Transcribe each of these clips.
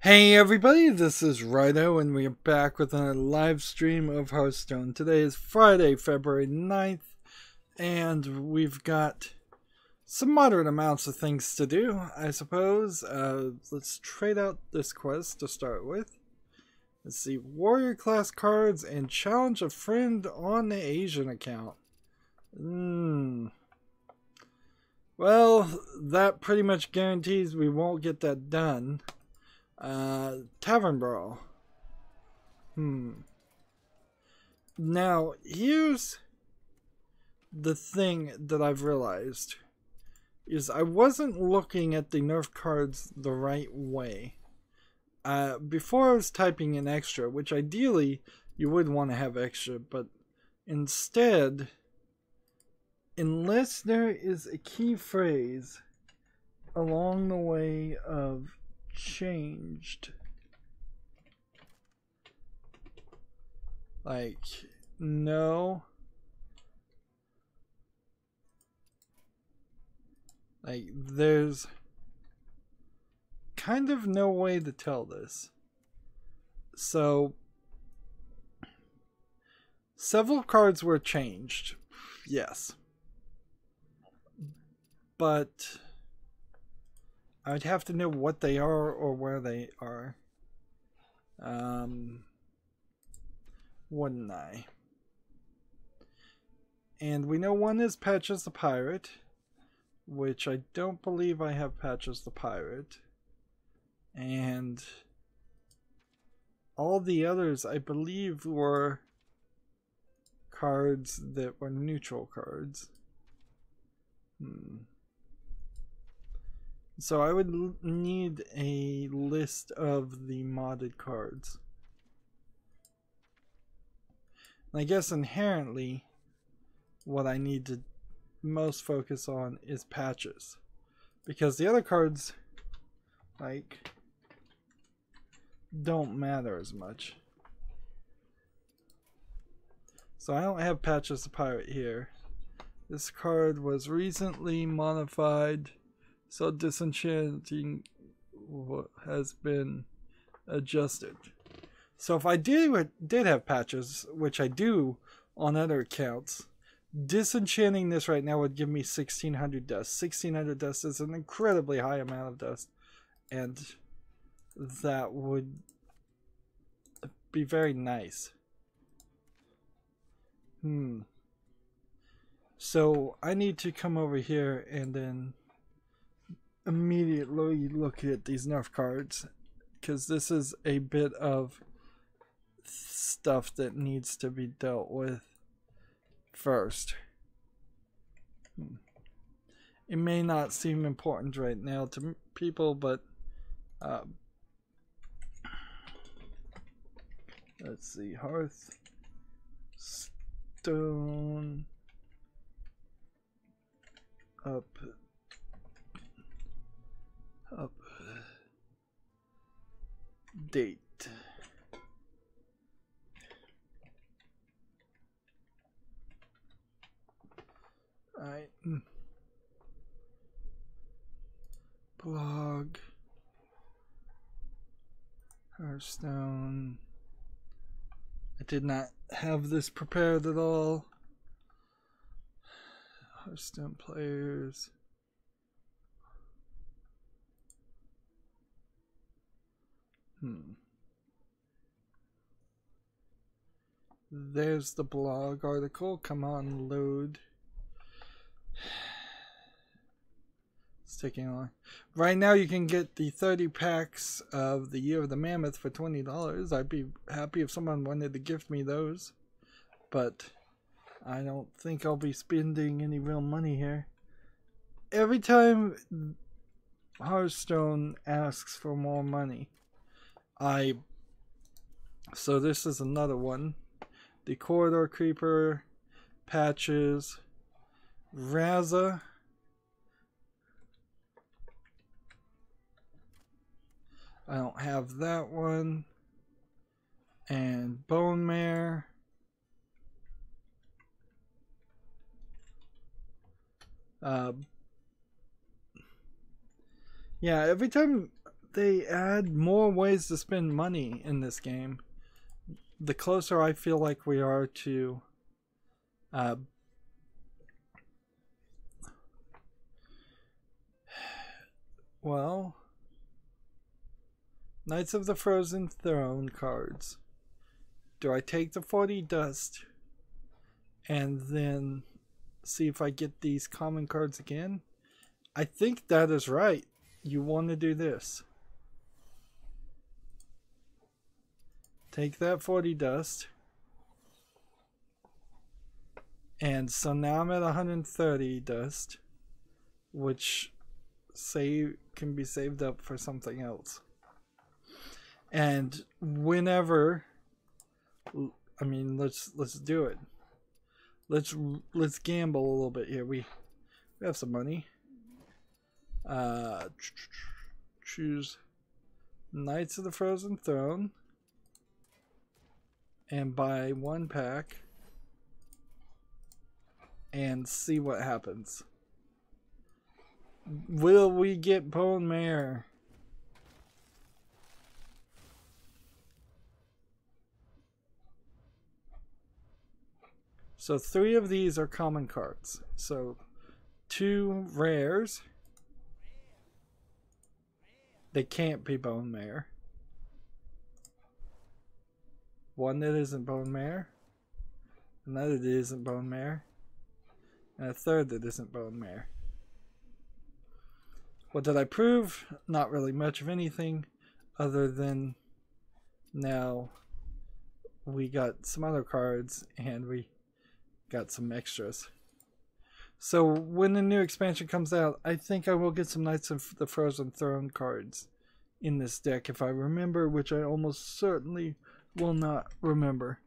Hey everybody, this is Rydo and we are back with a live stream of Hearthstone. Today is Friday, February 9th, and we've got some moderate amounts of things to do, I suppose. Let's trade out this quest to start with. Let's see, warrior class cards and challenge a friend on the Asian account. Well, that pretty much guarantees we won't get that done. Tavern Brawl. Now, here's the thing that I've realized. Is I wasn't looking at the nerf cards the right way. Before I was typing in extra, which ideally you would want to have extra, but instead, unless there is a key phrase along the way of changed, like no, like there's kind of no way to tell this. So several cards were changed, yes, but I'd have to know what they are or where they are. Wouldn't I? And we know one is Patches the Pirate, which I don't believe I have Patches the Pirate. And all the others, I believe, were cards that were neutral cards. So I would need a list of the modded cards. And I guess inherently what I need to most focus on is patches. Because the other cards, like, don't matter as much. So I don't have Patches the Pirate here. This card was recently modified, so disenchanting has been adjusted. So if I did have patches, which I do on other accounts, disenchanting this right now would give me 1600 dust. 1600 dust is an incredibly high amount of dust, and that would be very nice. So I need to come over here and then immediately look at these nerf cards, because this is a bit of stuff that needs to be dealt with first. It may not seem important right now to people, but let's see, Hearthstone update. Alright. Blog. Hearthstone. I did not have this prepared at all. Hearthstone players. There's the blog article. Come on, load. It's taking long. Right now you can get the 30 packs of the Year of the Mammoth for $20. I'd be happy if someone wanted to gift me those, but I don't think I'll be spending any real money here. Every time Hearthstone asks for more money, so this is another one. The Corridor Creeper, Patches, Raza, I don't have that one, and Bone Mare, yeah, every time they add more ways to spend money in this game. The closer I feel like we are to well, Knights of the Frozen Throne cards. Do I take the 40 dust and then see if I get these common cards again? I think that is right. You want to do this. Take that 40 dust. And so now I'm at 130 dust, which can be saved up for something else. And whenever, I mean, let's do it. Let's gamble a little bit here. We have some money. Choose Knights of the Frozen Throne and buy one pack and see what happens. Will we get Bone Mare? So 3 of these are common cards. So 2 rares. They can't be Bone Mare. 1 that isn't Bone Mare. Another that isn't Bone Mare. And a 3rd that isn't Bone Mare. What did I prove? Not really much of anything, other than now we got some other cards and we got some extras. So when the new expansion comes out, I think I will get some Knights of the Frozen Throne cards in this deck if I remember, which I almost certainly will not remember.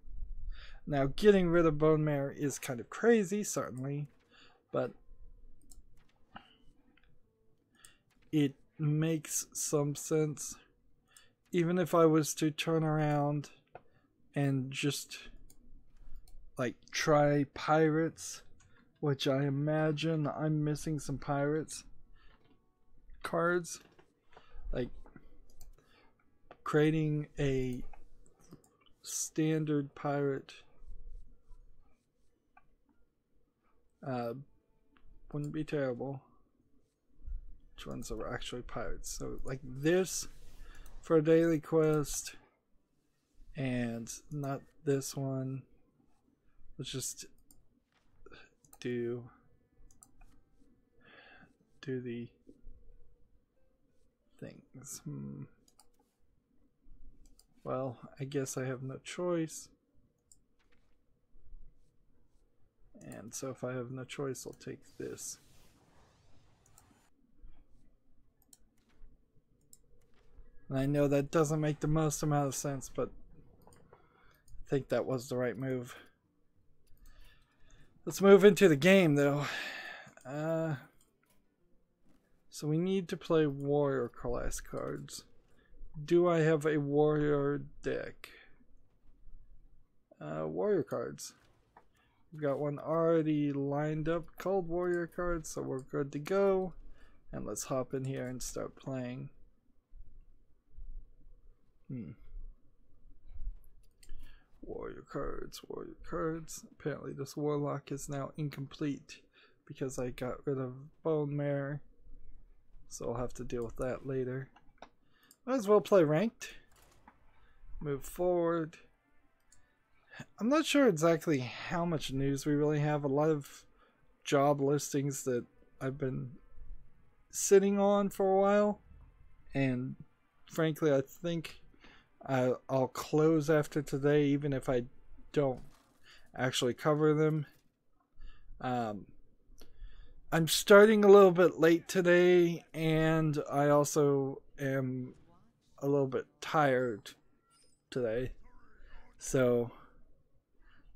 Now, getting rid of Bone Mare is kind of crazy, certainly, but it makes some sense. Even if I was to turn around and just like try pirates, which I imagine I'm missing some pirates cards, like creating a standard pirate wouldn't be terrible. Which ones are actually pirates? So like this for a daily quest, and not this one. Let's just do the things. Well, I guess I have no choice. And so if I have no choice, I'll take this. And I know that doesn't make the most amount of sense, but I think that was the right move. Let's move into the game, though. So we need to play warrior class cards. Do I have a warrior deck? Warrior cards. We've got one already lined up called warrior cards, so we're good to go. And let's hop in here and start playing. Warrior cards, warrior cards. Apparently this warlock is now incomplete because I got rid of Bone Mare. So I'll have to deal with that later. Might as well play ranked. Move forward. I'm not sure exactly how much news we really have. A lot of job listings that I've been sitting on for a while. And frankly, I think I'll close after today, even if I don't actually cover them. I'm starting a little bit late today, and I also am a little bit tired today. So,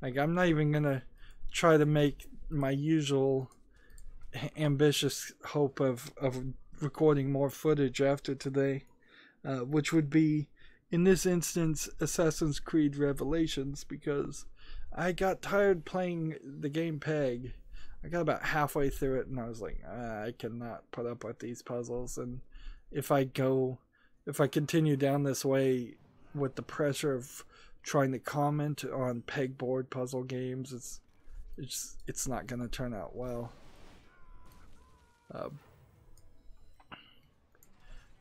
like, I'm not even gonna try to make my usual ambitious hope of recording more footage after today, which would be, in this instance, Assassin's Creed Revelations, because I got tired playing the game Peg. I got about halfway through it and I was like, I cannot put up with these puzzles, and if I go if I continue down this way with the pressure of trying to comment on pegboard puzzle games, it's not going to turn out well.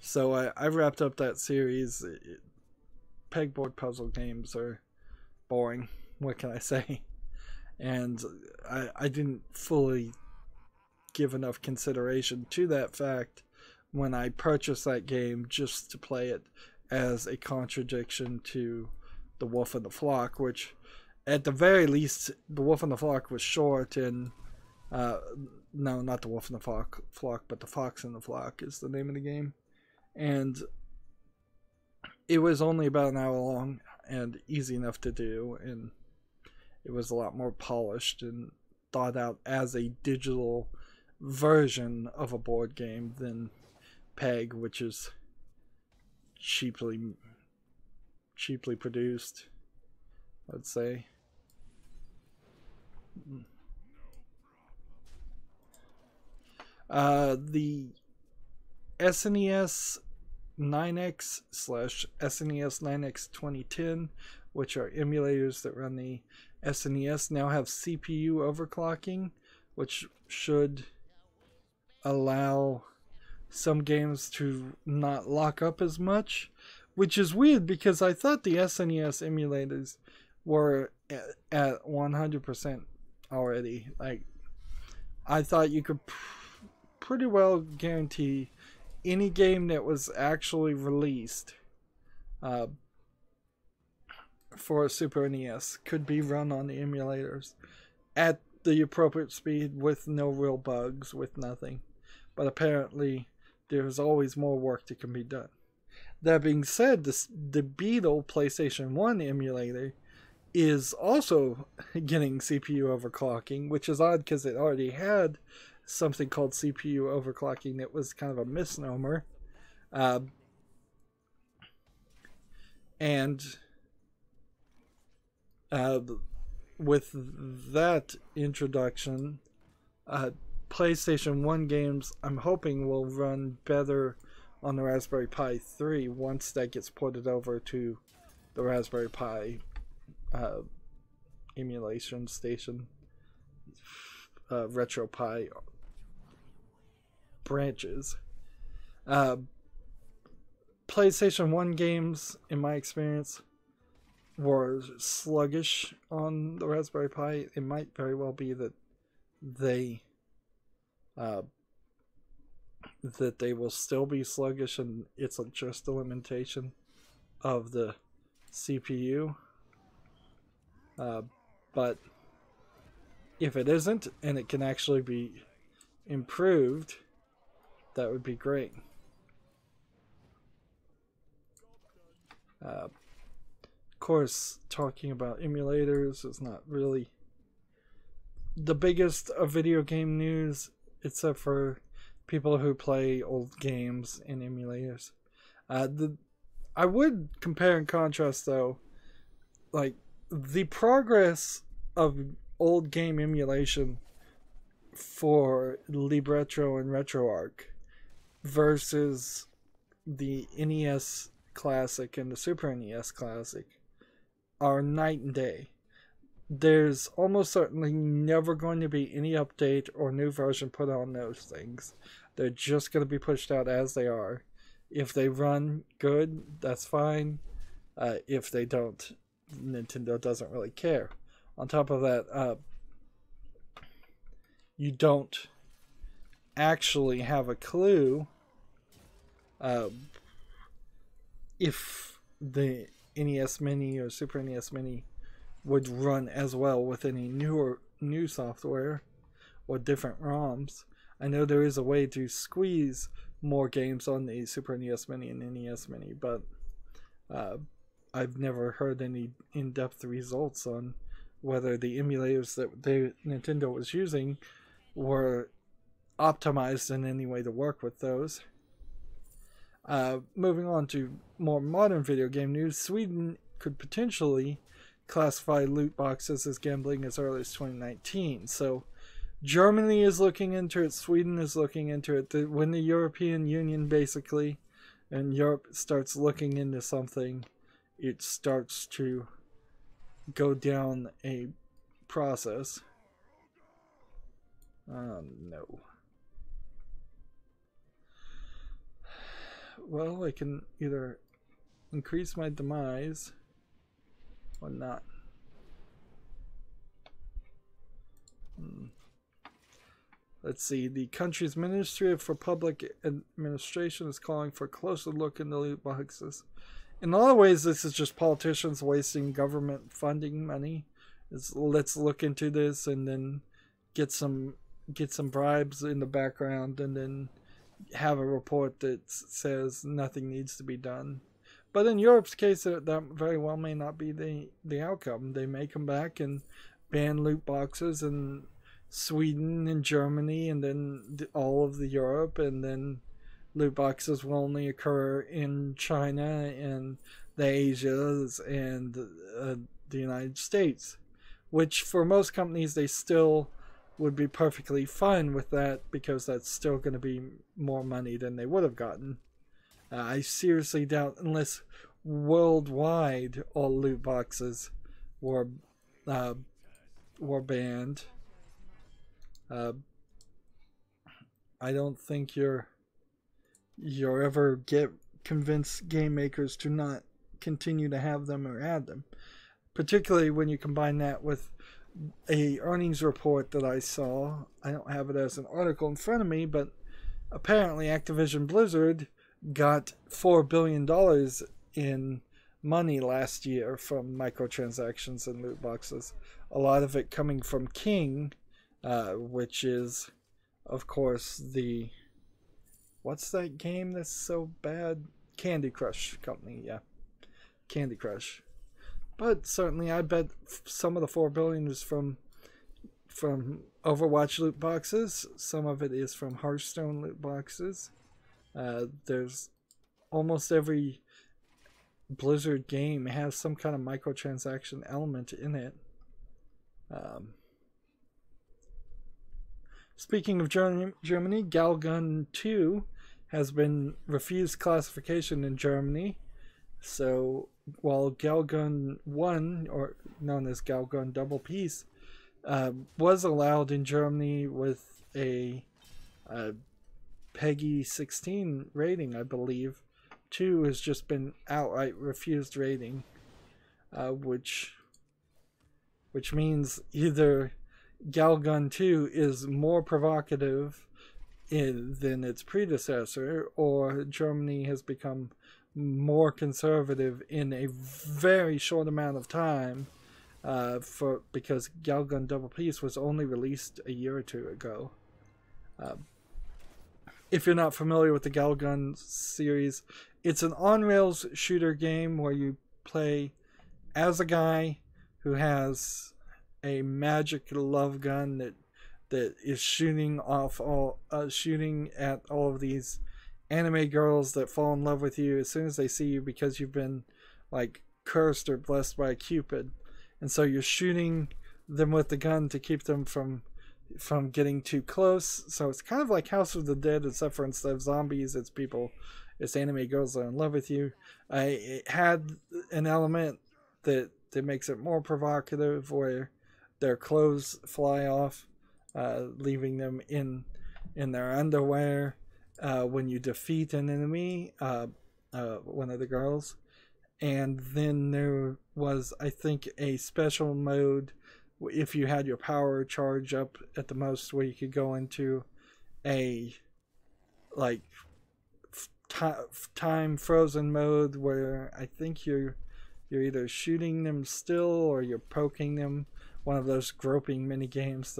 So I wrapped up that series. Pegboard puzzle games are boring. What can I say? And I didn't fully give enough consideration to that fact when I purchased that game just to play it as a contradiction to The Wolf and the Flock, which at the very least, The Wolf and the Flock was short, and no, not The Wolf and the Flock, but The Fox and the Flock is the name of the game. And it was only about an hour long and easy enough to do, and it was a lot more polished and thought out as a digital version of a board game than Peg, which is cheaply produced, I'd say. The SNES 9X / SNES 9X 2010, which are emulators that run the SNES, now have CPU overclocking, which should allow some games to not lock up as much, which is weird because I thought the SNES emulators were at 100% already. Like, I thought you could pretty well guarantee any game that was actually released for a Super NES could be run on the emulators at the appropriate speed with no real bugs, with nothing. But apparently there's always more work that can be done. That being said, the Beetle PlayStation 1 emulator is also getting CPU overclocking, which is odd because it already had something called CPU overclocking that was kind of a misnomer. And with that introduction, PlayStation 1 games, I'm hoping, will run better on the Raspberry Pi 3 once that gets ported over to the Raspberry Pi emulation station, RetroPie branches. PlayStation 1 games, in my experience, were sluggish on the Raspberry Pi. It might very well be that they will still be sluggish, and it's just a limitation of the CPU. But if it isn't, and it can actually be improved, that would be great. Of course, talking about emulators is not really the biggest of video game news, except for people who play old games in emulators. I would compare and contrast, though, like the progress of old game emulation for Libretto and RetroArch versus the NES Classic and the Super NES Classic are night and day. There's almost certainly never going to be any update or new version put on those things. They're just going to be pushed out as they are. If they run good, that's fine. If they don't, Nintendo doesn't really care. On top of that, you don't actually have a clue if the NES Mini or Super NES Mini would run as well with any new software or different ROMs. I know there is a way to squeeze more games on the Super NES Mini and NES Mini, but I've never heard any in-depth results on whether the emulators that Nintendo was using were optimized in any way to work with those. Moving on to more modern video game news, Sweden could potentially classify loot boxes as gambling as early as 2019. So Germany is looking into it, Sweden is looking into it. When the European Union basically and Europe starts looking into something, it starts to go down a process. No. Well, I can either increase my demise or not. Let's see. The country's Ministry for Public Administration is calling for a closer look into loot boxes. In a lot of ways, this is just politicians wasting government funding money. Let's look into this and then get some bribes in the background, and then have a report that says nothing needs to be done. But in Europe's case, that very well may not be the outcome. They may come back and ban loot boxes in Sweden and Germany, and then all of the Europe, and then loot boxes will only occur in China and the Asias and the United States, which for most companies they still would be perfectly fine with that, because that's still going to be more money than they would have gotten. I seriously doubt, unless worldwide all loot boxes were banned, I don't think you're ever get convince game makers to not continue to have them or add them, particularly when you combine that with a earnings report that I saw. I don't have it as an article in front of me, but apparently Activision Blizzard got $4 billion in money last year from microtransactions and loot boxes. A lot of it coming from King, which is, of course, what's that game that's so bad? Candy Crush company, yeah. Candy Crush. But certainly I bet some of the $4 billion is from Overwatch loot boxes. Some of it is from Hearthstone loot boxes. There's almost every Blizzard game has some kind of microtransaction element in it. Speaking of Germany, Galgun 2 has been refused classification in Germany. So while Galgun 1, or known as Galgun Double Peace, was allowed in Germany with a PEGI 16 rating, I believe, 2 has just been outright refused rating, which means either Galgun 2 is more provocative than its predecessor, or Germany has become more conservative in a very short amount of time, because Galgun Double Peace was only released a year or two ago. If you're not familiar with the Galgun series, it's an on-rails shooter game where you play as a guy who has a magic love gun that is shooting at all of these anime girls that fall in love with you as soon as they see you, because you've been like cursed or blessed by Cupid, and so you're shooting them with the gun to keep them from getting too close. So it's kind of like House of the Dead, except for instead of zombies, it's anime girls that are in love with you. It had an element that makes it more provocative, where their clothes fly off, leaving them in their underwear when you defeat an enemy, one of the girls. And then there was, I think, a special mode if you had your power charge up at the most, where you could go into a like time frozen mode, where I think you're either shooting them still or you're poking them. One of those groping mini games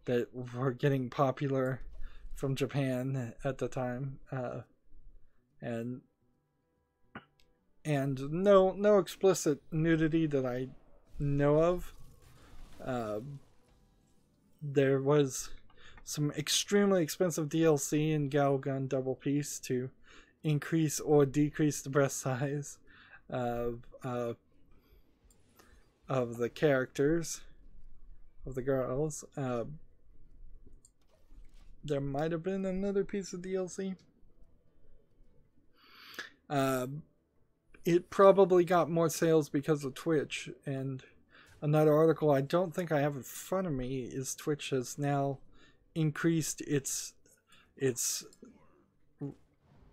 that were getting popular from Japan at the time, and no explicit nudity that I know of. There was some extremely expensive DLC in Galgun Double Peace to increase or decrease the breast size of the characters, of the girls. There might have been another piece of DLC. It probably got more sales because of Twitch. And another article I don't think I have in front of me is Twitch has now increased its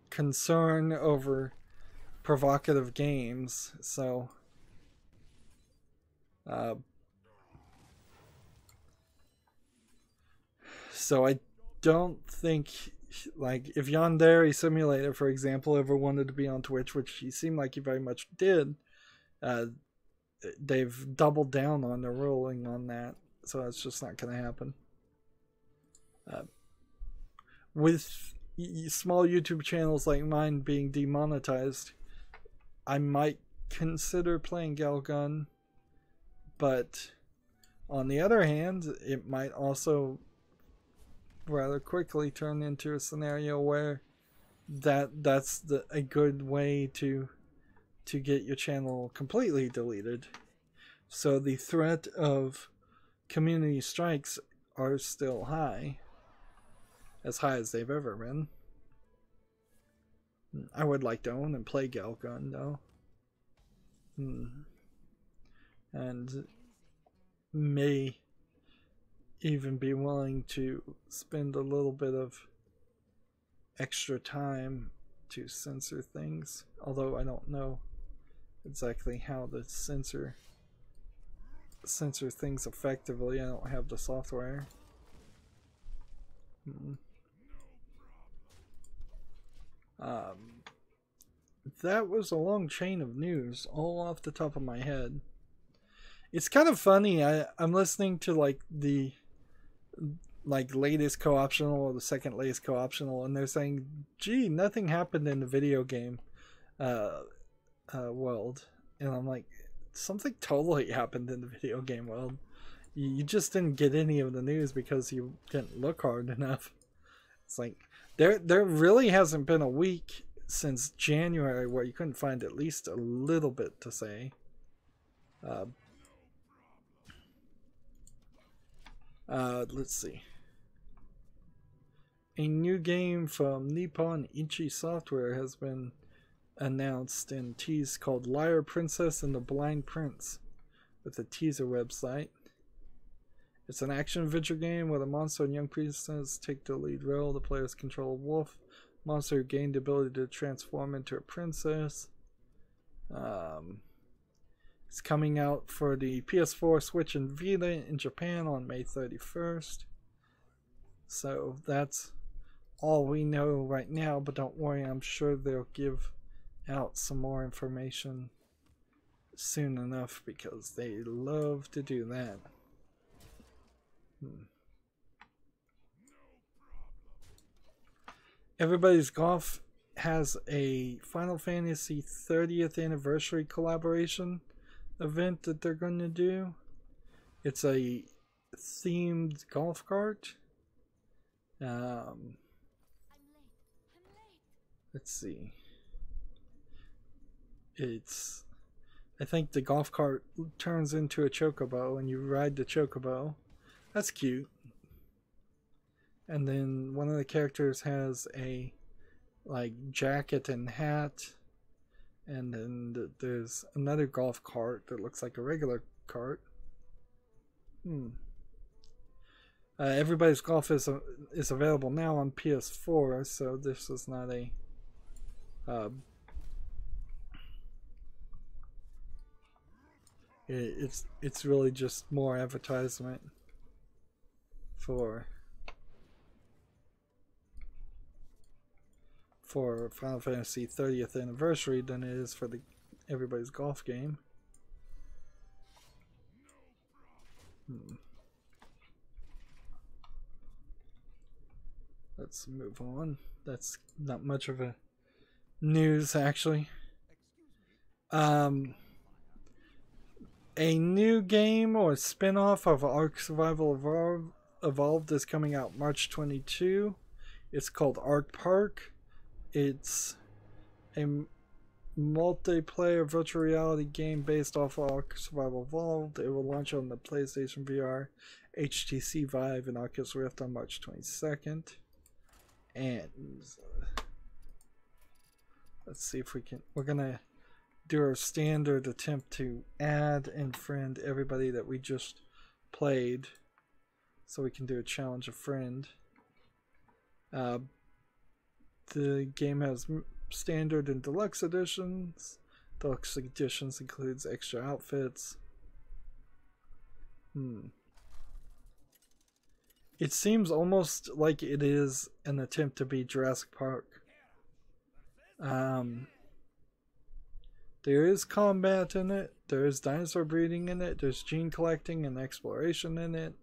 concern over provocative games. So I don't think, like, if Yandere Simulator, for example, ever wanted to be on Twitch, which he seemed like he very much did, they've doubled down on their ruling on that, so it's just not going to happen. With small YouTube channels like mine being demonetized, I might consider playing Galgun, but on the other hand, it might also rather quickly turn into a scenario where that's a good way to get your channel completely deleted. So the threat of community strikes are still high, as high as they've ever been. I would like to own and play Galgun though, and may even be willing to spend a little bit of extra time to censor things, although I don't know exactly how to censor things effectively. I don't have the software. That was a long chain of news, all off the top of my head. It's kind of funny. I'm listening to like the latest co-optional or the second latest co-optional, and they're saying, gee, nothing happened in the video game world. And I'm like, something totally happened in the video game world. You just didn't get any of the news because you didn't look hard enough. It's like there really hasn't been a week since January where you couldn't find at least a little bit to say. Let's see. A new game from Nippon Ichi Software has been announced and teased, called Liar Princess and the Blind Prince, with a teaser website. It's an action-adventure game where the monster and young princess take the lead role. The players control a wolf monster who gained the ability to transform into a princess. It's coming out for the PS4, Switch, and Vita in Japan on May 31st. So that's all we know right now, but don't worry, I'm sure they'll give out some more information soon enough because they love to do that. Everybody's Golf has a Final Fantasy 30th anniversary collaboration event that they're going to do. It's a themed golf cart. Let's see. I think the golf cart turns into a chocobo and you ride the chocobo. That's cute. And then one of the characters has a jacket and hat. And then there's another golf cart that looks like a regular cart. Everybody's Golf is available now on PS4, so this is not a it's really just more advertisement for Final Fantasy 30th anniversary than it is for the Everybody's Golf game. Let's move on. That's not much of a news, actually. A new game or spin-off of Ark Survival Evolved is coming out March 22. It's called Ark Park. It's a multiplayer virtual reality game based off of Ark Survival Evolved. It will launch on the PlayStation VR, HTC Vive, and Oculus Rift on March 22nd. And Let's see if we can. We're gonna do our standard attempt to add and friend everybody that we just played, so we can do a challenge a friend. The game has standard and deluxe editions. Deluxe editions includes extra outfits. It seems almost like it is an attempt to be Jurassic Park. There is combat in it. There is dinosaur breeding in it. There's gene collecting and exploration in it.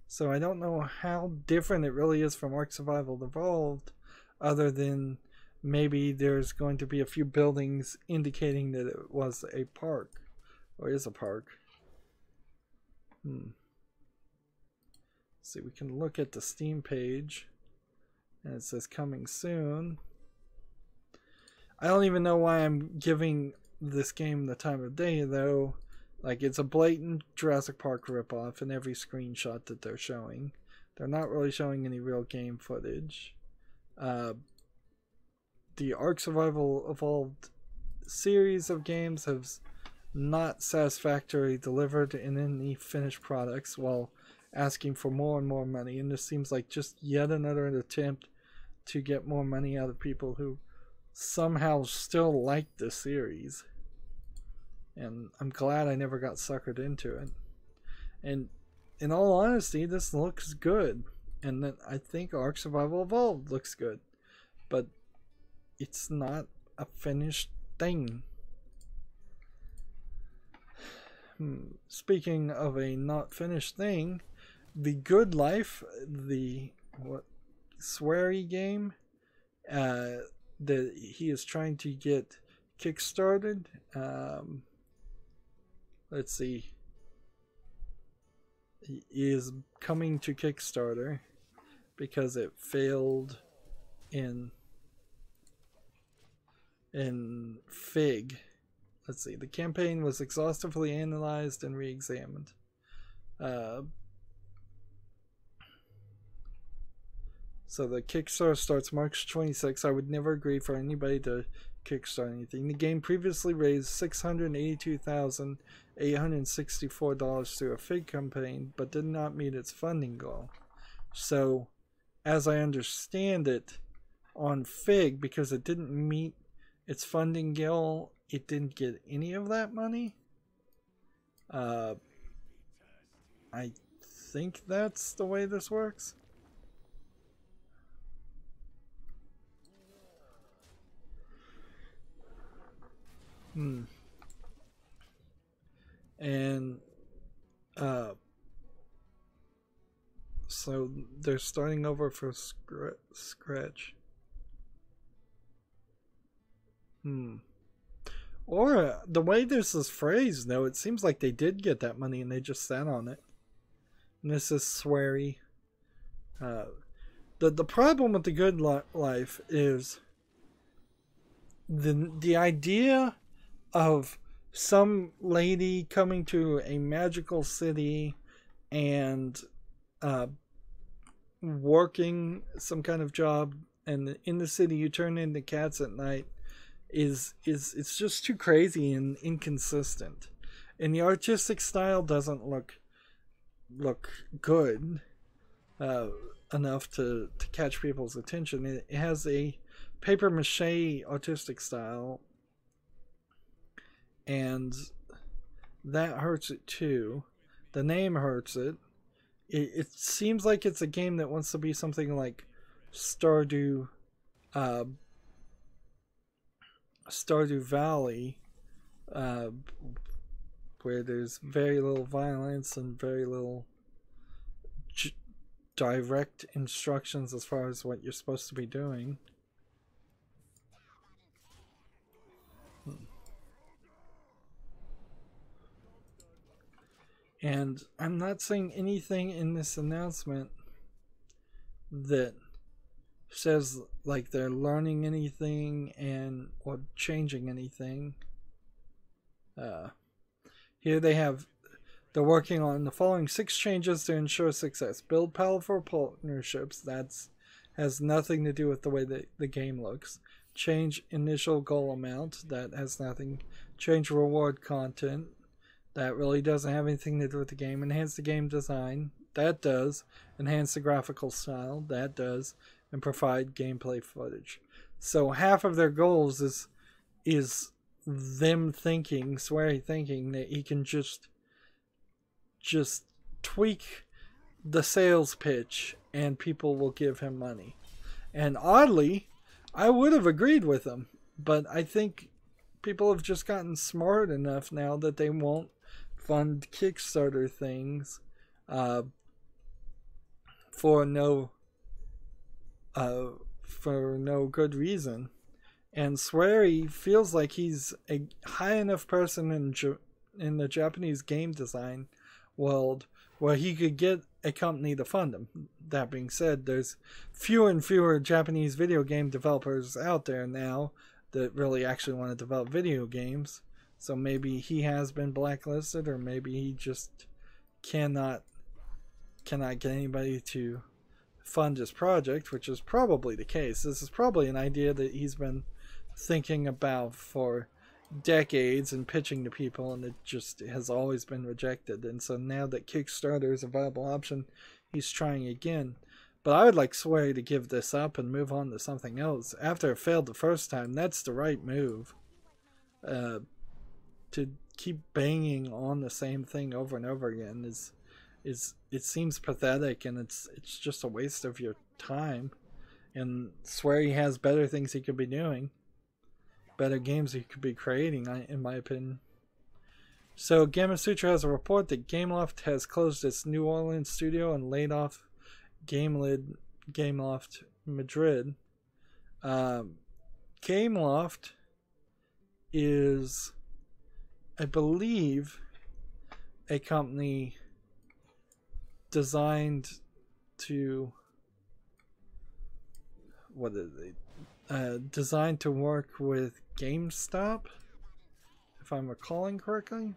So I don't know how different it really is from Ark Survival Evolved, other than maybe there's going to be a few buildings indicating that it was a park, or is a park. See, we can look at the Steam page, and it says coming soon. I don't even know why I'm giving this game the time of day, though. Like, it's a blatant Jurassic Park ripoff in every screenshot that they're showing. They're not really showing any real game footage. The Ark Survival Evolved series of games have not satisfactorily delivered in any finished products, while asking for more and more money, and this seems like just yet another attempt to get more money out of people who somehow still like the series. And I'm glad I never got suckered into it. And in all honesty, this looks good, and then I think Ark Survival Evolved looks good, but it's not a finished thing. Speaking of a not finished thing, The Good Life, the sweary game that he is trying to get kickstarted. Let's see. He is coming to Kickstarter because it failed in Fig. Let's see. The campaign was exhaustively analyzed and re-examined. So the Kickstarter starts March 26th. I would never agree for anybody to kickstart anything. The game previously raised $682,864 through a Fig campaign, but did not meet its funding goal. So, as I understand it, on Fig, because it didn't meet its funding goal, it didn't get any of that money. I think that's the way this works. And so they're starting over for scratch. Or the way this is phrased, though, it seems like they did get that money and they just sat on it. And this is sweary. The problem with The Good Life is the idea of some lady coming to a magical city and working some kind of job, and in the city you turn into cats at night is it's just too crazy and inconsistent. And the artistic style doesn't look good enough to catch people's attention. It has a paper mache artistic style, and that hurts it too. The name hurts it. It seems like it's a game that wants to be something like Stardew Valley, where there's very little violence and very little direct instructions as far as what you're supposed to be doing. And I'm not saying anything in this announcement that says like they're learning anything and or changing anything. Here they're working on the following 6 changes to ensure success. Build powerful partnerships. Has nothing to do with the way that the game looks. change initial goal amount. That has nothing. Change reward content. That really doesn't have anything to do with the game. Enhance the game design. That does. Enhance the graphical style. That does. And provide gameplay footage. So half of their goals is them thinking, Swery thinking, that he can just tweak the sales pitch and people will give him money. And oddly, I would have agreed with him, but I think people have just gotten smart enough now that they won't fund Kickstarter things for no good reason. And Swery feels like he's a high enough person in the Japanese game design world where he could get a company to fund him. That being said, there's fewer and fewer Japanese video game developers out there now that really actually want to develop video games. So maybe he has been blacklisted, or maybe he just cannot get anybody to fund his project, which is probably the case. This is probably an idea that he's been thinking about for decades and pitching to people, and it just has always been rejected. And so now that Kickstarter is a viable option, he's trying again. But I would like Swery to give this up and move on to something else. After it failed the first time, that's the right move. To keep banging on the same thing over and over again is it seems pathetic, and it's just a waste of your time. And Swery has better things he could be doing, better games he could be creating, in my opinion. So Gamasutra has a report that Gameloft has closed its New Orleans studio and laid off Gameloft Madrid. Gameloft is, I believe, a company designed to designed to work with GameStop, if I'm recalling correctly.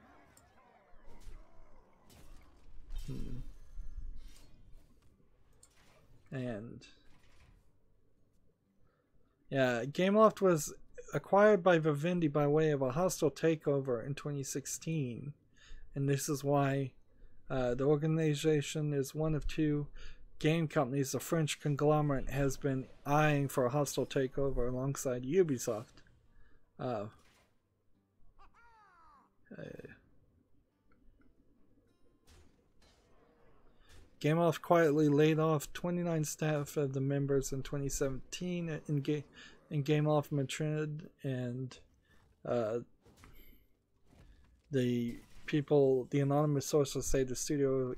And yeah, Gameloft was acquired by Vivendi by way of a hostile takeover in 2016, and this is why the organization is one of two game companies the French conglomerate has been eyeing for a hostile takeover alongside Ubisoft. Gameloft quietly laid off 29 staff of the members in 2017 in Gameloft Madrid, and the anonymous sources say the studio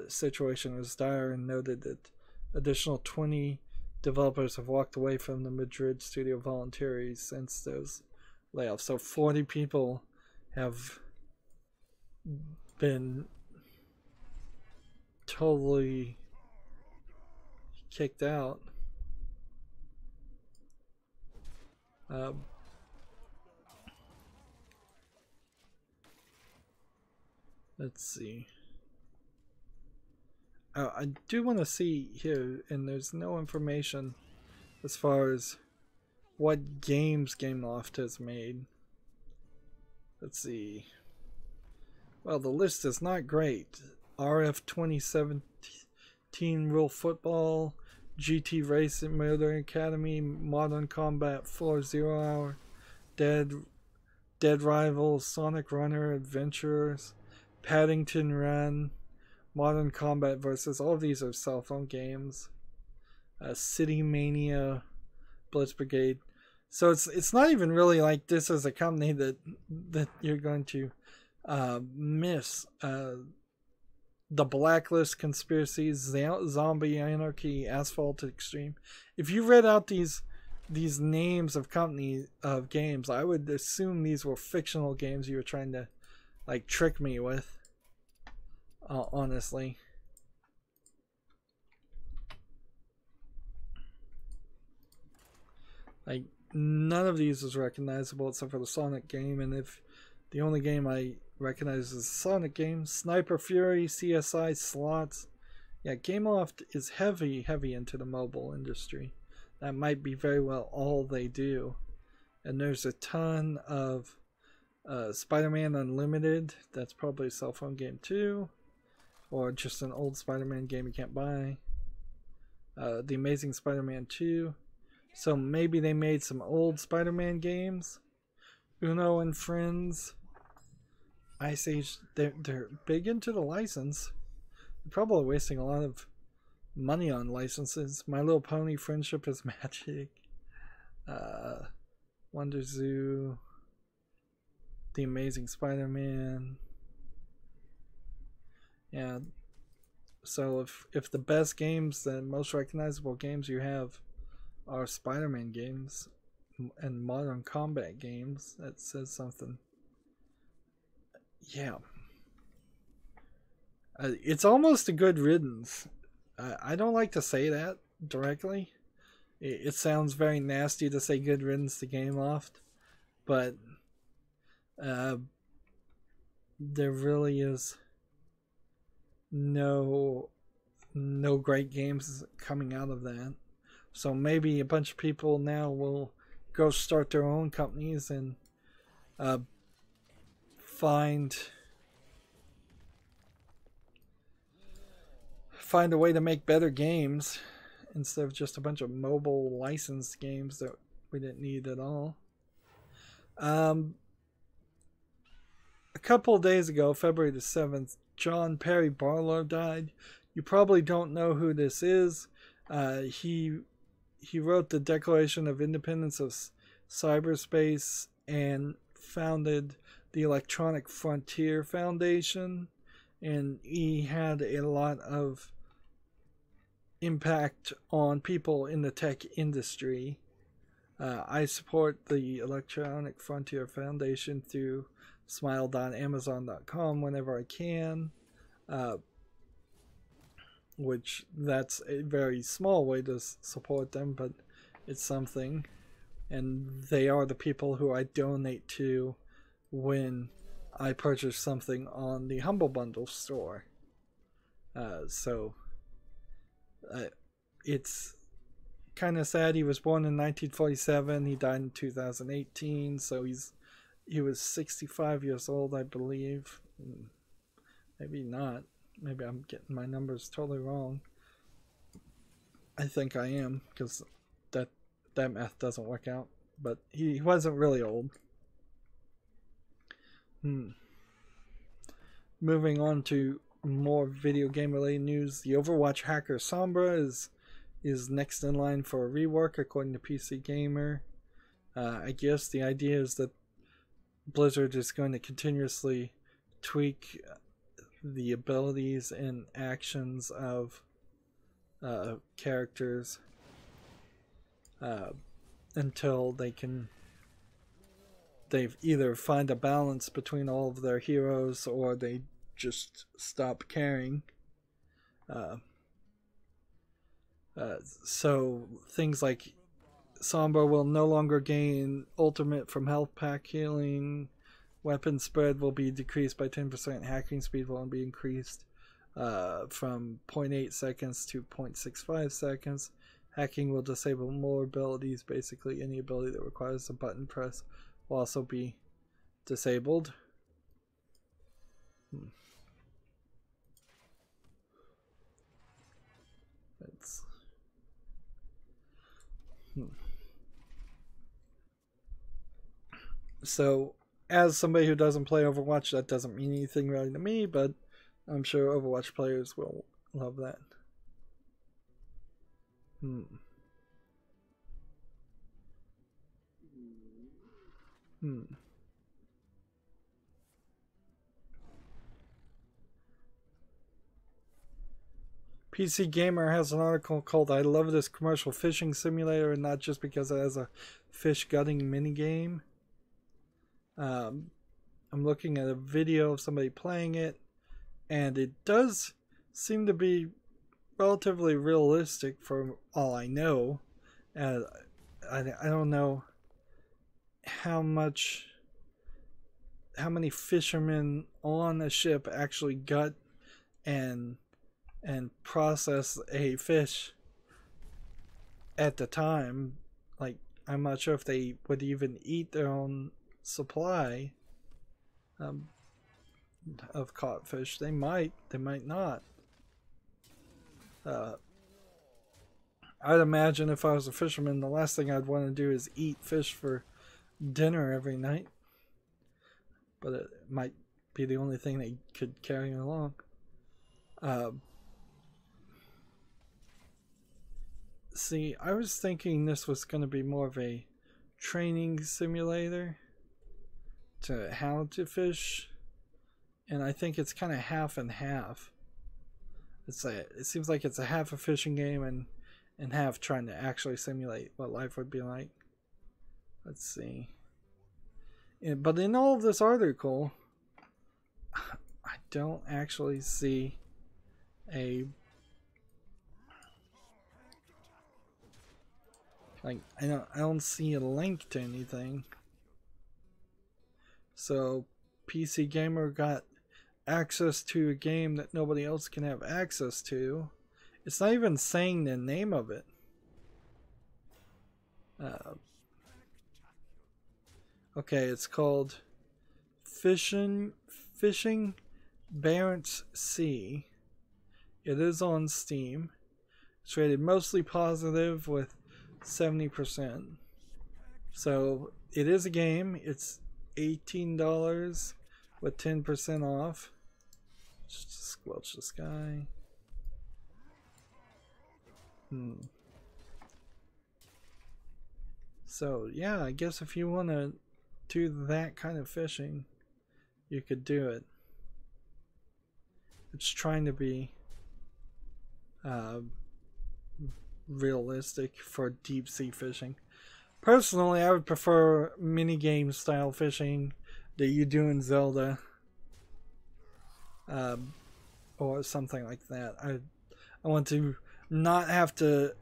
situation was dire, and noted that additional 20 developers have walked away from the Madrid studio voluntarily since those layoffs. So 40 people have been totally kicked out. Let's see. I do want to see here, and there's no information as far as what games Gameloft has made. Let's see. Well, the list is not great. RF 2017 Real Football, GT Racing Motor Academy, Modern Combat 4 Zero Hour, Dead Rivals, Sonic Runner Adventures, Paddington Run, Modern Combat Versus. All of these are cell phone games. City Mania, Blitz Brigade. So it's not even really like this is a company that you're going to miss. The Blacklist, Conspiracies, Zombie Anarchy, Asphalt Extreme. If you read out these names of companies of games, I would assume these were fictional games you were trying to like trick me with. Honestly. Like, none of these is recognizable except for the Sonic game, and if the only game I recognize is the Sonic game, Sniper Fury, CSI, Slots. Yeah, Gameloft is heavy into the mobile industry. That might be very well all they do. And there's a ton of Spider-Man Unlimited. That's probably a cell phone game too, or just an old Spider-Man game you can't buy. The Amazing Spider-Man 2. So maybe they made some old Spider-Man games. Uno and Friends. Ice Age. They're big into the license. They're probably wasting a lot of money on licenses. My Little Pony: Friendship is Magic. Wonder Zoo. The Amazing Spider-Man. Yeah. So if the best games, the most recognizable games you have are Spider-Man games and modern combat games, that says something. Yeah. It's almost a good riddance. I don't like to say that directly. It sounds very nasty to say good riddance to Gameloft, but there really is no great games coming out of that. So maybe a bunch of people now will go start their own companies and find a way to make better games instead of just a bunch of mobile licensed games that we didn't need at all. A couple of days ago, February the 7th, John Perry Barlow died. You probably don't know who this is. He wrote the Declaration of Independence of Cyberspace and founded the Electronic Frontier Foundation, and he had a lot of impact on people in the tech industry. I support the Electronic Frontier Foundation through smile.amazon.com whenever I can, which that's a very small way to support them, but it's something. And they are the people who I donate to when I purchase something on the Humble Bundle store. So it's kind of sad. He was born in 1947. He died in 2018. So he was 65 years old, I believe. Maybe not. Maybe I'm getting my numbers totally wrong. I think I am, because that math doesn't work out. But he wasn't really old. Moving on to more video game related news. The Overwatch hacker Sombra is next in line for a rework, according to PC Gamer. I guess the idea is that Blizzard is going to continuously tweak the abilities and actions of characters until they've either find a balance between all of their heroes, or they just stop caring. So things like Sombra will no longer gain ultimate from health pack healing. Weapon spread will be decreased by 10%. Hacking speed will be increased from 0.8 seconds to 0.65 seconds. Hacking will disable more abilities. Basically, any ability that requires a button press will also be disabled. So, as somebody who doesn't play Overwatch, that doesn't mean anything really to me, but I'm sure Overwatch players will love that. PC Gamer has an article called "I love this commercial fishing simulator, and not just because it has a fish gutting minigame." I'm looking at a video of somebody playing it, and it does seem to be relatively realistic for all I know. I don't know how many fishermen on a ship actually gut and process a fish at the time, like, I'm not sure if they would even eat their own supply um, of caught fish. They might not. I'd imagine if I was a fisherman, the last thing I'd want to do is eat fish for dinner every night. But it might be the only thing they could carry along. See, I was thinking this was going to be more of a training simulator to how to fish, and I think it's kind of half and half. It seems like it's a half a fishing game and half trying to actually simulate what life would be like. Let's see. But in all of this article, I don't actually see a I don't see a link to anything. So PC Gamer got access to a game that nobody else can have access to. It's not even saying the name of it. Okay, it's called Fishing Barents Sea. It is on Steam. It's rated mostly positive with 70%. So it is a game. It's $18 with 10% off. Just squelch this guy. So yeah, I guess if you want to do that kind of fishing, you could do it. It's trying to be realistic for deep sea fishing. Personally, I would prefer minigame style fishing that you do in Zelda, or something like that. I want to not have to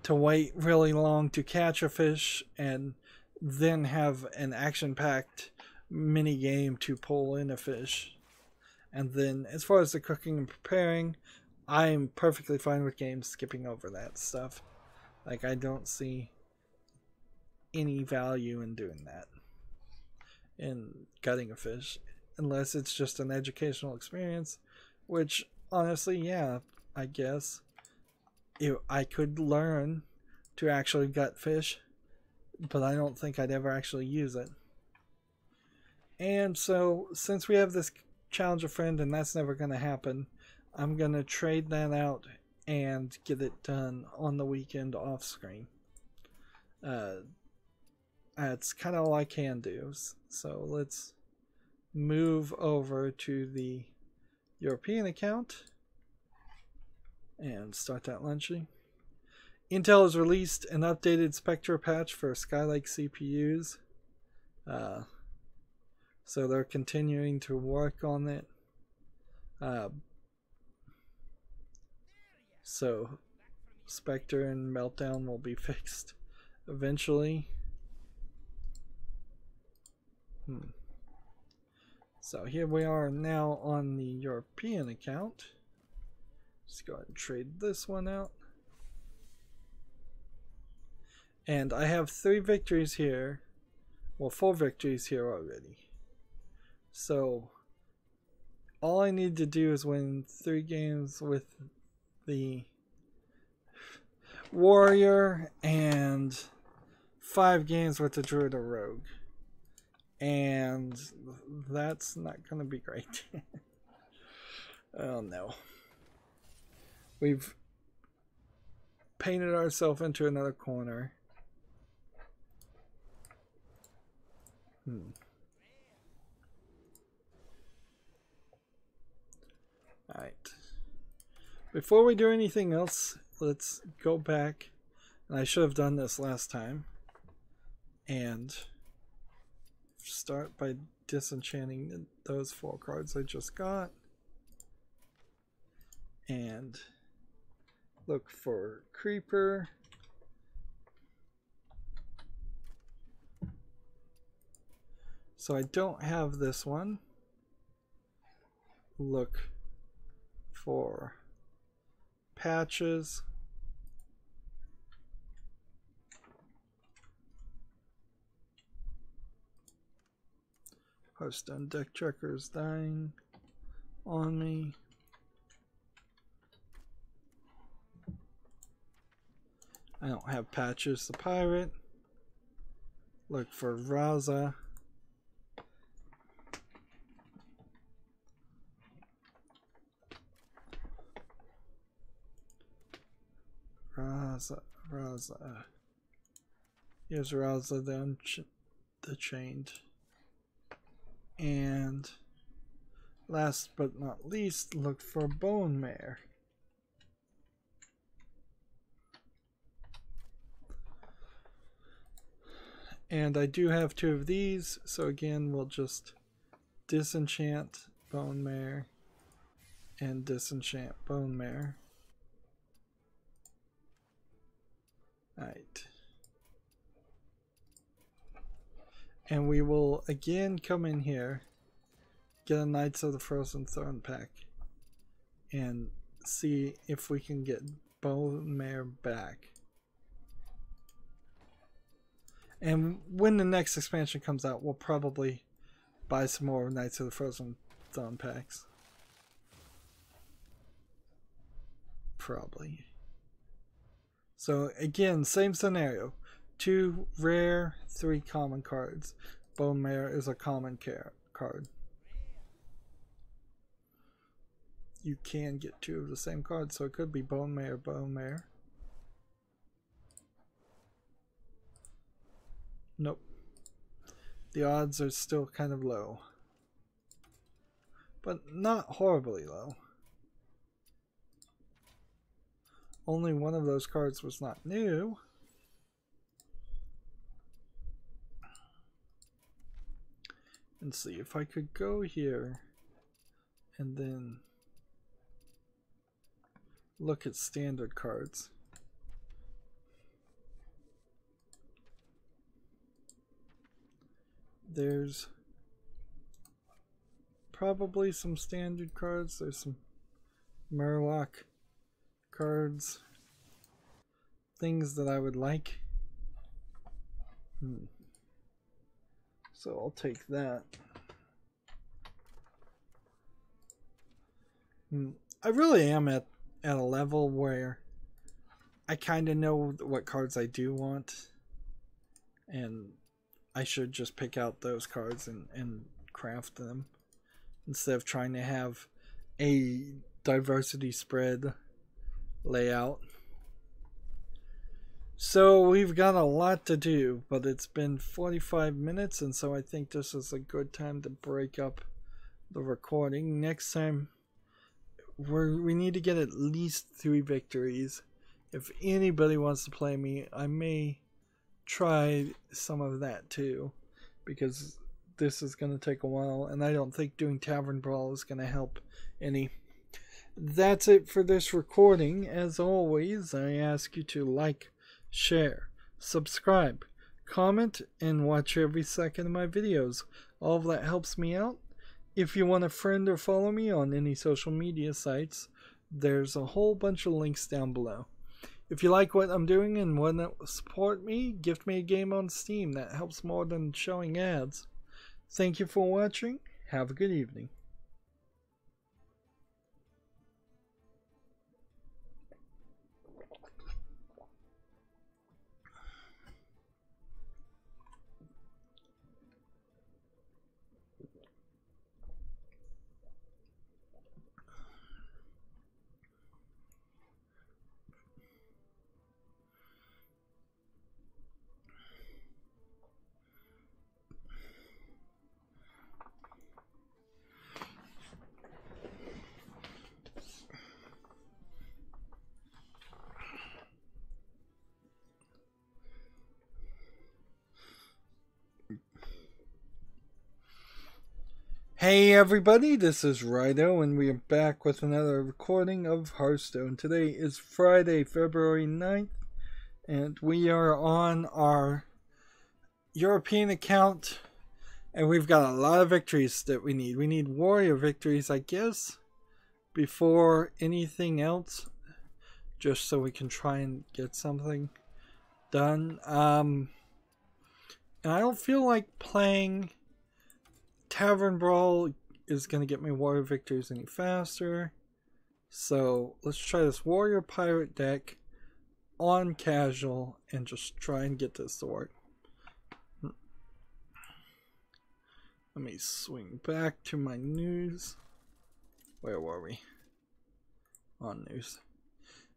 wait really long to catch a fish and then have an action-packed mini game to pull in a fish. And then as far as the cooking and preparing, I'm perfectly fine with games skipping over that stuff. Like, I don't see any value in doing that, in gutting a fish, unless it's just an educational experience, which honestly, yeah, I guess I could learn to actually gut fish, but I don't think I'd ever actually use it. And so, since we have this challenge a friend and that's never going to happen, I'm going to trade that out and get it done on the weekend off screen. That's kind of all I can do. So let's move over to the European account and start that launching. Intel has released an updated Spectre patch for Skylake CPUs. So they're continuing to work on it. So Spectre and Meltdown will be fixed eventually. So here we are now on the European account. Just go ahead and trade this one out. And I have 3 victories here. Well, 4 victories here already. So all I need to do is win 3 games with the Warrior and 5 games with the Druid or Rogue. And that's not going to be great. Oh no. We've painted ourselves into another corner. Alright. Before we do anything else, let's go back. And I should have done this last time. And start by disenchanting those 4 cards I just got. And look for Creeper. So I don't have this one. Look for Patches. Hearthstone deck checker is dying on me. I don't have Patches the Pirate. Look for Raza. Raza. Here's Raza, the Chained. And last but not least, look for Bone Mare. And I do have 2 of these, so again, we'll just disenchant Bone Mare and disenchant Bone Mare. Alright. And we will again come in here, get a Knights of the Frozen Throne pack, and see if we can get Bone Mare back. And when the next expansion comes out, we'll probably buy some more Knights of the Frozen Throne packs. Probably. So again, same scenario. 2 rare, 3 common cards. Bone Mare is a common card. You can get 2 of the same card, so it could be Bone Mare, Bone Mare. Nope. The odds are still kind of low. But not horribly low. Only one of those cards was not new. And see if I could go here and then look at standard cards. There's probably some standard cards. There's some Murloc cards. Things that I would like. So I'll take that. I really am at a level where I kind of know what cards I do want. And I should just pick out those cards and craft them instead of trying to have a diversity spread layout. So we've got a lot to do, but it's been 45 minutes, and so I think this is a good time to break up the recording. Next time we need to get at least 3 victories. If anybody wants to play me, I may try some of that too, because this is going to take a while, and I don't think doing Tavern Brawl is going to help any. That's it for this recording. As always, I ask you to like, share, subscribe, comment, and watch every second of my videos. All of that helps me out. If you want to friend or follow me on any social media sites, there's a whole bunch of links down below. If you like what I'm doing and want to support me, gift me a game on Steam. That helps more than showing ads. Thank you for watching. Have a good evening. Hey everybody, this is Rydo, and we are back with another recording of Hearthstone. Today is Friday, February 9th, and we are on our European account, and we've got a lot of victories that we need. We need warrior victories, I guess, before anything else, just so we can try and get something done. And I don't feel like playing Tavern Brawl is going to get me warrior victories any faster. So let's try this warrior pirate deck on casual and just try and get this to work. Let me swing back to my news. Where were we? On news.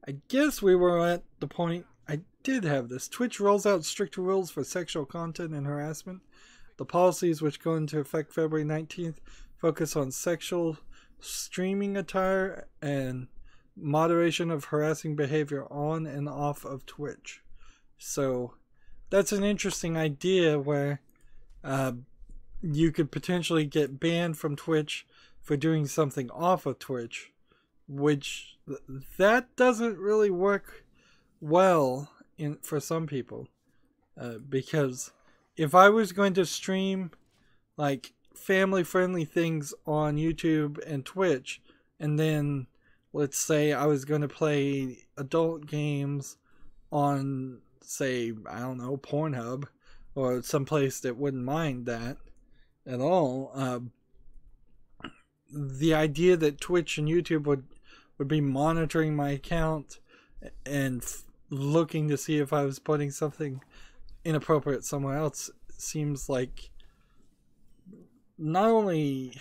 I guess we were at the point. I did have this. Twitch rolls out stricter rules for sexual content and harassment. The policies, which go into effect February 19th, focus on sexual streaming attire and moderation of harassing behavior on and off of Twitch. So that's an interesting idea where you could potentially get banned from Twitch for doing something off of Twitch, which that doesn't really work well for some people, because if I was going to stream like family-friendly things on YouTube and Twitch, and then let's say I was going to play adult games on, say, I don't know, Pornhub or someplace that wouldn't mind that at all, the idea that Twitch and YouTube would be monitoring my account and looking to see if I was putting something inappropriate somewhere else seems like not only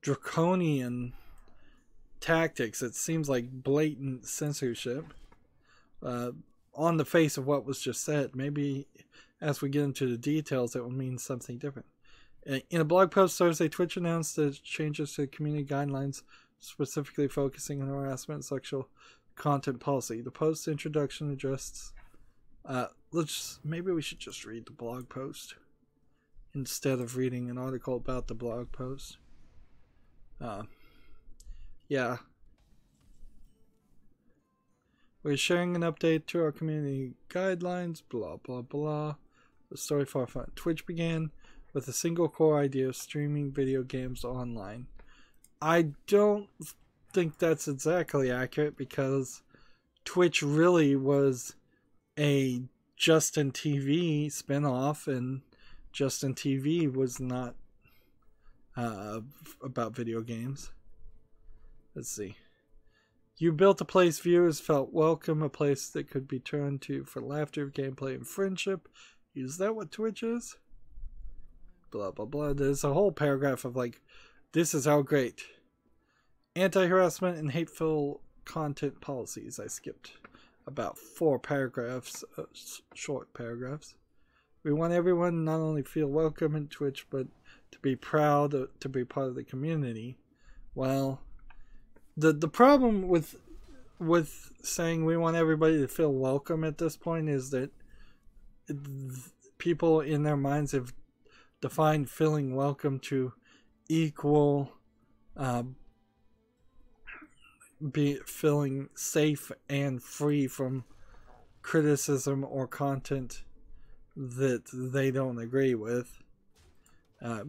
draconian tactics, it seems like blatant censorship on the face of what was just said. Maybe as we get into the details, it will mean something different. In a blog post Thursday, Twitch announced the changes to community guidelines, specifically focusing on harassment and sexual content policy. The post introduction addressed. Maybe we should just read the blog post instead of reading an article about the blog post. Yeah. We're sharing an update to our community guidelines, blah, blah, blah. The story far from Twitch began with a single core idea of streaming video games online. I don't think that's exactly accurate, because Twitch really was a Justin TV spinoff, and Justin TV was not about video games. Let's see. You built a place viewers felt welcome, a place that could be turned to for laughter, gameplay, and friendship. Is that what Twitch is? Blah, blah, blah. There's a whole paragraph of like, this is how great. Anti-harassment and hateful content policies. I skipped about 4 paragraphs, short paragraphs. We want everyone not only feel welcome in Twitch, but to be proud to be part of the community. Well, the problem with saying we want everybody to feel welcome at this point is that people in their minds have defined feeling welcome to equal feeling safe and free from criticism or content that they don't agree with. There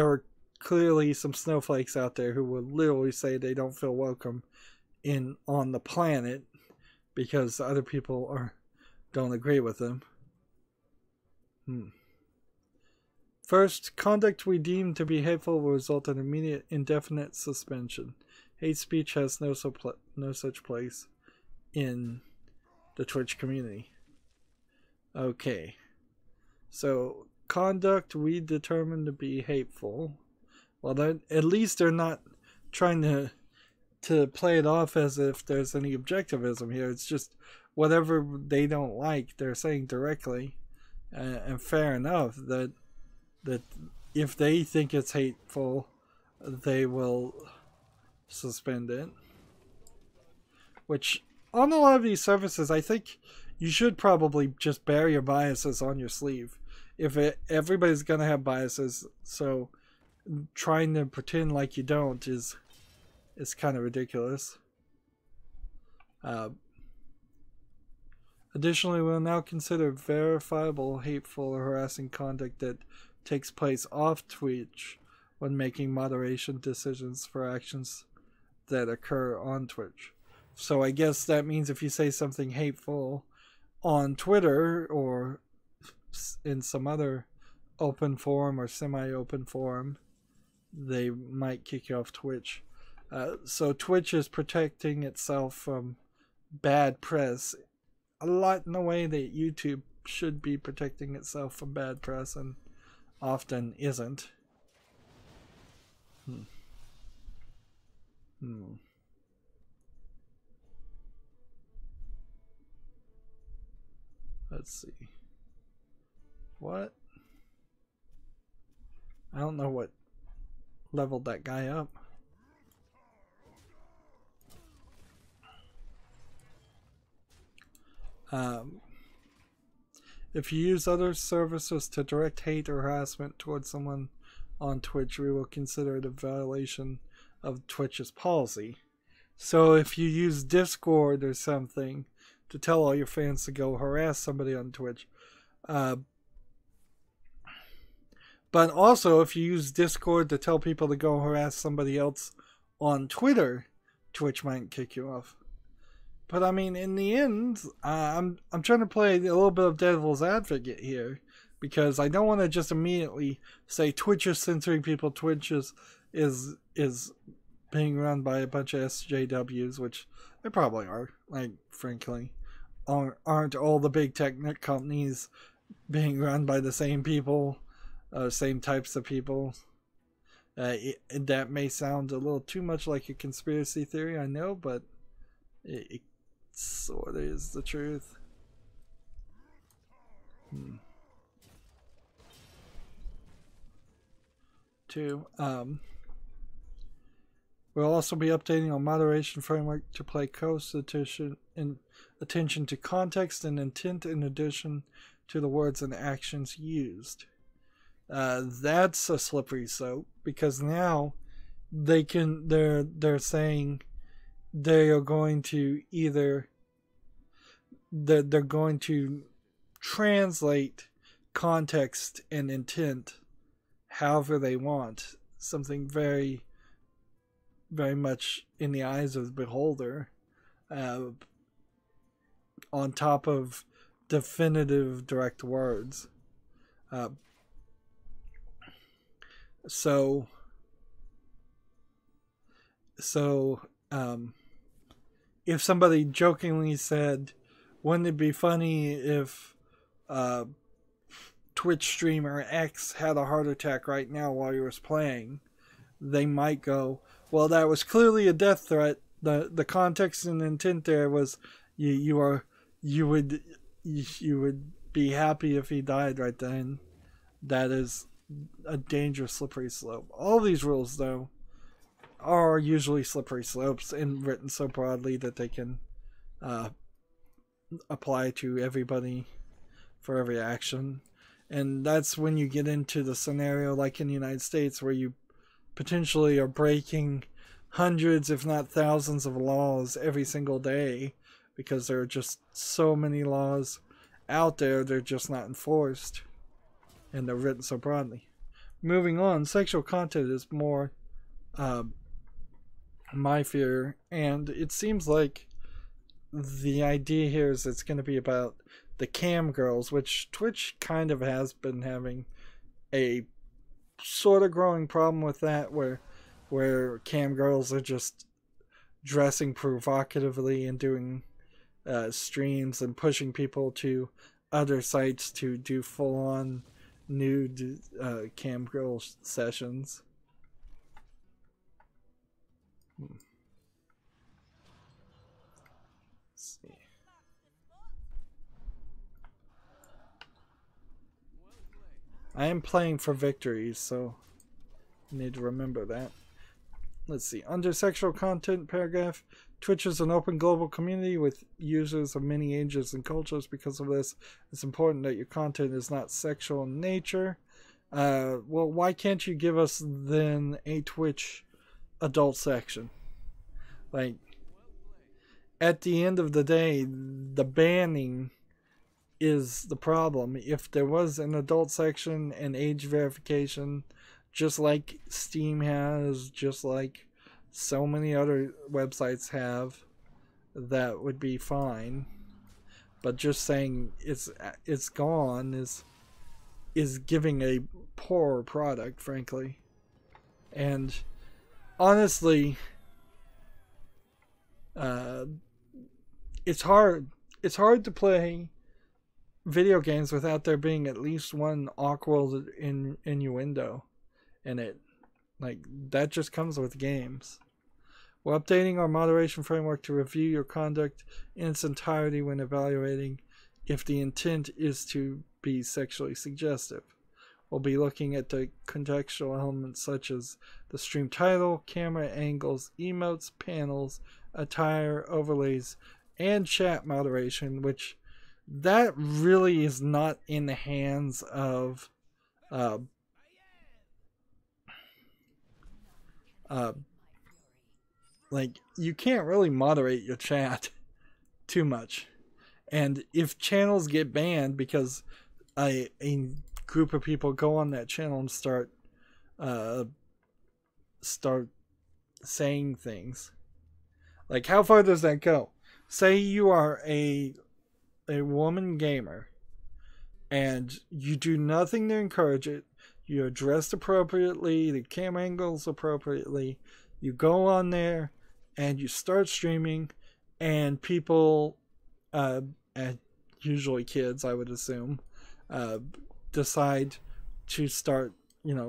are clearly some snowflakes out there who would literally say they don't feel welcome on the planet because other people don't agree with them. First, conduct we deem to be hateful will result in immediate indefinite suspension. Hate speech has no such place in the Twitch community. Okay. So, conduct we determine to be hateful. Well, at least they're not trying to play it off as if there's any objectivism here. It's just whatever they don't like, they're saying directly. And fair enough that if they think it's hateful, they will suspend it. Which, on a lot of these services, I think you should probably just bear your biases on your sleeve. Everybody's gonna have biases, so trying to pretend like you don't is kind of ridiculous. Additionally, we'll now consider verifiable hateful or harassing conduct that takes place off Twitch when making moderation decisions for actions that occur on Twitch. So I guess that means if you say something hateful on Twitter or in some other open forum or semi-open forum, they might kick you off Twitch. So Twitch is protecting itself from bad press a lot in the way that YouTube should be protecting itself from bad press and often isn't. Let's see. What? I don't know what leveled that guy up. If you use other services to direct hate or harassment towards someone on Twitch, we will consider it a violation of Twitch's policy. So if you use Discord or something to tell all your fans to go harass somebody on Twitch, but also if you use Discord to tell people to go harass somebody else on Twitter, Twitch might kick you off. But I mean, in the end, I'm trying to play a little bit of devil's advocate here, because I don't want to just immediately say Twitch is censoring people. Twitch is being run by a bunch of SJWs, which they probably are. Like, frankly, aren't all the big tech companies being run by the same people, same types of people? That may sound a little too much like a conspiracy theory, I know, but it sort of is the truth. Two. We'll also be updating our moderation framework to pay close attention to context and intent in addition to the words and actions used. That's a slippery slope, because now they're saying they are going to they're going to translate context and intent however they want, something very, very much in the eyes of the beholder, on top of definitive direct words. So if somebody jokingly said, wouldn't it be funny if Twitch streamer X had a heart attack right now while he was playing, they might go, well, that was clearly a death threat. The context and intent there was you would be happy if he died right then. That is a dangerous slippery slope. All these rules, though, are usually slippery slopes and written so broadly that they can apply to everybody for every action. And that's when you get into the scenario like in the United States, where you potentially are breaking hundreds if not thousands of laws every single day, because there are just so many laws out there, they're just not enforced, and they're written so broadly. Moving on, sexual content is more my fear, and it seems like the idea here is it's going to be about the cam girls, which Twitch kind of has been having a sort of growing problem with that, where cam girls are just dressing provocatively and doing streams and pushing people to other sites to do full-on nude cam girl sessions. Let's see. I am playing for victories, so I need to remember that. Let's see. Under sexual content paragraph, Twitch is an open global community with users of many ages and cultures. Because of this, it's important that your content is not sexual in nature. Well, why can't you give us then a Twitch adult section? Like, at the end of the day, the banning is the problem. If there was an adult section and age verification, just like Steam has, just like so many other websites have, that would be fine. But just saying it's gone is is giving a poor product, frankly. And honestly, it's hard to play video games without there being at least one awkward innuendo in it. Like, that just comes with games. We're updating our moderation framework to review your conduct in its entirety when evaluating if the intent is to be sexually suggestive. We'll be looking at the contextual elements such as the stream title, camera angles, emotes, panels, attire, overlays, and chat moderation, which that really is not in the hands of like, you can't really moderate your chat too much. And if channels get banned because a group of people go on that channel and start saying things, like, how far does that go? Say you are a woman gamer and you do nothing to encourage it. You're dressed appropriately, the camera angles appropriately. You go on there and you start streaming, and people, and usually kids, I would assume, decide to start,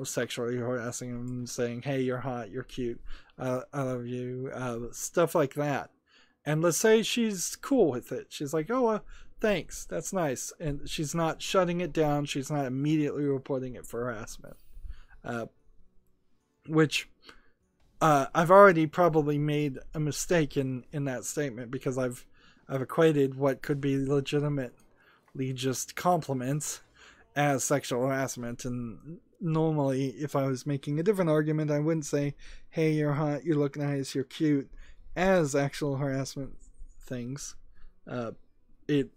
sexually harassing them, saying, "Hey, you're hot, you're cute, I love you," stuff like that. And let's say she's cool with it. She's like, "Oh, thanks, that's nice," and she's not shutting it down. She's not immediately reporting it for harassment, which I've already probably made a mistake in that statement, because I've equated what could be legitimately just compliments as sexual harassment. And normally, if I was making a different argument, I wouldn't say, "Hey, you're hot, you look nice, you're cute," as actual harassment things. It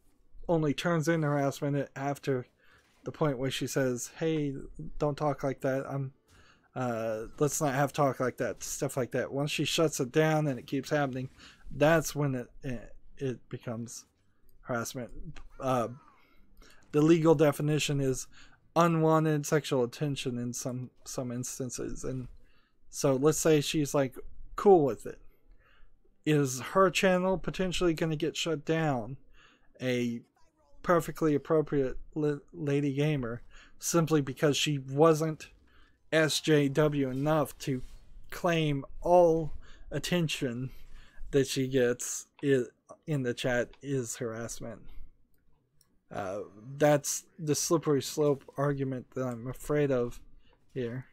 only turns into harassment after the point where she says, "Hey, don't talk like that. Let's not have talk like that," stuff like that. Once she shuts it down and it keeps happening, that's when it becomes harassment. The legal definition is unwanted sexual attention in some instances. And so let's say she's like cool with it. Is her channel potentially going to get shut down, a perfectly appropriate lady gamer, simply because she wasn't SJW enough to claim all attention that she gets in the chat is harassment? That's the slippery slope argument that I'm afraid of here.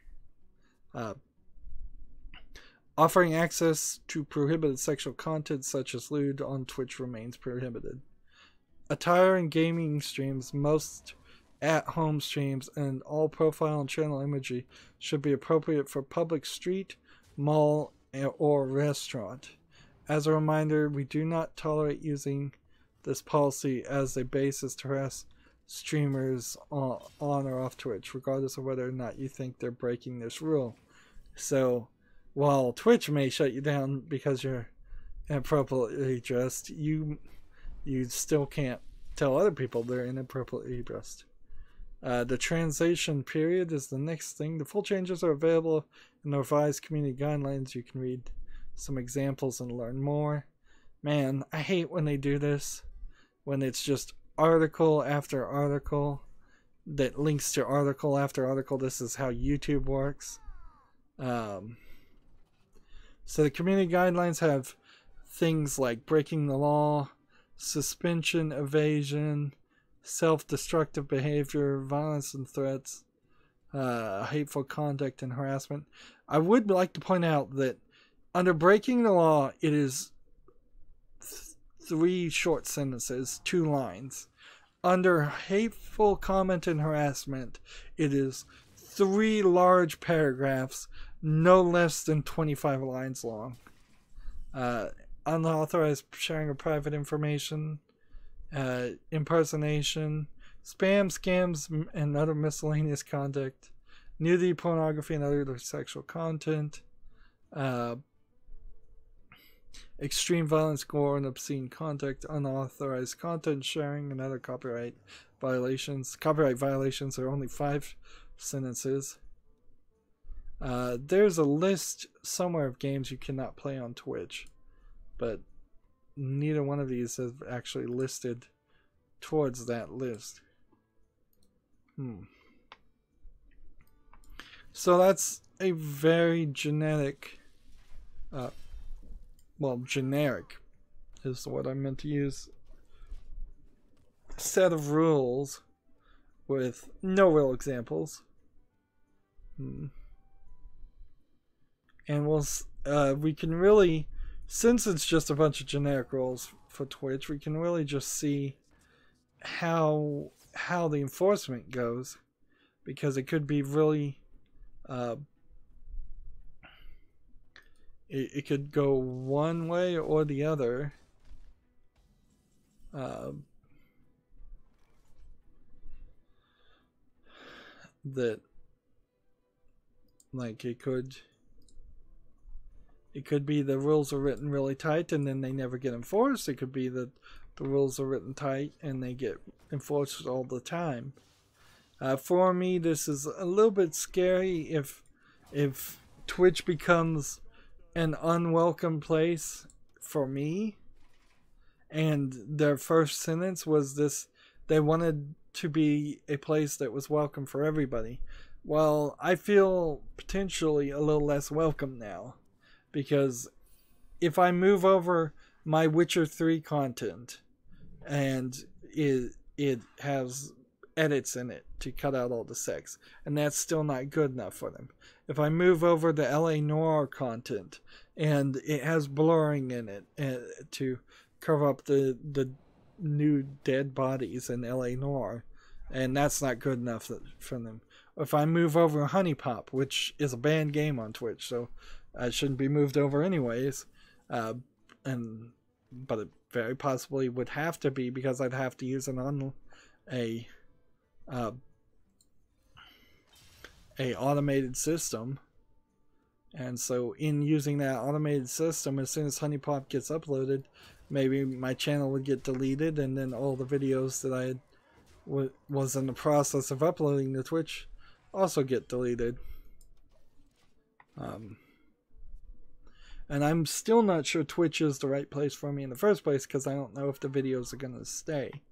Offering access to prohibited sexual content such as lewd on Twitch remains prohibited. Attire and gaming streams, most at-home streams, and all profile and channel imagery should be appropriate for public street, mall, or restaurant. As a reminder, we do not tolerate using this policy as a basis to harass streamers on or off Twitch, regardless of whether or not you think they're breaking this rule. So, while Twitch may shut you down because you're inappropriately dressed, you still can't tell other people they're inappropriately dressed. The transition period is the next thing. The full changes are available in the revised community guidelines. You can read some examples and learn more. Man, I hate when they do this, when it's just article after article that links to article after article. This is how YouTube works. So the community guidelines have things like breaking the law, suspension, evasion, self-destructive behavior, violence and threats, hateful conduct, and harassment. I would like to point out that under breaking the law, it is 3 short sentences, 2 lines. Under hateful comment and harassment, it is 3 large paragraphs, no less than 25 lines long. Unauthorized sharing of private information, impersonation, spam, scams, and other miscellaneous conduct, nudity, pornography, and other sexual content, extreme violence, gore, and obscene conduct, unauthorized content sharing, and other copyright violations. Copyright violations are only 5 sentences. There's a list somewhere of games you cannot play on Twitch, but neither one of these have actually listed towards that list. So that's a very generic, generic is what I meant to use, set of rules with no real examples. And we can really, since it's just a bunch of generic rules for Twitch, we can really just see how the enforcement goes, because it could be really it could go one way or the other. That, like, it could be the rules are written really tight and then they never get enforced. It could be that the rules are written tight and they get enforced all the time. For me, this is a little bit scary if Twitch becomes an unwelcome place for me, and their first sentence was this: they wanted to be a place that was welcome for everybody. Well, I feel potentially a little less welcome now, because if I move over my Witcher 3 content and it has edits in it to cut out all the sex, and that's still not good enough for them. If I move over the LA Noire content and it has blurring in it to cover up the new dead bodies in LA Noire, and that's not good enough for them. If I move over Honey Pop, which is a banned game on Twitch, so it shouldn't be moved over anyways, but it very possibly would have to be, because I'd have to use a automated system. And so in using that automated system, as soon as Honey Pop gets uploaded, maybe my channel would get deleted, and then all the videos that I was in the process of uploading to Twitch also get deleted. And I'm still not sure Twitch is the right place for me in the first place, because I don't know if the videos are going to stay.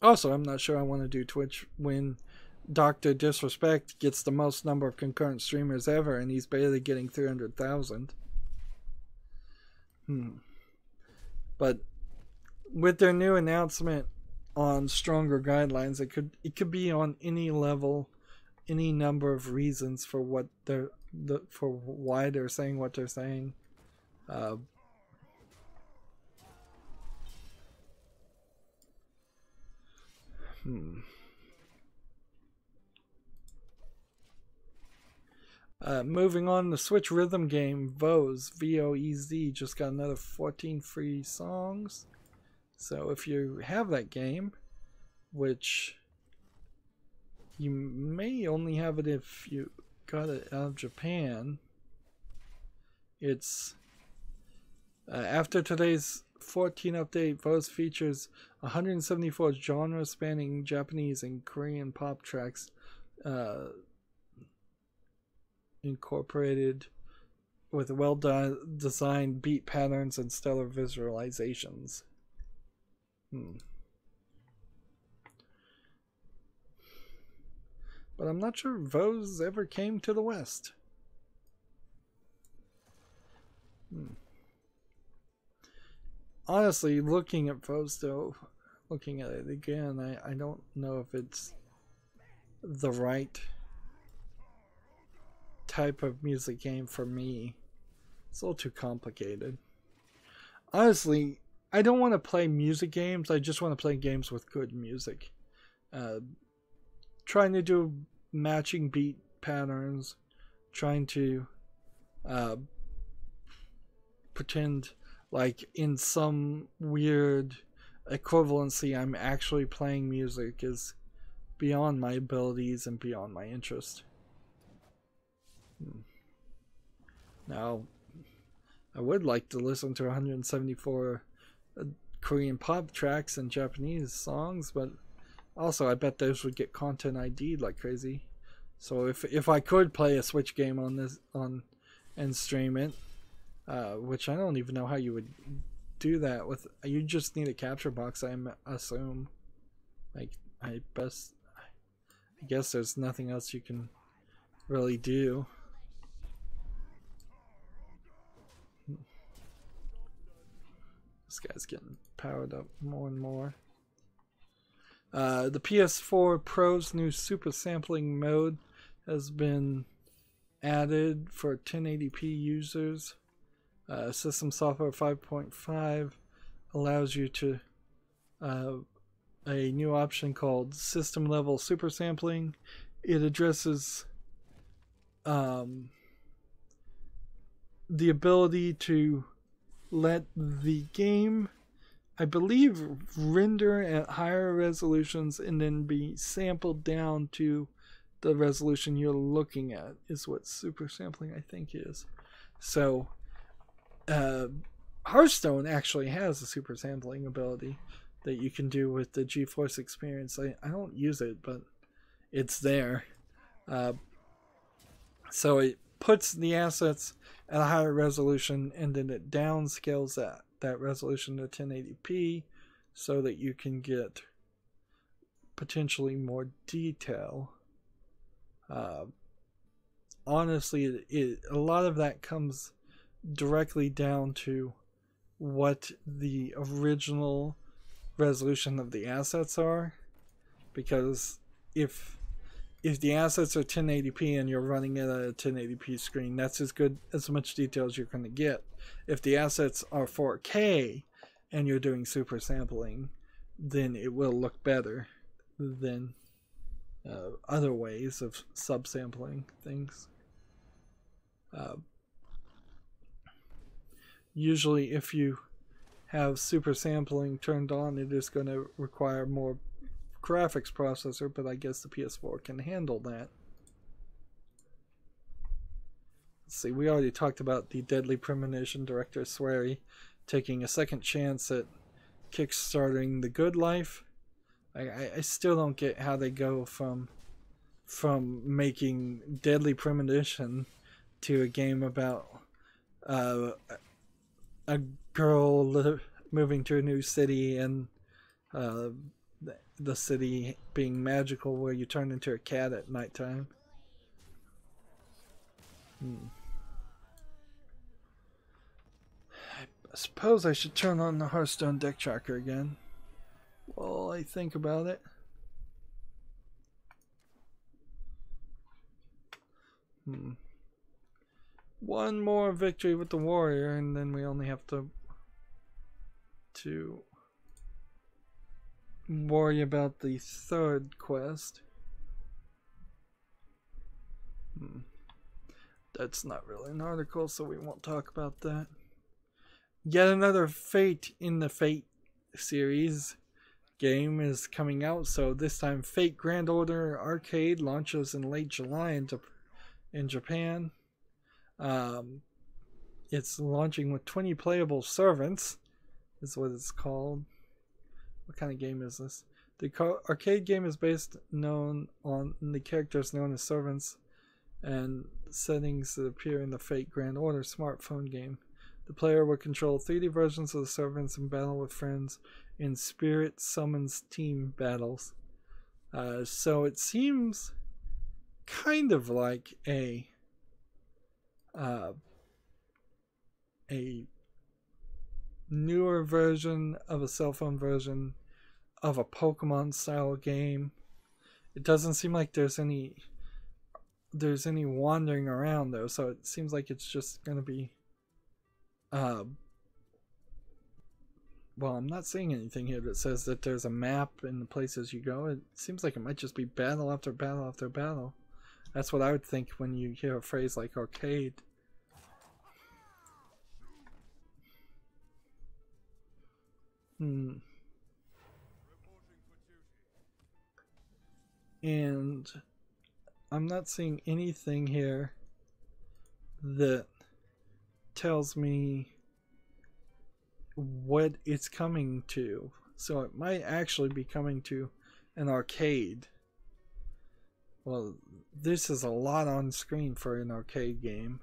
Also, I'm not sure I want to do Twitch when Dr. Disrespect gets the most number of concurrent streamers ever, and he's barely getting 300,000. But with their new announcement on stronger guidelines, it could be on any level, any number of reasons for what for why they're saying what they're saying. Moving on, the Switch rhythm game Voez, V-O-E-Z, just got another 14 free songs. So if you have that game, which you may only have it if you got it out of Japan, it's after today's 14 update, Voez features 174 genre-spanning Japanese and Korean pop tracks incorporated with well-designed beat patterns and stellar visualizations. But I'm not sure Voez ever came to the West. Honestly, looking at Voez though, looking at it again, I don't know if it's the right type of music game for me. It's a little too complicated. Honestly, I don't want to play music games. I just want to play games with good music. Trying to do matching beat patterns, trying to pretend like in some weird equivalency I'm actually playing music is beyond my abilities and beyond my interest. Now, I would like to listen to 174 Korean pop tracks and Japanese songs, but also I bet those would get content ID'd like crazy. So if I could play a Switch game on this and stream it, which I don't even know how you would do that with. You just need a capture box, I assume. Like I guess there's nothing else you can really do. This guy's getting powered up more and more. The PS4 Pro's new super sampling mode has been added for 1080p users. System software 5.5 allows you to a new option called system level super sampling. It addresses the ability to let the game, I believe, render at higher resolutions and then be sampled down to the resolution you're looking at, is what super sampling I think is. So Hearthstone actually has a super sampling ability that you can do with the GeForce experience. I don't use it, but it's there. So it puts the assets at a higher resolution and then it downscales that resolution to 1080p so that you can get potentially more detail. Honestly, a lot of that comes directly down to what the original resolution of the assets are, because if the assets are 1080p and you're running it at a 1080p screen, that's as much detail as you're going to get. If the assets are 4K and you're doing super sampling, then it will look better than other ways of subsampling things. Usually if you have super sampling turned on, it is going to require more graphics processor, but I guess the PS4 can handle that. Let's see, we already talked about the Deadly Premonition director Swery taking a second chance at kickstarting The Good Life. I still don't get how they go from making Deadly Premonition to a game about a girl moving to a new city and the city being magical where you turn into a cat at nighttime. I suppose I should turn on the Hearthstone deck tracker again while I think about it. One more victory with the warrior and then we only have to worry about the third quest. That's not really an article, so we won't talk about that. Yet another Fate in the Fate series game is coming out, so this time Fate Grand Order Arcade launches in late July in Japan. It's launching with 20 playable servants, is what it's called. What kind of game is this? The arcade game is based on the characters known as servants and settings that appear in the Fate Grand Order smartphone game. The player will control 3D versions of the servants and battle with friends in Spirit Summons team battles. So it seems kind of like a newer version of a cell phone version of a Pokemon style game. It doesn't seem like there's any wandering around though, so it seems like it's just gonna be well, I'm not seeing anything here that says that there's a map in the places you go. It seems like it might just be battle after battle after battle. That's what I would think when you hear a phrase like arcade. And I'm not seeing anything here that tells me what it's coming to. So it might actually be coming to an arcade. Well, this is a lot on screen for an arcade game.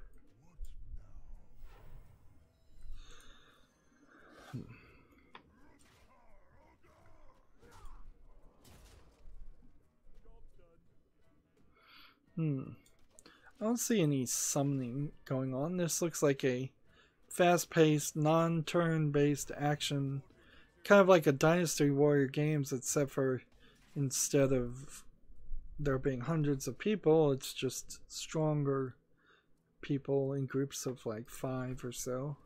I don't see any summoning going on. This looks like a fast-paced, non-turn-based action, kind of like a Dynasty Warrior games, except for instead of there being hundreds of people, it's just stronger people in groups of like 5 or so.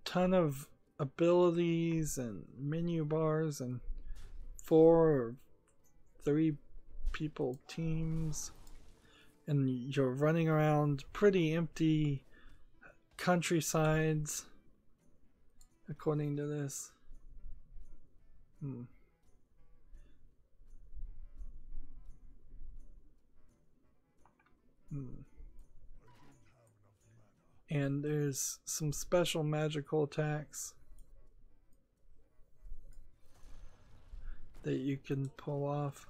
Ton of abilities and menu bars and 4 or 3 people teams, and you're running around pretty empty countrysides according to this. And there's some special magical attacks that you can pull off.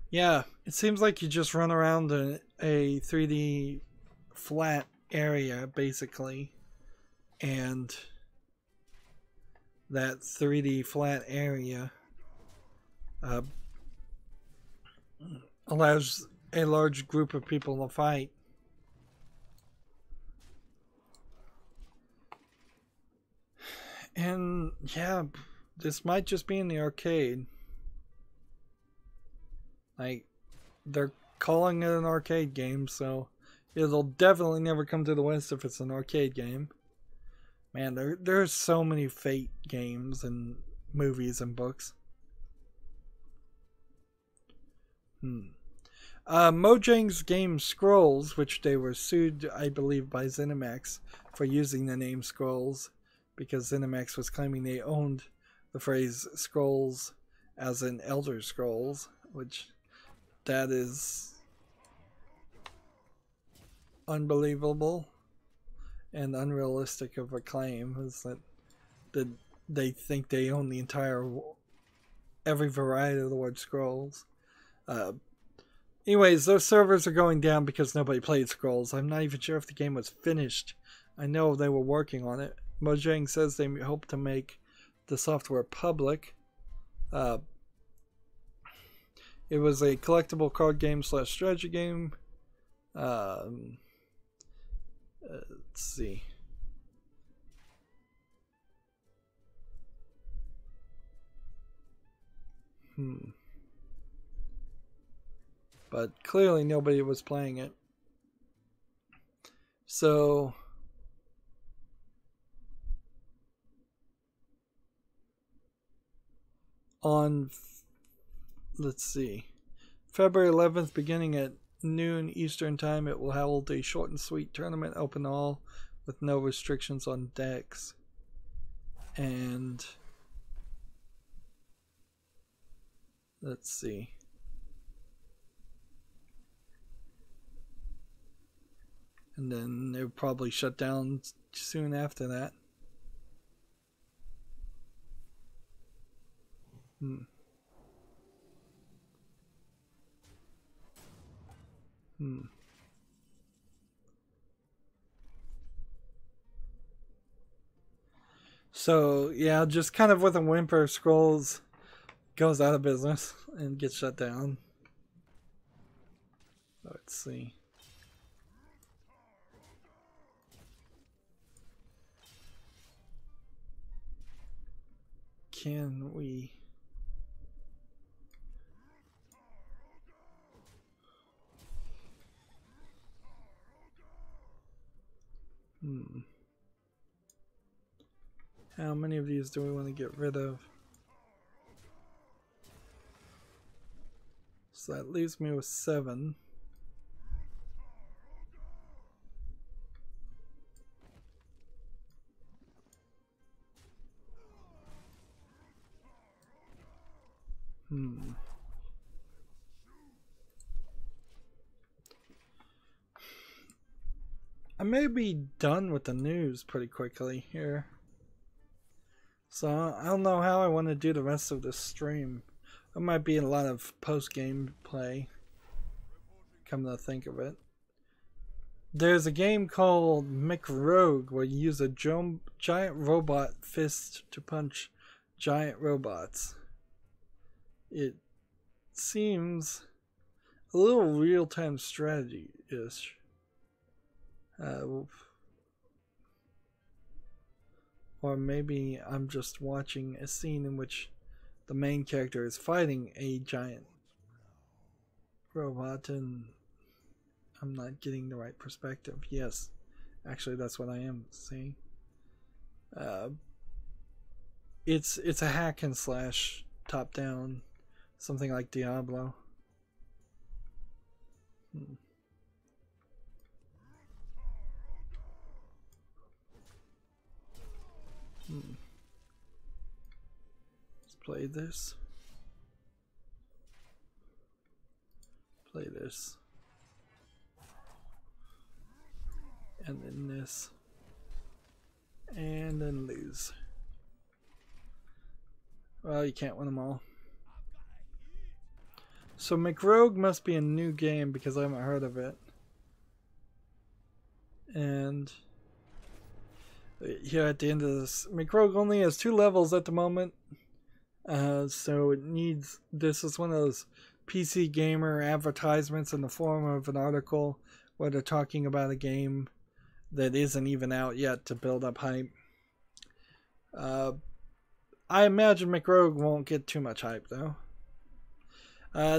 Yeah, it seems like you just run around a 3D flat area, basically, and that 3D flat area allows a large group of people to fight. And yeah, this might just be in the arcade. Like, they're calling it an arcade game, so it'll definitely never come to the West if it's an arcade game. Man, there's so many Fate games and movies and books. Mojang's game Scrolls, which they were sued, I believe, by ZeniMax for using the name Scrolls, because ZeniMax was claiming they owned the phrase Scrolls as in Elder Scrolls, which that is unbelievable and unrealistic of a claim, is that they think they own the entire, every variety of the word Scrolls. Anyways, those servers are going down because nobody played Scrolls. I'm not even sure if the game was finished. I know they were working on it. Mojang says they hope to make the software public. It was a collectible card game / strategy game. Let's see. But clearly nobody was playing it. So on, let's see, February 11th, beginning at noon Eastern Time, it will hold a short and sweet tournament, open to all, with no restrictions on decks. And let's see. And then they'll probably shut down soon after that. So yeah, just kind of with a whimper, Scrolls goes out of business and gets shut down. Let's see. Can we? How many of these do we want to get rid of? So that leaves me with 7. I may be done with the news pretty quickly here. So I don't know how I want to do the rest of this stream. There might be a lot of post-game play, come to think of it. There's a game called McRogue where you use a giant robot fist to punch giant robots. It seems a little real-time strategy-ish. Or maybe I'm just watching a scene in which the main character is fighting a giant robot and I'm not getting the right perspective. Yes, actually that's what I am seeing. It's a hack and slash top down, something like Diablo. Let's play this. Play this. And then this. And then lose. Well, you can't win them all. So McRogue must be a new game because I haven't heard of it. And here at the end of this, McRogue only has 2 levels at the moment. So it needs, this is one of those PC Gamer advertisements in the form of an article where they're talking about a game that isn't even out yet to build up hype. I imagine McRogue won't get too much hype though.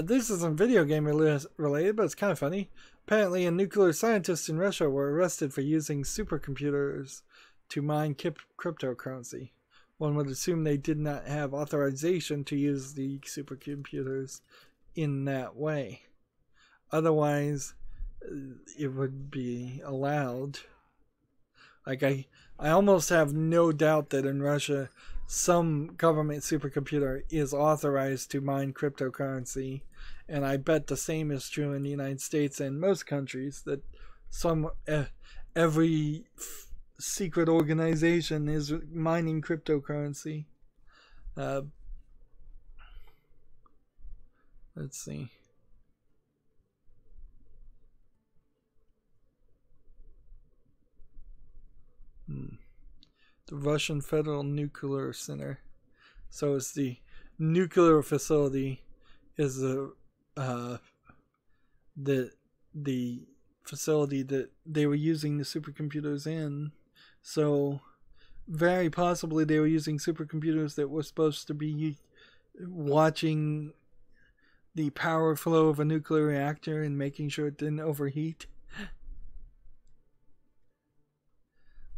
This isn't video game related, but it's kind of funny. Apparently, a nuclear scientist in Russia were arrested for using supercomputers to mine cryptocurrency. One would assume they did not have authorization to use the supercomputers in that way. Otherwise, it would be allowed. Like I almost have no doubt that in Russia, some government supercomputer is authorized to mine cryptocurrency, and I bet the same is true in the United States and most countries, that every secret organization is mining cryptocurrency. Let's see. The Russian Federal Nuclear Center. So it's the nuclear facility is the facility that they were using the supercomputers in. So very possibly they were using supercomputers that were supposed to be watching the power flow of a nuclear reactor and making sure it didn't overheat.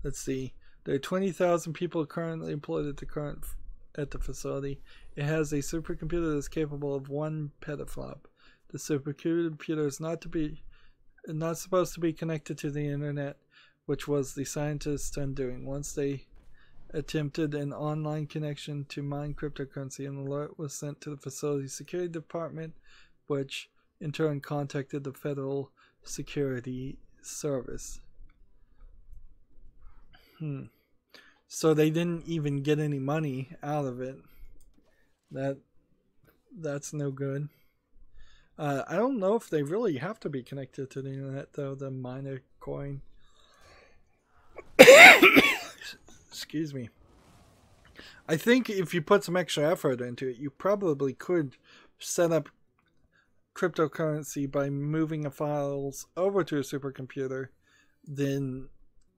Let's see. There are 20,000 people currently employed at the facility. It has a supercomputer that is capable of 1 petaflop. The supercomputer is not supposed to be connected to the internet, which was the scientists' undoing. Once they attempted an online connection to mine cryptocurrency, an alert was sent to the facility's security department, which in turn contacted the Federal Security Service. So they didn't even get any money out of it. That's no good. I don't know if they really have to be connected to the internet though, the miner coin. Excuse me. I think if you put some extra effort into it, you probably could set up cryptocurrency by moving the files over to a supercomputer, then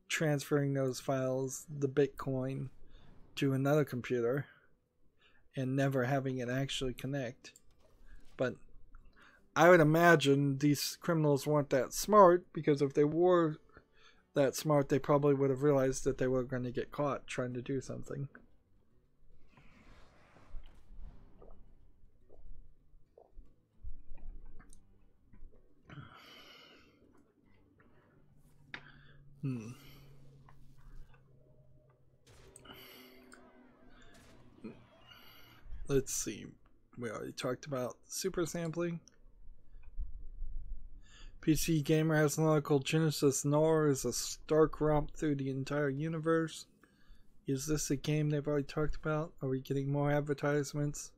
transferring those files, the Bitcoin, to another computer and never having it actually connect. But I would imagine these criminals weren't that smart, because if they were that smart, they probably would have realized that they were going to get caught trying to do something. Hmm. Let's see. We already talked about super sampling. PC Gamer has an article. Genesis Noir is a stark romp through the entire universe. Is this a game they've already talked about? Are we getting more advertisements?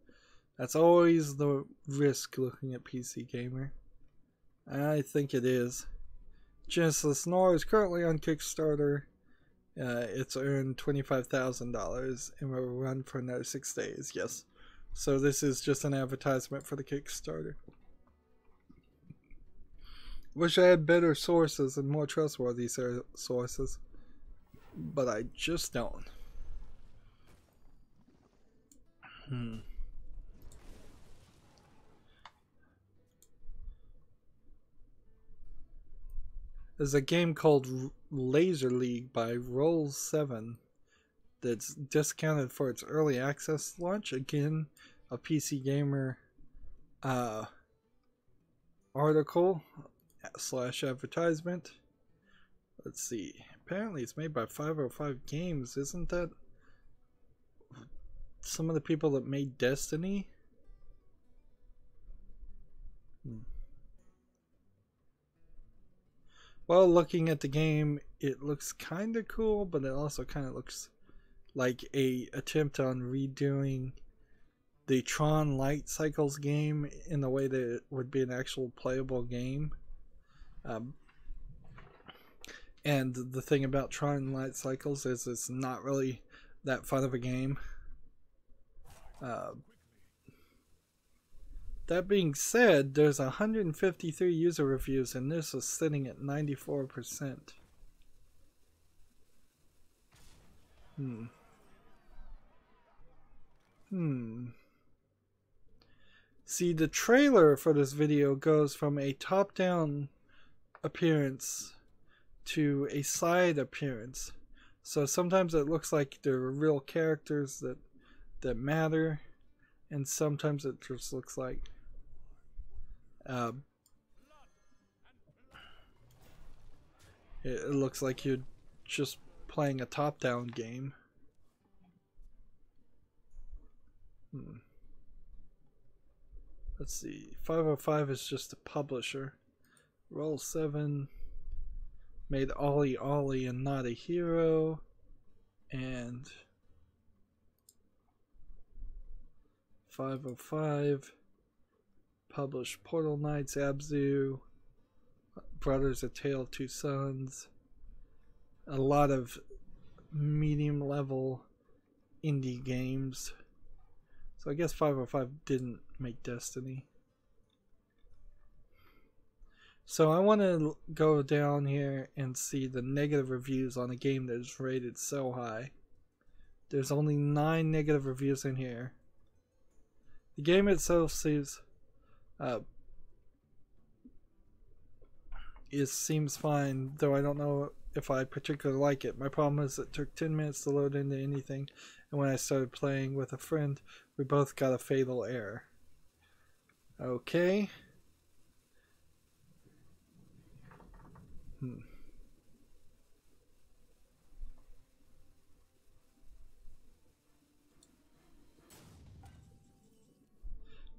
That's always the risk looking at PC Gamer. I think it is. Genesis Noir is currently on Kickstarter. It's earned $25,000 and will run for another 6 days. Yes. So this is just an advertisement for the Kickstarter. Wish I had better sources and more trustworthy sources, but I just don't. There's a game called Laser League by Roll7 that's discounted for its early access launch. Again, a PC Gamer article / advertisement. Let's see. Apparently it's made by 505 Games. Isn't that some of the people that made Destiny? Well, looking at the game, it looks kind of cool, but it also kind of looks like a attempt on redoing the Tron Light Cycles game in the way that it would be an actual playable game. And the thing about Tron Light Cycles is it's not really that fun of a game. That being said, there's 153 user reviews and this is sitting at 94%. See, the trailer for this video goes from a top-down appearance to a side appearance. So sometimes it looks like there are real characters that matter, and sometimes it just looks like it looks like you're just playing a top-down game. Let's see. 505 is just a publisher. Roll7 made Ollie Ollie and Not a Hero, and 505 published Portal Knights, Abzu, Brothers: A Tale of Two Sons, a lot of medium level indie games. So I guess 505 didn't make Destiny. So I want to go down here and see the negative reviews on a game that is rated so high. There's only 9 negative reviews in here. The game itself seems fine, though I don't know if I particularly like it. My problem is it took 10 minutes to load into anything, and when I started playing with a friend, we both got a fatal error. Okay.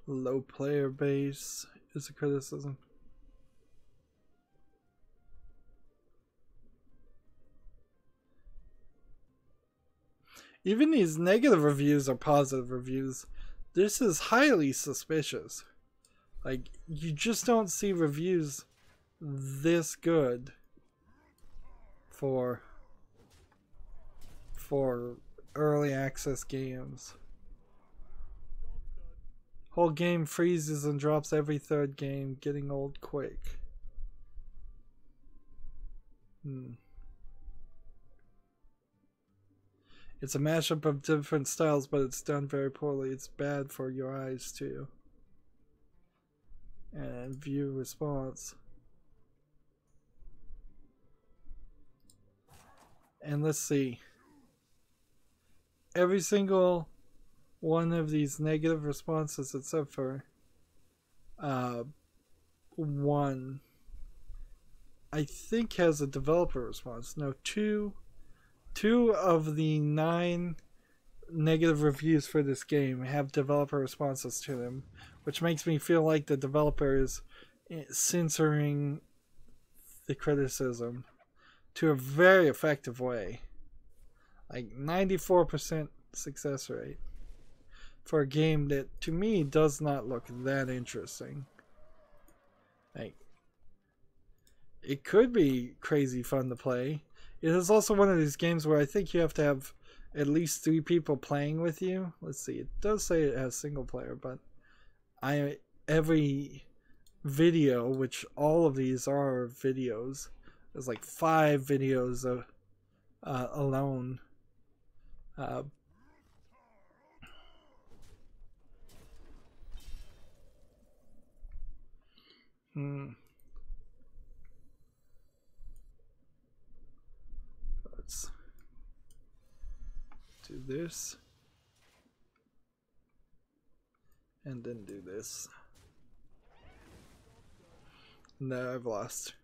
Low player base is a criticism. Even these negative reviews are positive reviews. This is highly suspicious. Like, you just don't see reviews this good for early access games. Whole game freezes and drops every third game, getting old quick. It's a mashup of different styles, but it's done very poorly. It's bad for your eyes too. And view response. And let's see. Every single one of these negative responses, except for one, I think has a developer response. No, two of the 9 negative reviews for this game have developer responses to them, which makes me feel like the developer is censoring the criticism to a very effective way. Like 94% success rate for a game that to me does not look that interesting. Like, it could be crazy fun to play. It is also one of these games where I think you have to have at least 3 people playing with you. Let's see, it does say it has single player, but every video, which all of these are videos, there's like 5 videos alone. Let's do this. And then do this. No, I've lost.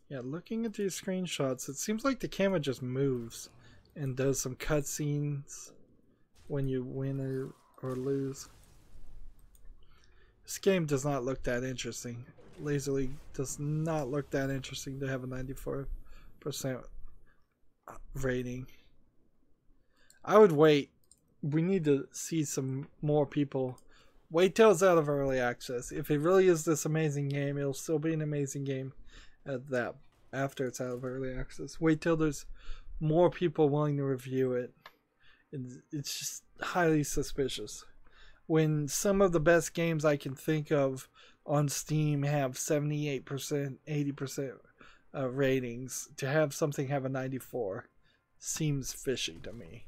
Yeah, looking at these screenshots, it seems like the camera just moves and does some cutscenes when you win or lose. This game does not look that interesting. Laser League does not look that interesting to have a 94% rating. I would wait. We need to see some more people. Wait till it's out of early access. If it really is this amazing game, it'll still be an amazing game at that after it's out of early access. Wait till there's more people willing to review it. It's just highly suspicious. When some of the best games I can think of on Steam have 78%, 80% ratings, to have something have a 94 seems fishy to me.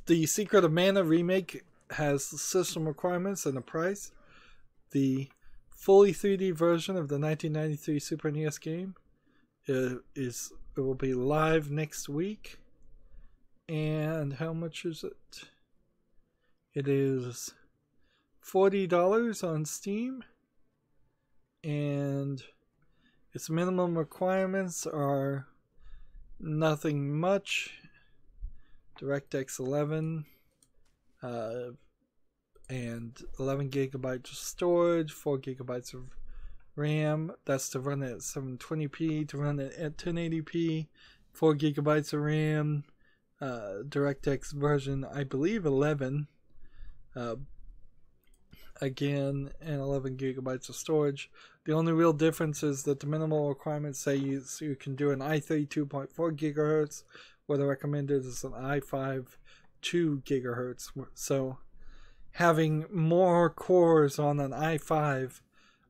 The Secret of Mana remake has system requirements and a price. The fully 3D version of the 1993 Super NES game it will be live next week. And how much is it? It is $40 on Steam, and its minimum requirements are nothing much. DirectX 11 and 11 gigabytes of storage, 4 gigabytes of RAM. That's to run it at 720p, to run it at 1080p, 4 gigabytes of RAM. DirectX version, I believe 11. Again, and 11 gigabytes of storage. The only real difference is that the minimal requirements say you can do an i3 2.4 gigahertz, where the recommended is an i5 2 gigahertz. So having more cores on an i5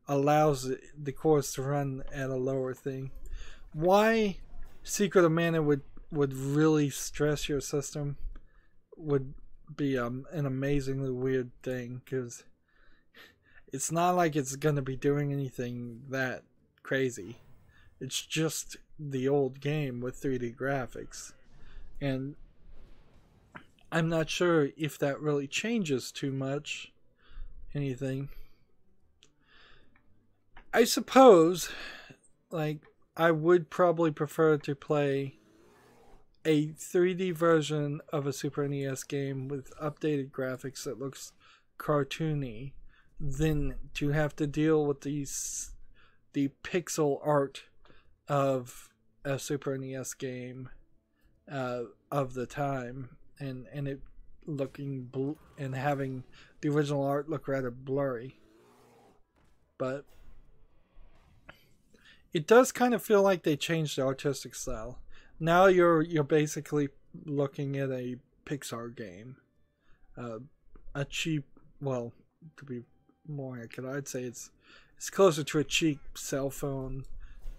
allows the cores to run at a lower thing. Why Secret of Mana would really stress your system would be an amazingly weird thing, because it's not like it's going to be doing anything that crazy. It's just the old game with 3D graphics. And I'm not sure if that really changes too much anything. I suppose, like, I would probably prefer to play a 3D version of a Super NES game with updated graphics that looks cartoony than to have to deal with the pixel art of a Super NES game of the time, and it looking and having the original art look rather blurry. But it does kind of feel like they changed the artistic style. Now you're basically looking at a Pixar game, a cheap, well, to be more accurate, I'd say it's closer to a cheap cell phone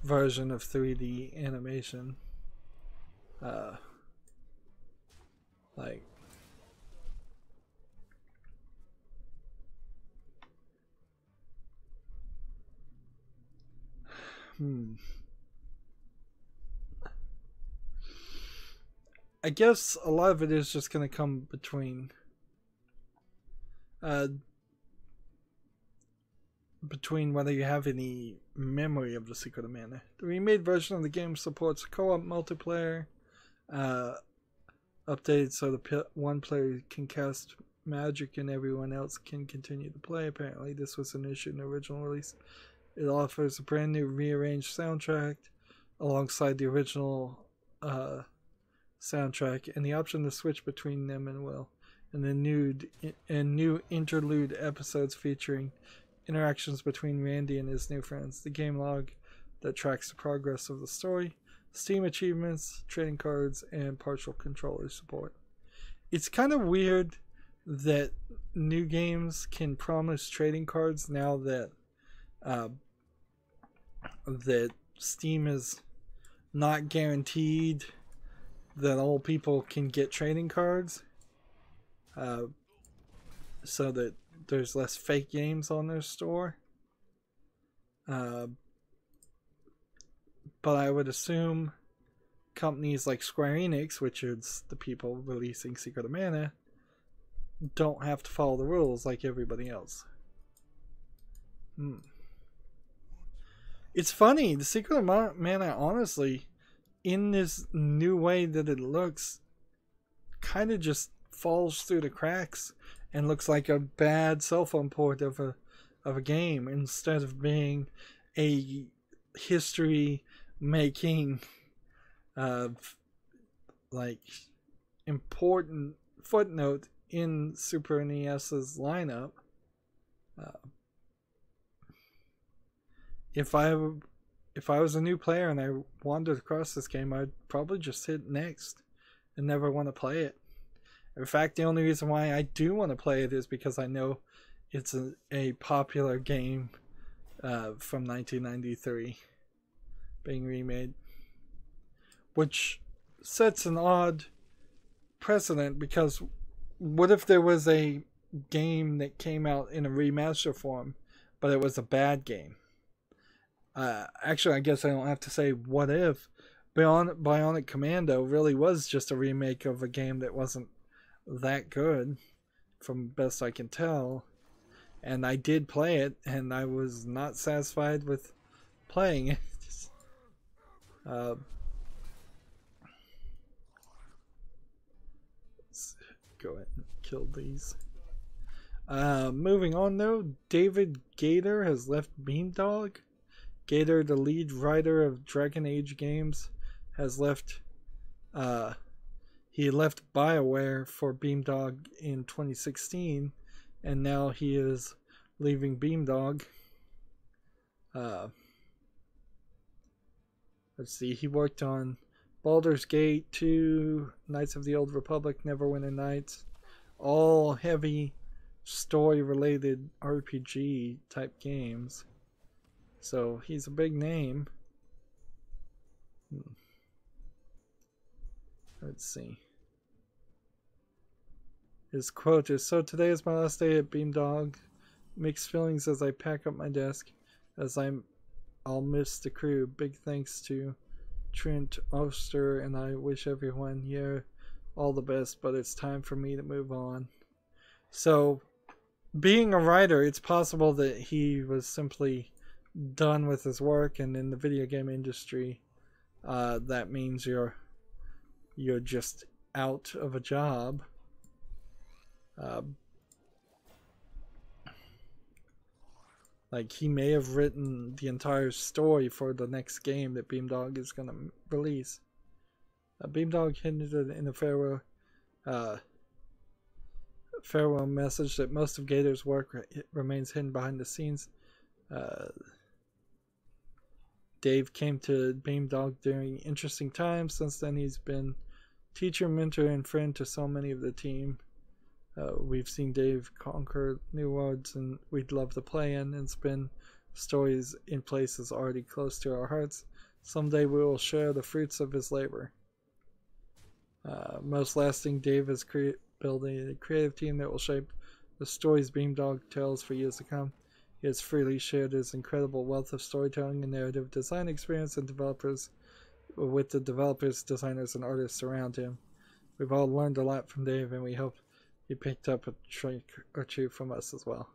version of 3D animation. Like, I guess a lot of it is just going to come between whether you have any memory of the Secret of Mana. The remade version of the game supports co-op multiplayer, updated so the one player can cast magic and everyone else can continue to play. Apparently this was an issue in the original release. It offers a brand new rearranged soundtrack alongside the original soundtrack and the option to switch between them and will. And the new interlude episodes featuring interactions between Randy and his new friends. The game log that tracks the progress of the story, Steam achievements, trading cards, and partial controller support. It's kind of weird that new games can promise trading cards now that that Steam is not guaranteed that all people can get trading cards, so that there's less fake games on their store. But I would assume companies like Square Enix, which is the people releasing Secret of Mana, don't have to follow the rules like everybody else. It's funny, the Secret of Mana, honestly, in this new way that it looks, kind of just falls through the cracks and looks like a bad cell phone port of a game instead of being a history making like important footnote in Super NES's lineup. If I was a new player and I wandered across this game, I'd probably just hit next and never want to play it. In fact, the only reason why I do want to play it is because I know it's a popular game from 1993 being remade, which sets an odd precedent, because what if there was a game that came out in a remaster form, but it was a bad game? Actually, I guess I don't have to say what if. Bionic Commando really was just a remake of a game that wasn't that good, from best I can tell. And I did play it, and I was not satisfied with playing it. Let's go ahead and kill these. Moving on though, David Gator has left Beamdog. Gator, the lead writer of Dragon Age games, has left. He left BioWare for Beamdog in 2016, and now he is leaving Beamdog. Let's see. He worked on Baldur's Gate 2, Knights of the Old Republic, Neverwinter Nights, all heavy story-related RPG type games. So he's a big name. Let's see. His quote is, "So today is my last day at Beamdog. Mixed feelings as I pack up my desk, as I'll miss the crew. Big thanks to Trent Oster, and I wish everyone here all the best, but it's time for me to move on." So, being a writer, it's possible that he was simply done with his work, and in the video game industry, that means you're just out of a job. Like, he may have written the entire story for the next game that Beamdog is going to release. Beamdog hinted in a farewell message that most of Gator's work remains hidden behind the scenes. Dave came to Beamdog during interesting times. Since then, he's been teacher, mentor, and friend to so many of the team. We've seen Dave conquer new worlds, and we'd love to play in and spin stories in places already close to our hearts. Someday we will share the fruits of his labor. Most lasting, Dave is building a creative team that will shape the stories Beamdog tells for years to come. He has freely shared his incredible wealth of storytelling and narrative design experience with the developers, designers, and artists around him. we've all learned a lot from Dave, and we hope he picked up a trick or two from us as well.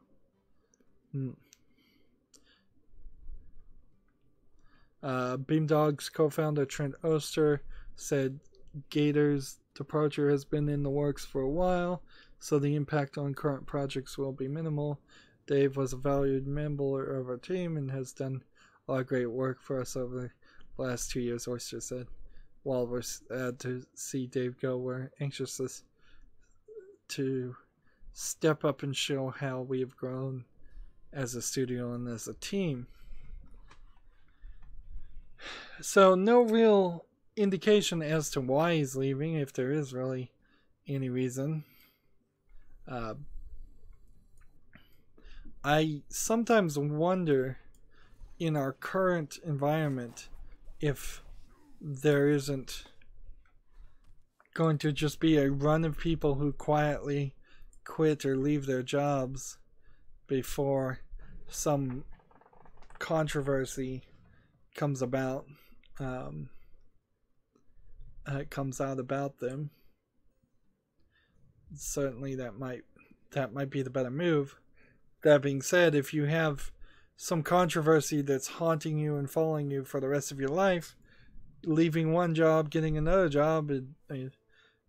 Beamdog's co-founder Trent Oster said Gator's departure has been in the works for a while, so the impact on current projects will be minimal. Dave was a valued member of our team and has done a lot of great work for us over the last 2 years, Oyster said. While we're sad to see Dave go, we're anxious to step up and show how we have grown as a studio and as a team. So no real indication as to why he's leaving, if there is really any reason. I sometimes wonder in our current environment if there isn't going to just be a run of people who quietly quit or leave their jobs before some controversy comes about. Comes out about them. Certainly that might be the better move. That being said, if you have some controversy that's haunting you and following you for the rest of your life, leaving one job, getting another job,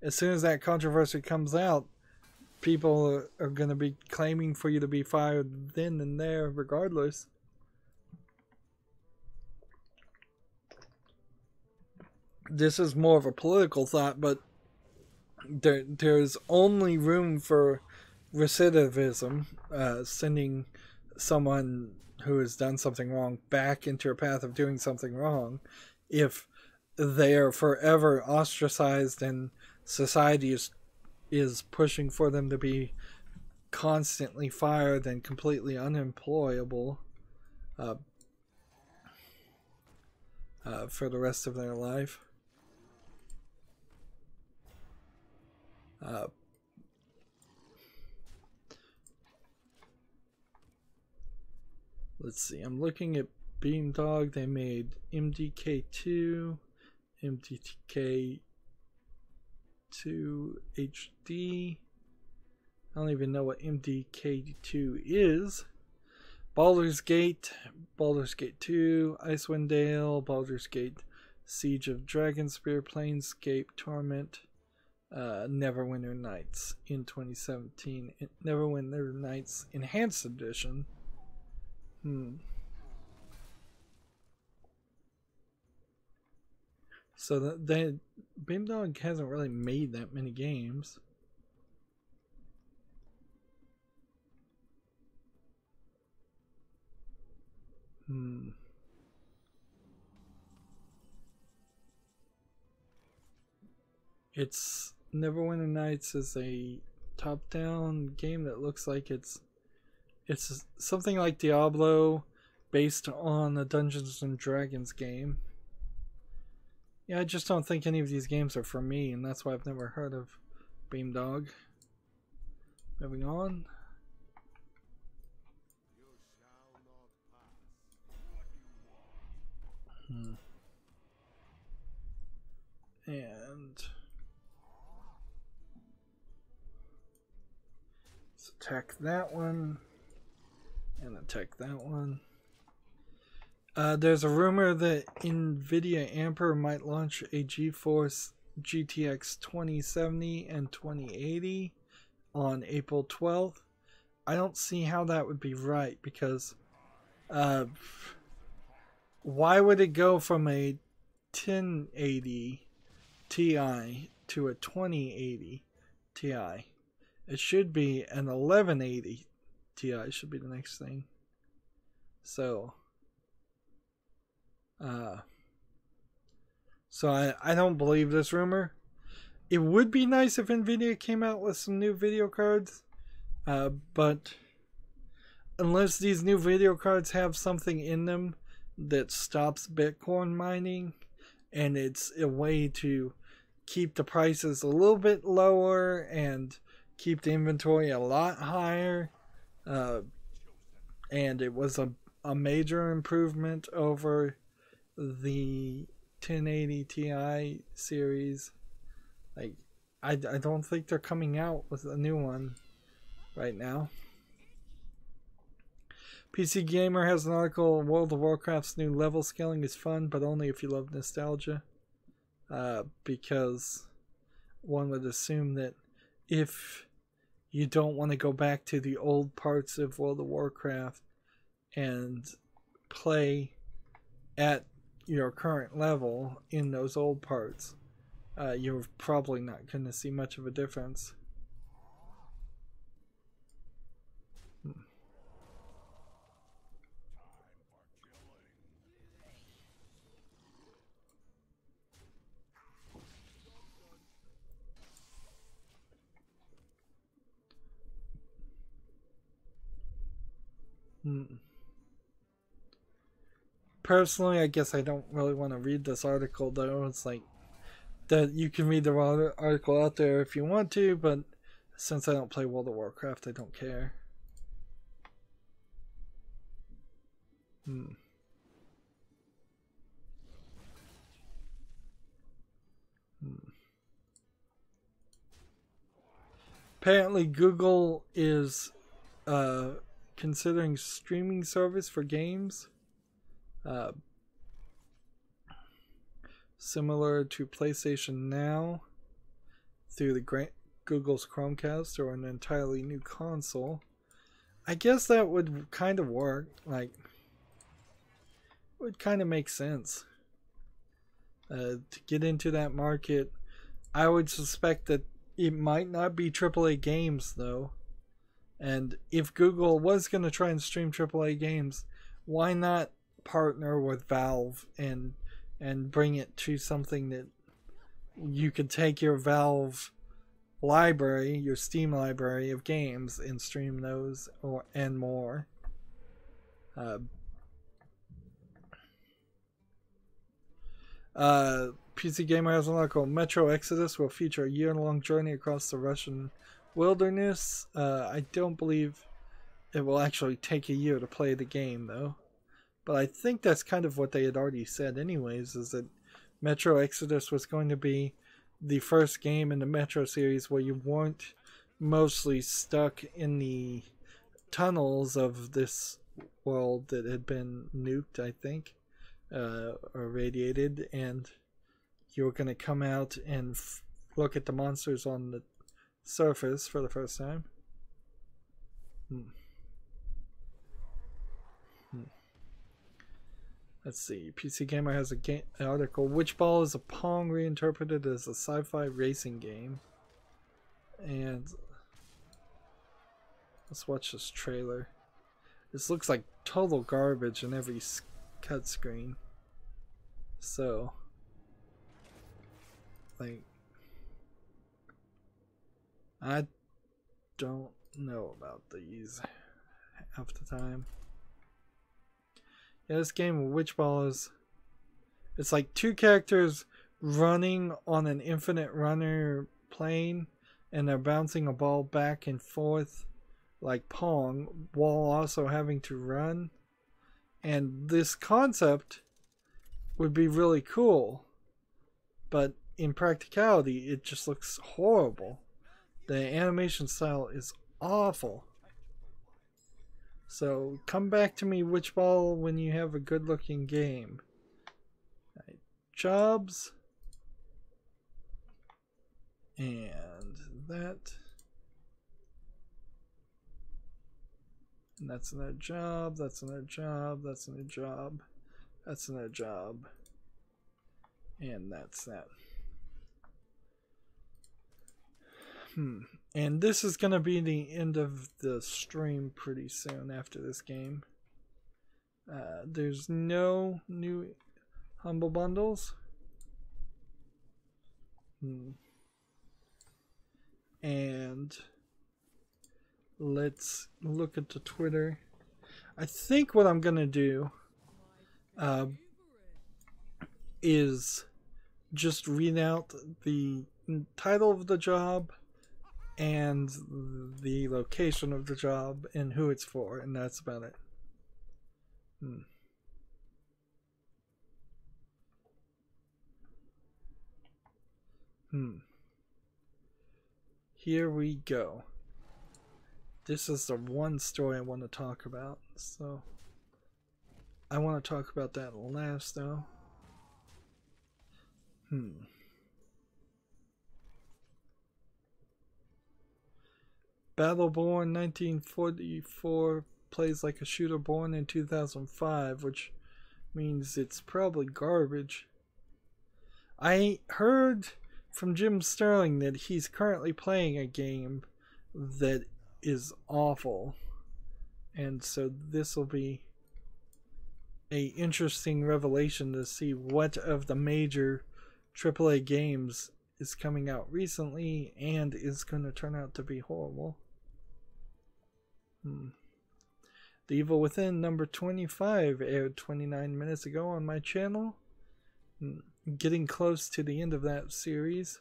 as soon as that controversy comes out, people are going to be claiming for you to be fired then and there regardless. This is more of a political thought, but there's only room for recidivism, sending someone who has done something wrong back into a path of doing something wrong, if they are forever ostracized and society is pushing for them to be constantly fired and completely unemployable for the rest of their life. Let's see, I'm looking at Beamdog. They made MDK2, MDK2 HD. I don't even know what MDK2 is. Baldur's Gate, Baldur's Gate 2, Icewind Dale, Baldur's Gate Siege of Dragonspear, Planescape Torment, Neverwinter Nights in 2017. Neverwinter Nights Enhanced Edition. So Beamdog hasn't really made that many games. It's Neverwinter Nights is a top-down game that looks like it's something like Diablo based on a Dungeons and Dragons game. Yeah, I just don't think any of these games are for me, and that's why I've never heard of Beamdog. Moving on. And let's attack that one. And attack that one. There's a rumor that NVIDIA Ampere might launch a GeForce GTX 2070 and 2080 on April 12th. I don't see how that would be right, because why would it go from a 1080 Ti to a 2080 Ti? It should be an 1180 Ti should be the next thing. So I don't believe this rumor. It would be nice if NVIDIA came out with some new video cards, but unless these new video cards have something in them that stops Bitcoin mining, and it's a way to keep the prices a little bit lower and keep the inventory a lot higher, and it was a major improvement over the 1080 Ti series. Like, I don't think they're coming out with a new one right now. PC Gamer has an article, World of Warcraft's new level scaling is fun, but only if you love nostalgia. Because one would assume that if you don't want to go back to the old parts of World of Warcraft and play at your current level in those old parts, you're probably not going to see much of a difference. Personally, I guess I don't really want to read this article, though. It's like that you can read the article out there if you want to, but since I don't play World of Warcraft, I don't care. Apparently, Google is considering streaming service for games, similar to PlayStation Now, through the Google's Chromecast or an entirely new console. I guess that would kind of work. Like, would kind of make sense. To get into that market, I would suspect that it might not be AAA games, though. And if Google was going to try and stream AAA games, why not partner with Valve and bring it to something that you could take your Valve library, your Steam library of games, and stream those and more. PC Gamer has an article. Metro Exodus will feature a year-long journey across the Russian wilderness. I don't believe it will actually take a year to play the game, though. But I think that's kind of what they had already said anyways, is that Metro Exodus was going to be the first game in the Metro series where you weren't mostly stuck in the tunnels of this world that had been nuked, I think, or radiated, and you were going to come out and look at the monsters on the surface for the first time. Let's see. PC Gamer has an article. Witch Ball is a Pong reinterpreted as a sci-fi racing game. And let's watch this trailer. This looks like total garbage in every cut screen. So, like, I don't know about these half the time. Yeah, this game, Witch Ball, it's like two characters running on an infinite runner plane, and they're bouncing a ball back and forth like Pong while also having to run. And this concept would be really cool, but in practicality it just looks horrible. The animation style is awful. So come back to me, Witch Ball, when you have a good looking game. Right, jobs, and that, and that's another job, that's another job, that's another job, that's another job, and that's that. And this is going to be the end of the stream pretty soon after this game. There's no new Humble Bundles. And let's look at the Twitter. I think what I'm going to do is just read out the title of the job and the location of the job and who it's for, and that's about it. here we go. This is the one story I want to talk about, so I want to talk about that last though. Battleborn 1944 plays like a shooter born in 2005, which means it's probably garbage. I heard from Jim Sterling that he's currently playing a game that is awful, and so this will be a interesting revelation to see what of the major AAA games is coming out recently and is going to turn out to be horrible. The Evil Within number 25 aired 29 minutes ago on my channel. Getting close to the end of that series.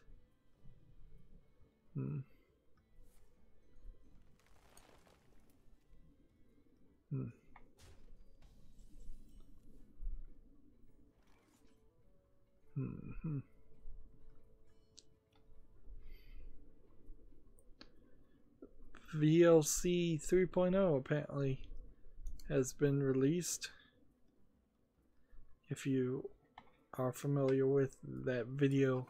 VLC 3.0 apparently has been released. If you are familiar with that video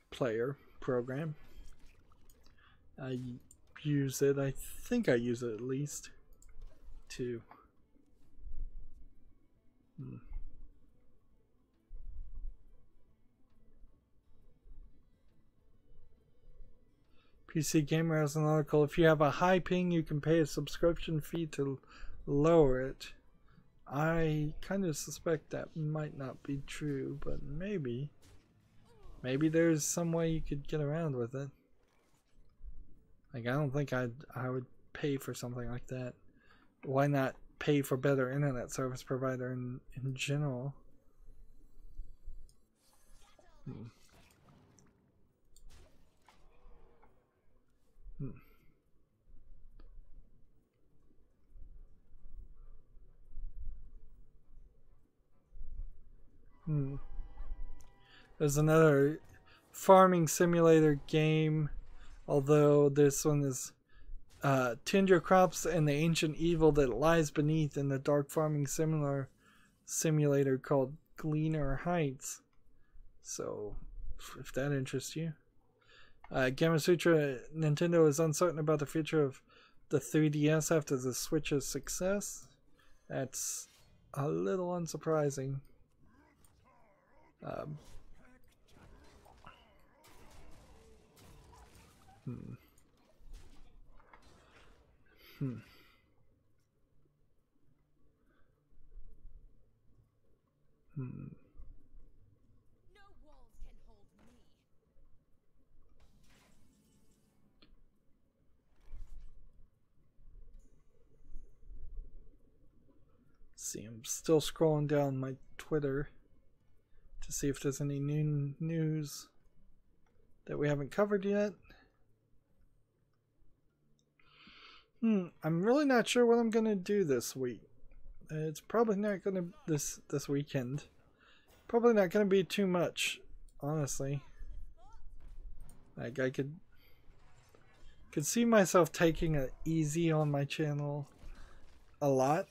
player program, I use it. I think I use it at least to PC Gamer has an article. If you have a high ping, you can pay a subscription fee to lower it. I kind of suspect that might not be true, but maybe there's some way you could get around with it. Like, I don't think I would pay for something like that. Why not pay for better internet service provider in general? There's another farming simulator game, although this one is tend your crops and the ancient evil that lies beneath in the dark farming simulator called Gleaner Heights. So, if that interests you. Gamasutra, Nintendo is uncertain about the future of the 3DS after the Switch's success. That's a little unsurprising. See, I'm still scrolling down my Twitter to see if there's any new news that we haven't covered yet. I'm really not sure what I'm gonna do this week. It's probably not gonna this weekend. Probably not gonna be too much, honestly. Like, I could see myself taking it easy on my channel a lot.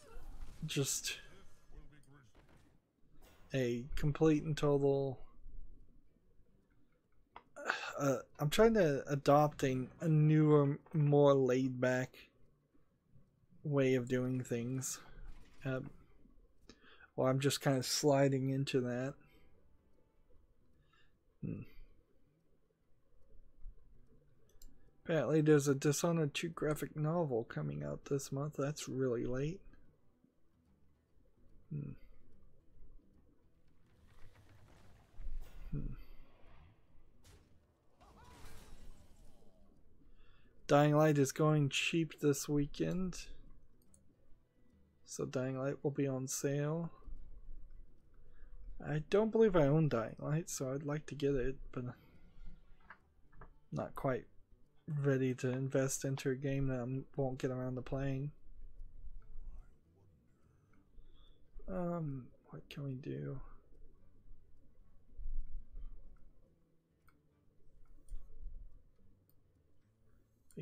Just a complete and total I'm trying to adopt a newer, more laid back way of doing things. Well, I'm just kind of sliding into that. Apparently there's a Dishonored 2 graphic novel coming out this month. That's really late. Dying Light is going cheap this weekend. So Dying Light will be on sale. I don't believe I own Dying Light, so I'd like to get it, but not quite ready to invest into a game that I won't get around to playing. What can we do?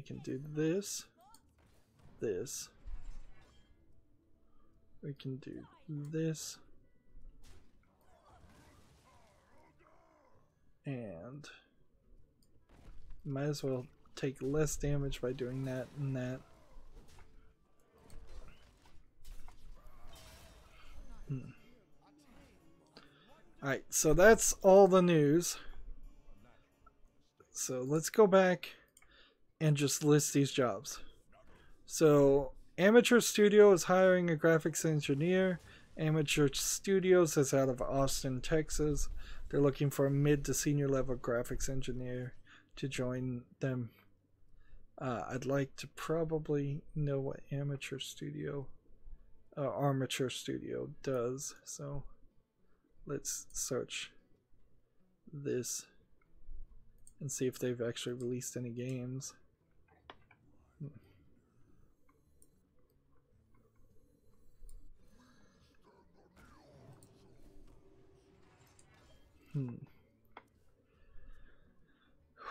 We can do this. This. We can do this. And might as well take less damage by doing that and that. Alright, so that's all the news. So let's go back and just list these jobs. So Amateur Studio is hiring a graphics engineer. Amateur Studios is out of Austin, Texas. They're looking for a mid to senior level graphics engineer to join them. I'd like to probably know what Amateur Studio, Armature Studio does. So let's search this and see if they've actually released any games.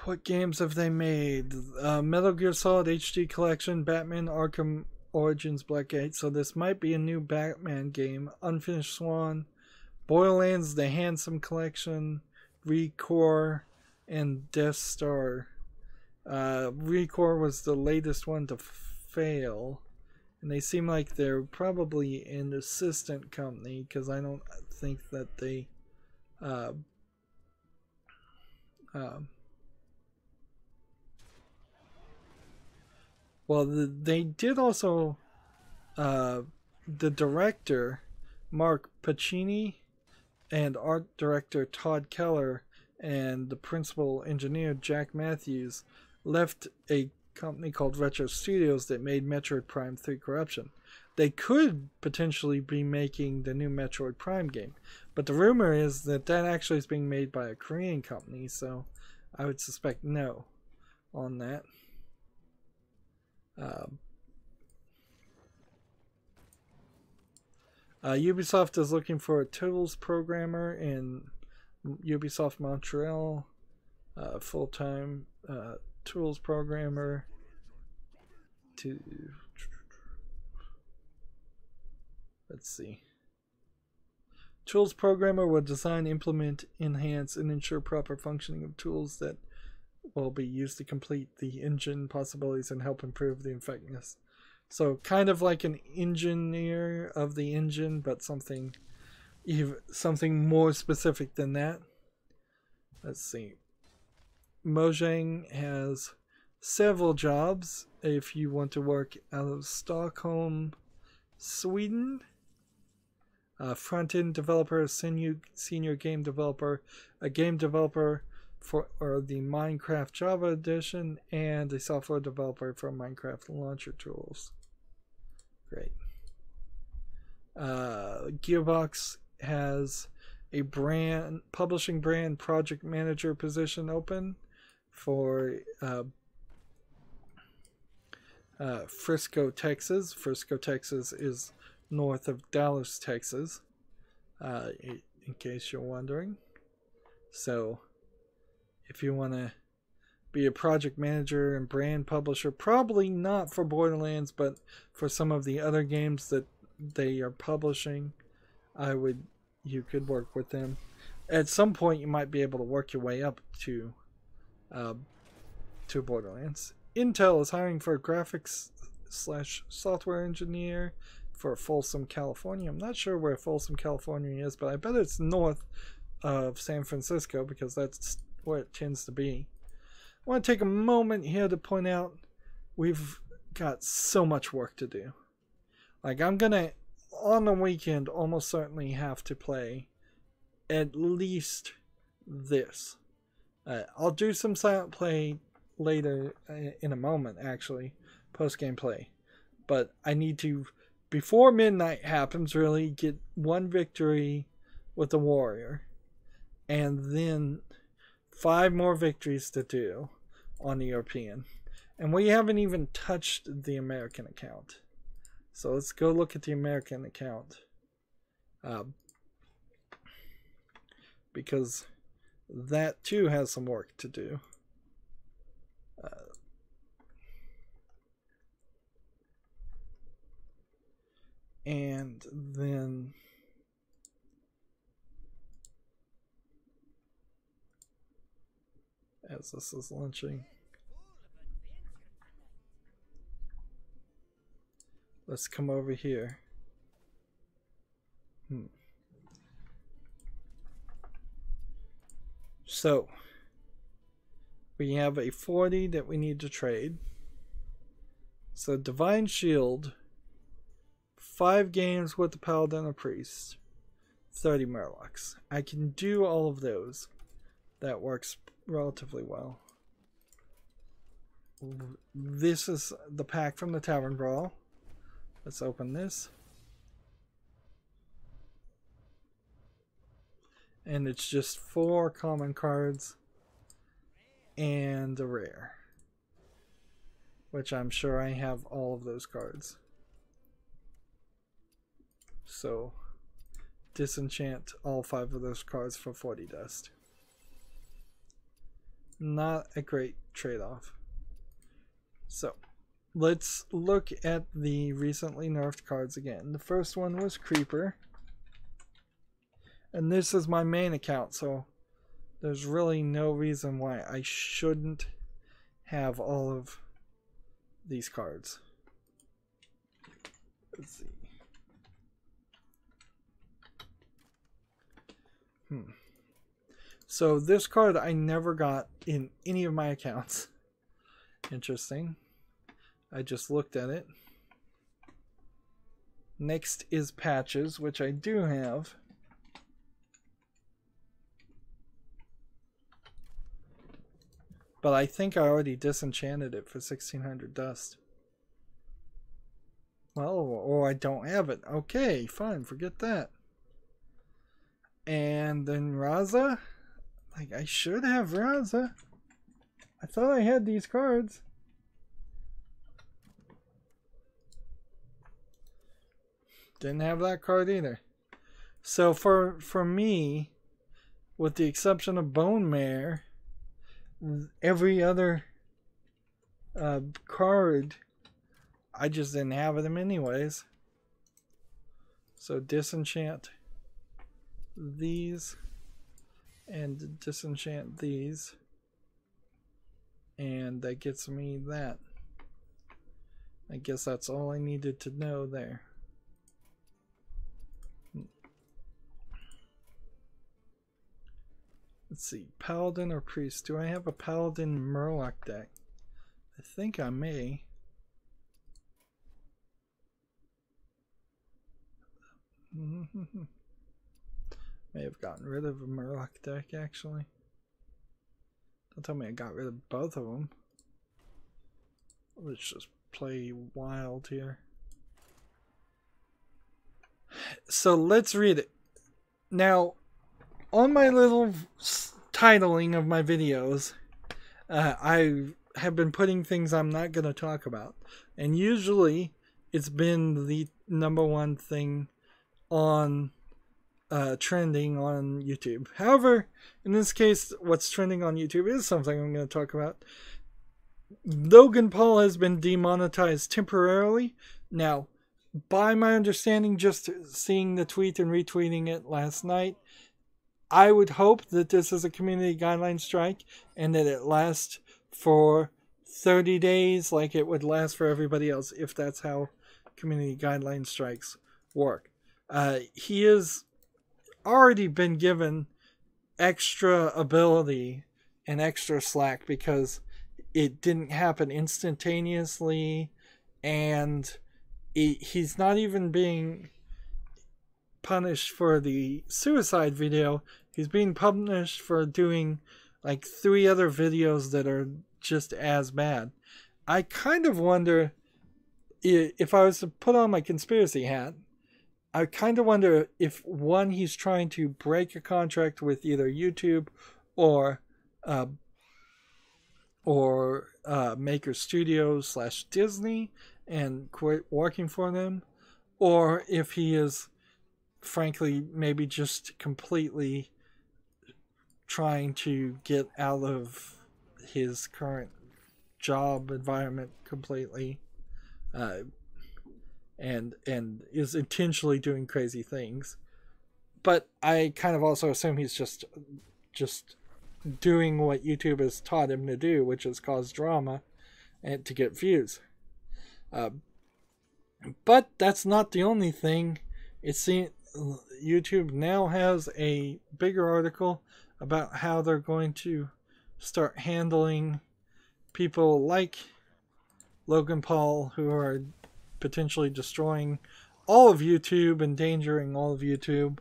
What games have they made? Metal Gear Solid HD Collection, Batman Arkham Origins Blackgate. So this might be a new Batman game. Unfinished Swan, Borderlands The Handsome Collection, Recore, and Death Star. Recore was the latest one to fail. And they seem like they're probably an assistant company, because I don't think that they well, they did also the director Mark Pacini and art director Todd Keller and the principal engineer Jack Matthews left a company called Retro Studios that made Metroid Prime 3 Corruption. They could potentially be making the new Metroid Prime game, but the rumor is that that actually is being made by a Korean company, so I would suspect no on that. Ubisoft is looking for a tools programmer in Ubisoft Montreal, full-time tools programmer to, let's see. Tools programmer will design, implement, enhance, and ensure proper functioning of tools that will be used to complete the engine possibilities and help improve the effectiveness. So kind of like an engineer of the engine, but something more specific than that. Let's see. Mojang has several jobs if you want to work out of Stockholm, Sweden. Front-end developer, senior game developer, a game developer for the Minecraft Java edition, and a software developer for Minecraft launcher tools. Great. Gearbox has a publishing brand project manager position open for Frisco, Texas. Frisco, Texas is north of Dallas, Texas, in case you're wondering. So if you want to be a project manager and brand publisher, probably not for Borderlands, but for some of the other games that they are publishing, you could work with them. At some point you might be able to work your way up to Borderlands. Intel is hiring for a graphics / software engineer for Folsom, California. I'm not sure where Folsom, California is, but I bet it's north of San Francisco, because that's where it tends to be. I want to take a moment here to point out we've got so much work to do. Like, I'm gonna on the weekend almost certainly have to play at least this. I'll do some silent play later in a moment, actually, post-game play. But I need to, before midnight happens, really get one victory with the warrior, and then 5 more victories to do on the European. And we haven't even touched the American account. So let's go look at the American account. Because that too has some work to do. And then as this is launching, let's come over here. So we have a 40 that we need to trade. So Divine Shield, 5 games with the Paladin or Priest, 30 Murlocs. I can do all of those. That works relatively well. This is the pack from the Tavern Brawl. Let's open this. And it's just 4 common cards and a rare, which I'm sure I have all of those cards. So disenchant all 5 of those cards for 40 dust. Not a great trade-off. So let's look at the recently nerfed cards again. The first one was Creeper. And this is my main account, so there's really no reason why I shouldn't have all of these cards. Let's see. So this card I never got in any of my accounts. Interesting. I just looked at it. Next is Patches, which I do have. But I think I already disenchanted it for 1600 dust. Well, or I don't have it. Okay, fine, forget that. And then Raza. Like, I should have Raza. I thought I had these cards. Didn't have that card either. So for me, with the exception of Bone Mare, every other card, I just didn't have them anyways. So disenchant these and disenchant these, and that gets me that. I guess that's all I needed to know there. Let's see, Paladin or Priest. Do I have a Paladin Murloc deck? I think I may. May have gotten rid of a Murloc deck, actually. Don't tell me I got rid of both of them. Let's just play wild here. So let's read it. Now, on my little titling of my videos, I have been putting things I'm not going to talk about. And usually, it's been the #1 thing on trending on YouTube. However, in this case, what's trending on YouTube is something I'm going to talk about. Logan Paul has been demonetized temporarily. Now, by my understanding, just seeing the tweet and retweeting it last night, I would hope that this is a community guideline strike and that it lasts for 30 days like it would last for everybody else, if that's how community guideline strikes work. He has already been given extra ability and extra slack because it didn't happen instantaneously, and he's not even being punished for the suicide video. He's being punished for doing like 3 other videos that are just as bad. I kind of wonder, if I was to put on my conspiracy hat, I kind of wonder if, one, he's trying to break a contract with either YouTube or Maker Studios / Disney and quit working for them, or if he is frankly maybe just completely trying to get out of his current job environment completely. and is intentionally doing crazy things. But I kind of also assume he's just doing what YouTube has taught him to do, which is cause drama and to get views. But that's not the only thing. It seems YouTube now has a bigger article about how they're going to start handling people like Logan Paul, who are potentially destroying all of YouTube, endangering all of YouTube.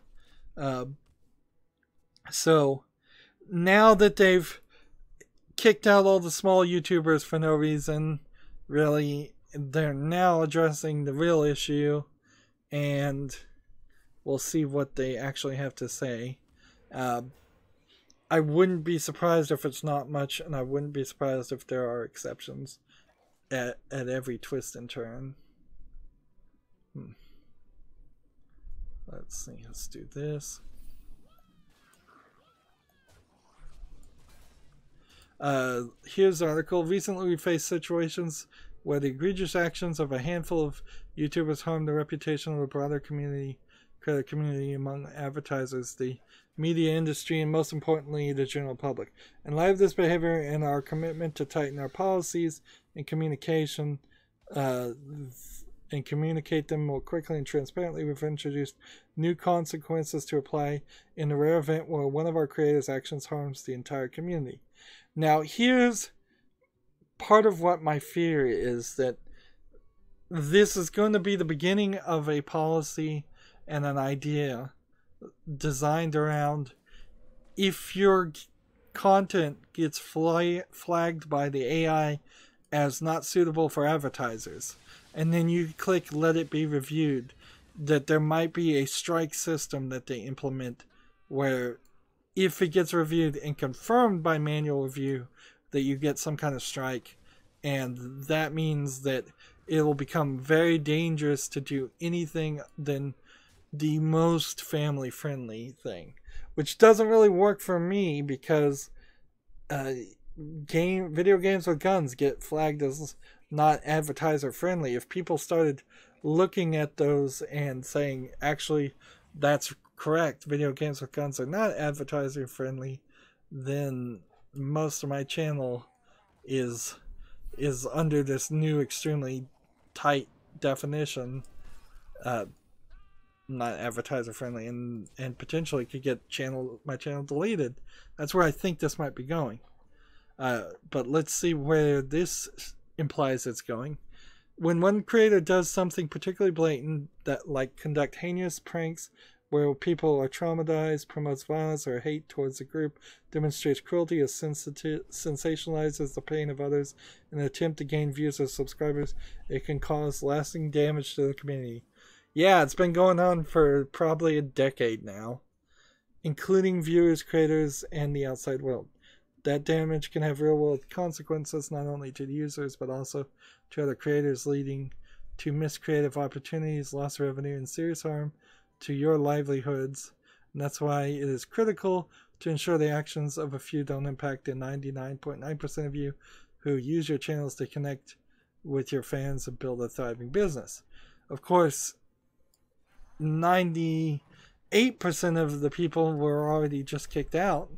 So now that they've kicked out all the small YouTubers for no reason, really, they're now addressing the real issue, and we'll see what they actually have to say. I wouldn't be surprised if it's not much, and I wouldn't be surprised if there are exceptions at every twist and turn. Let's see, let's do this. Here's the article. Recently we faced situations where the egregious actions of a handful of YouTubers harmed the reputation of a broader community, creator community among advertisers, the media industry, and most importantly, the general public. In light of this behavior and our commitment to tighten our policies and communication, and communicate them more quickly and transparently, we've introduced new consequences to apply in the rare event where one of our creators' actions harms the entire community. Now, here's part of what my fear is, that this is going to be the beginning of a policy and an idea designed around, if your content gets flagged by the AI as not suitable for advertisers, and then you click let it be reviewed, that there might be a strike system that they implement where if it gets reviewed and confirmed by manual review, that you get some kind of strike, and that means that it will become very dangerous to do anything than the most family friendly thing, which doesn't really work for me because video games with guns get flagged as not advertiser friendly. If people started looking at those and saying, actually, that's correct, video games with guns are not advertiser friendly, then most of my channel is under this new extremely tight definition, not advertiser friendly, and potentially could get my channel deleted. That's where I think this might be going. But let's see where this implies it's going. When one creator does something particularly blatant, that like conduct heinous pranks where people are traumatized, promotes violence or hate towards a group, demonstrates cruelty, or sensationalizes the pain of others in an attempt to gain views or subscribers, it can cause lasting damage to the community. Yeah, it's been going on for probably a decade now, including viewers, creators, and the outside world. That damage can have real-world consequences, not only to the users, but also to other creators, leading to missed creative opportunities, lost revenue, and serious harm to your livelihoods. And that's why it is critical to ensure the actions of a few don't impact the 99.9% of you who use your channels to connect with your fans and build a thriving business. Of course, 98% of the people were already just kicked out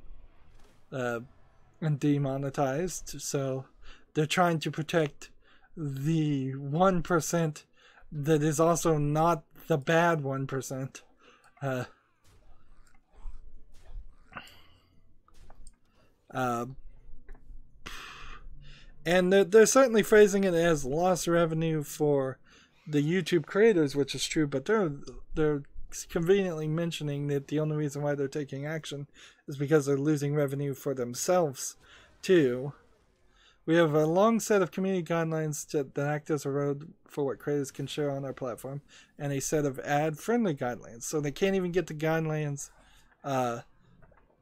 and demonetized, so they're trying to protect the 1% that is also not the bad 1%. And they're certainly phrasing it as lost revenue for the YouTube creators, which is true, but they're conveniently mentioning that the only reason why they're taking action is because they're losing revenue for themselves too. We have a long set of community guidelines that act as a road for what creators can share on our platform, and a set of ad-friendly guidelines. So they can't even get the guidelines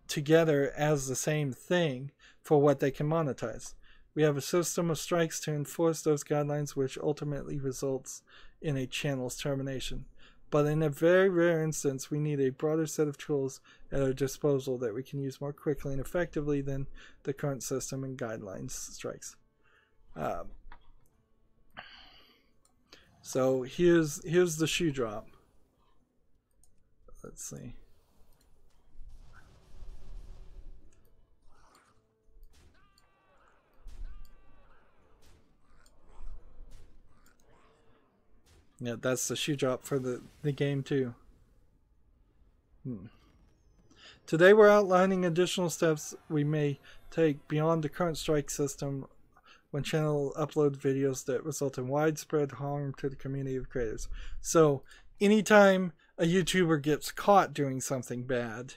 together as the same thing for what they can monetize. We have a system of strikes to enforce those guidelines, which ultimately results in a channel's termination. But in a very rare instance, we need a broader set of tools at our disposal that we can use more quickly and effectively than the current system and guidelines strikes. So here's the shoe drop. Let's see. Yeah, that's the shoe drop for the game too. Today we're outlining additional steps we may take beyond the current strike system when channel upload videos that result in widespread harm to the community of creators. So anytime a YouTuber gets caught doing something bad,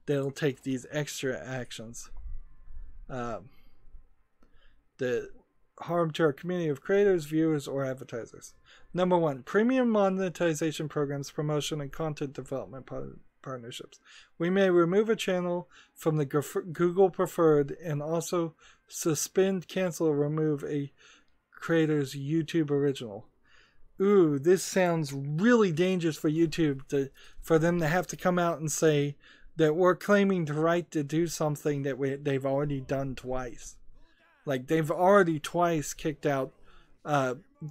they'll take these extra actions. The harm to our community of creators, viewers, or advertisers. Number 1, premium monetization programs, promotion, and content development partnerships. We may remove a channel from the Google Preferred and also suspend, cancel, or remove a creator's YouTube original. Ooh, this sounds really dangerous for YouTube, for them to have to come out and say that we're claiming the right to do something that they've already done twice. Like, they've already twice kicked out.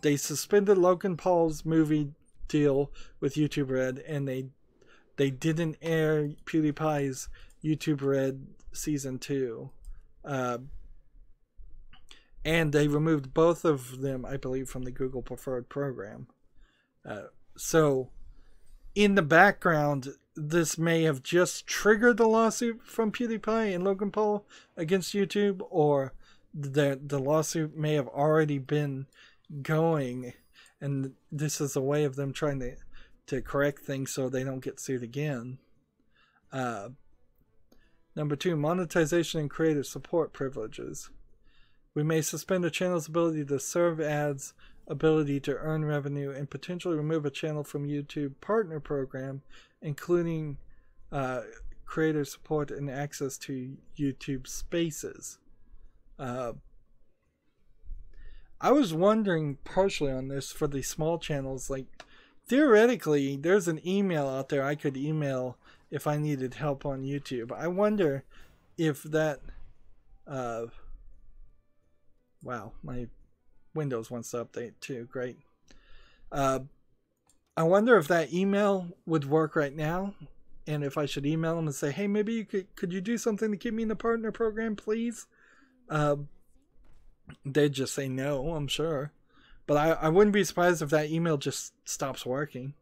They suspended Logan Paul's movie deal with YouTube Red, and they didn't air PewDiePie's YouTube Red Season 2. And they removed both of them, I believe, from the Google Preferred program. So, in the background, this may have just triggered the lawsuit from PewDiePie and Logan Paul against YouTube, or the lawsuit may have already been going, and this is a way of them trying to correct things so they don't get sued again. Number 2, monetization and creator support privileges. We may suspend a channel's ability to serve ads, ability to earn revenue, and potentially remove a channel from YouTube partner program, including creator support and access to YouTube Spaces. I was wondering partially on this for the small channels. Like, theoretically, there's an email out there I could email if I needed help on YouTube. I wonder if that wow, my Windows wants to update too. Great. I wonder if that email would work right now, and if I should email them and say, hey, maybe you could you do something to keep me in the partner program, please? They'd just say no, I'm sure. But I wouldn't be surprised if that email just stops working.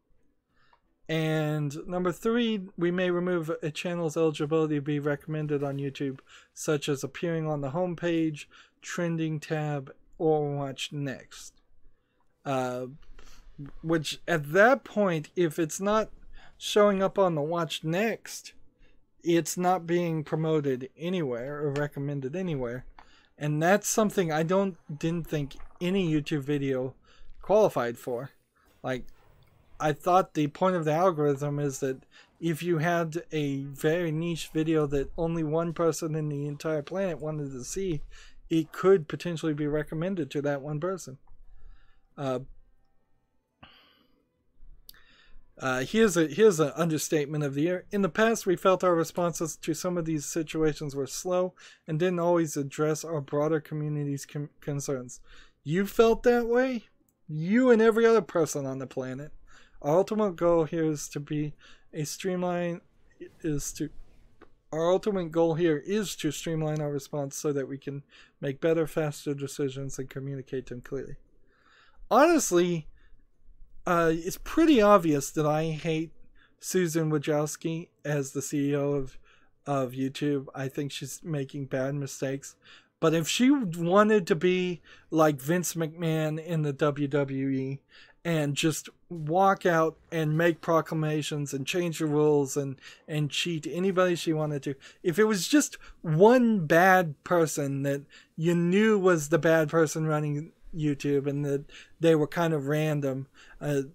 And number 3, we may remove a channel's eligibility to be recommended on YouTube, such as appearing on the homepage, trending tab, or watch next. Which at that point, if it's not showing up on the watch next, it's not being promoted anywhere or recommended anywhere. And that's something I didn't think any YouTube video qualified for. Like, I thought the point of the algorithm is that if you had a very niche video that only one person in the entire planet wanted to see, it could potentially be recommended to that one person. Here's an understatement of the year. In the past, we felt our responses to some of these situations were slow and didn't always address our broader community's concerns. You felt that way? You and every other person on the planet. Our ultimate goal here is to streamline our response so that we can make better, faster decisions and communicate them clearly. Honestly, it's pretty obvious that I hate Susan Wojcicki as the CEO of YouTube. I think she's making bad mistakes. But if she wanted to be like Vince McMahon in the WWE and just walk out and make proclamations and change the rules and cheat anybody she wanted to, if it was just one bad person that you knew was the bad person running YouTube and that they were kind of random, I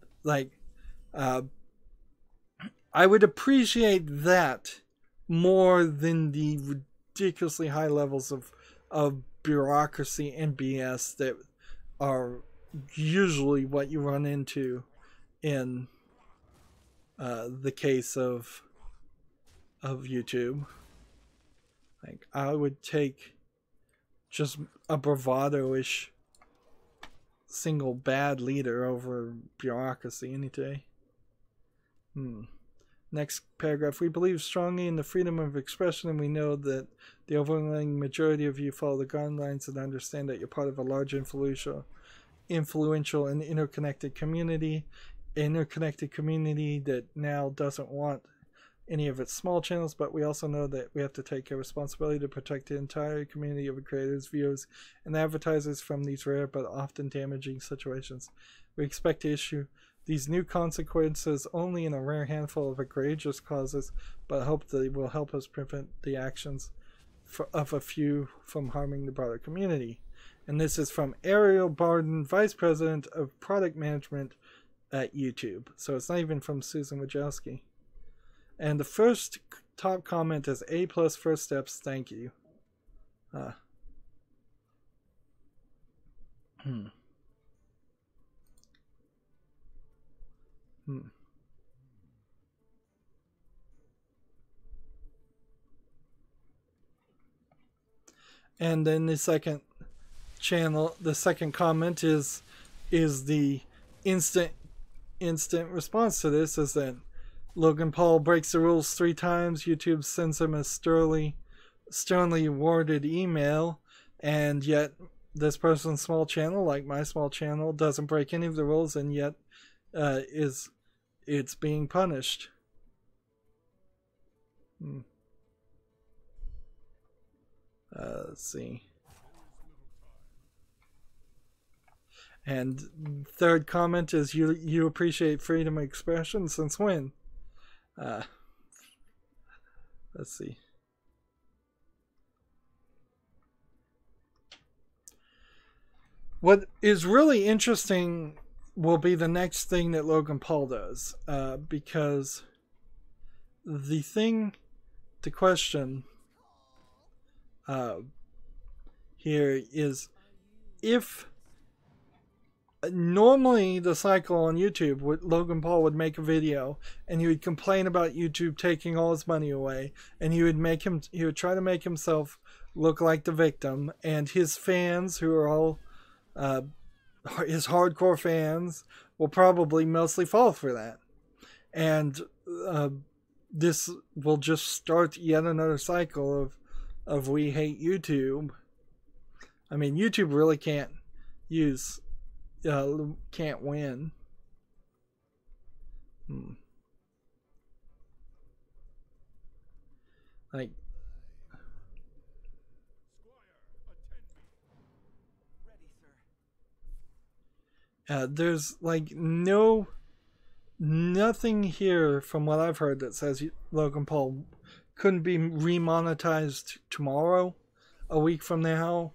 would appreciate that more than the ridiculously high levels of bureaucracy and BS that are usually what you run into in the case of YouTube. Like, I would take just a bravado-ish single bad leader over bureaucracy any day. Next paragraph. We believe strongly in the freedom of expression, and we know that the overwhelming majority of you follow the guidelines and understand that you're part of a large, influential and interconnected community that now doesn't want any of its small channels, but we also know that we have to take a responsibility to protect the entire community of creators, viewers, and advertisers from these rare but often damaging situations. We expect to issue these new consequences only in a rare handful of egregious causes, but hope they will help us prevent the actions of a few from harming the broader community. And this is from Ariel Barden, Vice President of Product Management at YouTube. So it's not even from Susan Wojcicki. And the first top comment is A+ first steps, thank you. And then the second comment is the instant response to this, is that Logan Paul breaks the rules 3 times. YouTube sends him a sternly worded email, and yet this person's small channel, like my small channel, doesn't break any of the rules, and yet it's being punished. Let's see. And third comment is you appreciate freedom of expression since when? Let's see. What is really interesting will be the next thing that Logan Paul does, because the thing to question here is, if normally the cycle on YouTube, Logan Paul would make a video and he would complain about YouTube taking all his money away, and he would try to make himself look like the victim, and his fans, who are all his hardcore fans, will probably mostly fall for that, and this will just start yet another cycle of we hate YouTube. I mean, YouTube really can't win. Like, there's like nothing here from what I've heard that says Logan Paul couldn't be remonetized tomorrow, a week from now,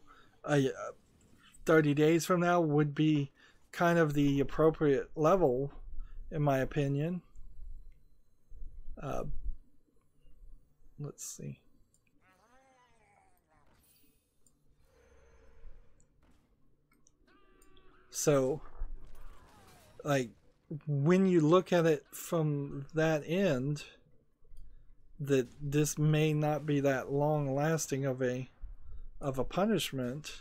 30 days from now would be kind of the appropriate level, in my opinion. Let's see. So, like, when you look at it from that end, that this may not be that long lasting of a punishment.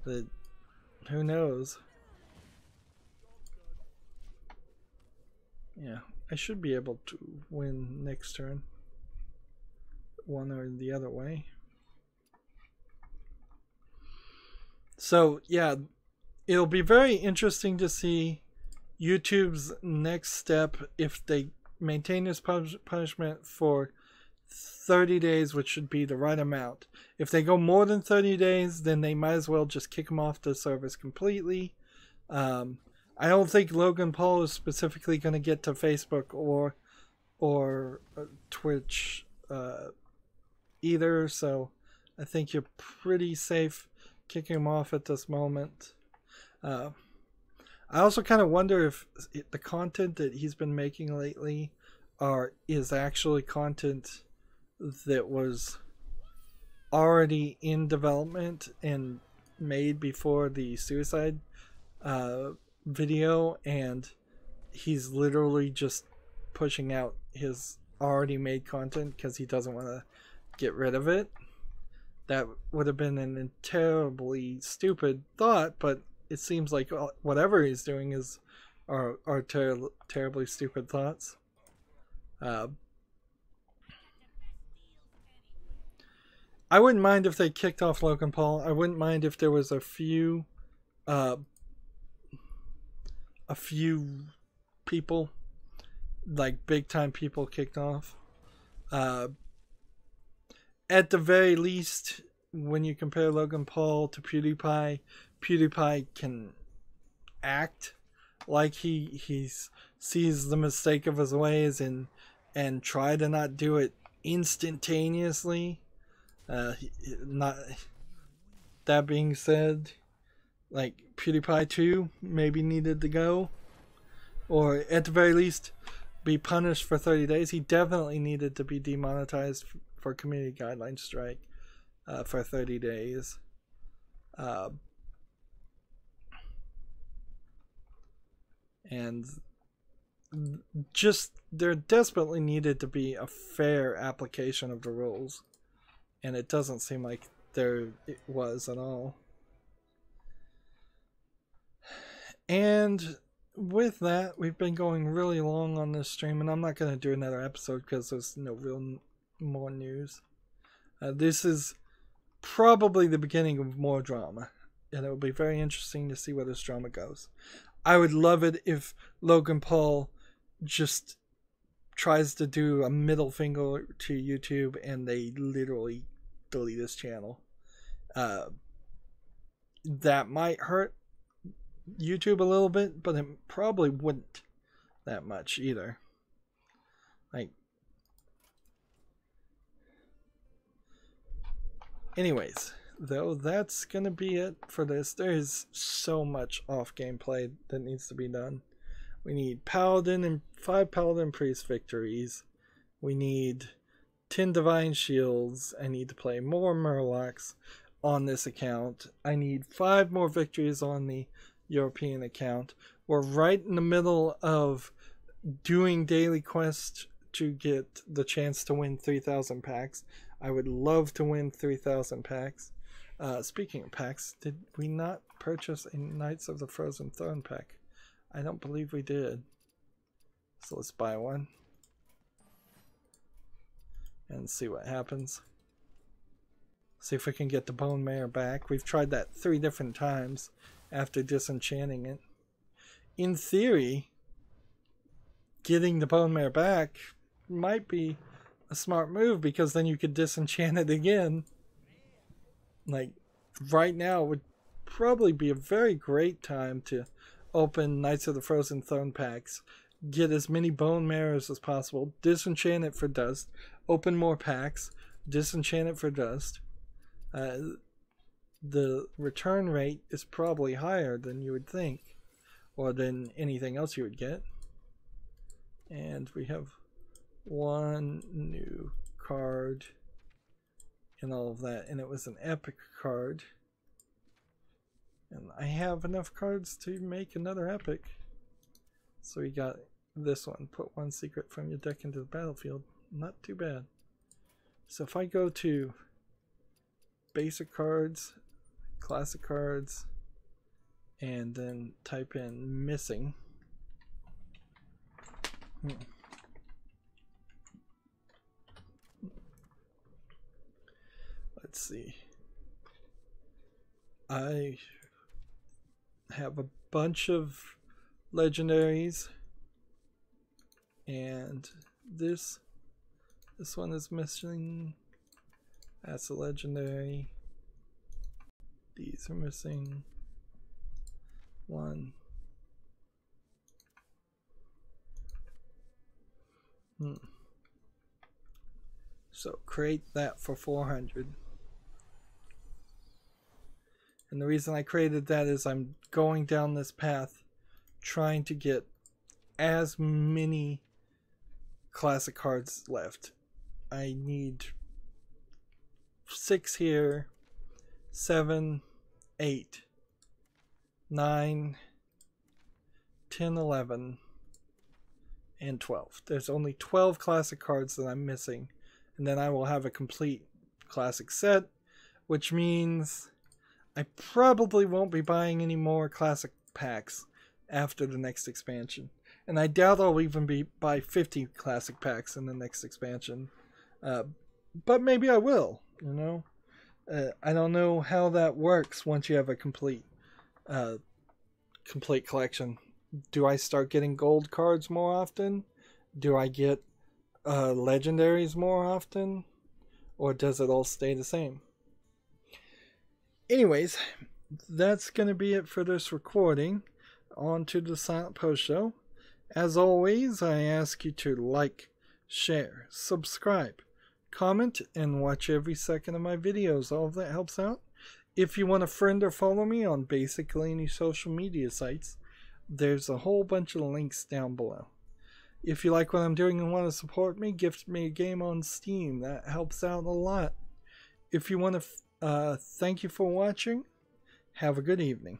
That, who knows? Yeah, I should be able to win next turn, one or the other way. So yeah, it'll be very interesting to see YouTube's next step, if they maintain this punishment for 30 days, which should be the right amount. If they go more than 30 days, then they might as well just kick them off the service completely. I don't think Logan Paul is specifically going to get to Facebook or Twitch either, so I think you're pretty safe kicking him off at this moment. I also kind of wonder if the content that he's been making lately is actually content that was already in development and made before the suicide video, and he's literally just pushing out his already made content because he doesn't want to get rid of it. That would have been an terribly stupid thought, but it seems like whatever he's doing are terribly stupid thoughts. I wouldn't mind if they kicked off Logan Paul. I wouldn't mind if there was a few people, like big time people, kicked off. At the very least, when you compare Logan Paul to PewDiePie, PewDiePie can act like he sees the mistake of his ways and try to not do it instantaneously. Not that being said, like PewDiePie 2 maybe needed to go, or at the very least be punished for 30 days. He definitely needed to be demonetized for community guideline strike for 30 days. And just there desperately needed to be a fair application of the rules, and it doesn't seem like there it was at all. And with that, we've been going really long on this stream, and I'm not going to do another episode because there's no real more news. This is probably the beginning of more drama, and it will be very interesting to see where this drama goes. I would love it if Logan Paul just tries to do a middle finger to YouTube and they literally delete his channel. That might hurt YouTube a little bit, but it probably wouldn't that much either. Like, anyways, though, that's gonna be it for this. There is so much off gameplay that needs to be done. We need Paladin and 5 Paladin Priest victories. We need 10 Divine Shields. I need to play more Murlocs on this account. I need 5 more victories on the European account. We're right in the middle of doing daily quests to get the chance to win 3,000 packs. I would love to win 3,000 packs. Speaking of packs, did we not purchase a Knights of the Frozen Throne pack? I don't believe we did. So let's buy one and see what happens. See if we can get the Bone Mare back. We've tried that 3 different times after disenchanting it. In theory, getting the Bone Mare back might be a smart move, because then you could disenchant it again. Like, right now would probably be a very great time to open Knights of the Frozen Throne packs, get as many Bone Mares as possible, disenchant it for dust, open more packs, disenchant it for dust. The return rate is probably higher than you would think, or than anything else you would get. And we have 1 new card and all of that, and it was an epic card, and I have enough cards to make another epic. So we got this one: put 1 secret from your deck into the battlefield. Not too bad. So if I go to basic cards, classic cards, and then type in missing, let's see. I have a bunch of legendaries, and this one is missing. That's a legendary. These are missing. 1. So create that for 400. And the reason I created that is I'm going down this path trying to get as many classic cards left. I need 6 here, 7, 8, 9, 10, 11, and 12. There's only 12 classic cards that I'm missing, and then I will have a complete classic set. which means I probably won't be buying any more classic packs after the next expansion. And I doubt I'll even buy 50 classic packs in the next expansion. But maybe I will, you know? I don't know how that works once you have a complete collection. Do I start getting gold cards more often? Do I get legendaries more often? Or does it all stay the same? Anyways, that's going to be it for this recording. On to the Silent Post Show. As always, I ask you to like, share, subscribe, comment, and watch every second of my videos. All of that helps out. If you want to friend or follow me on basically any social media sites, there's a whole bunch of links down below. If you like what I'm doing and want to support me, gift me a game on Steam. That helps out a lot. If you want to thank you for watching, have a good evening.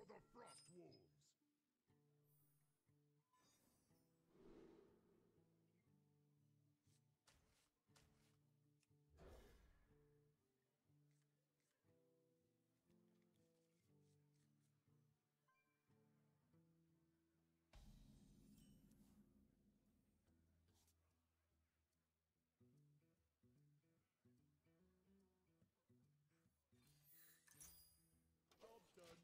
the Frost Wolves. Job's done.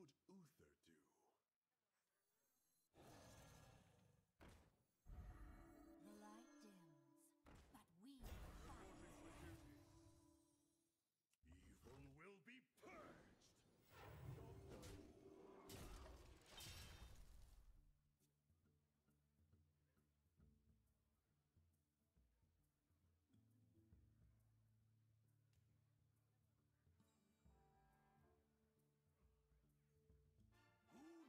would Uther do? The light dims, but we fight. Evil will be purged! Who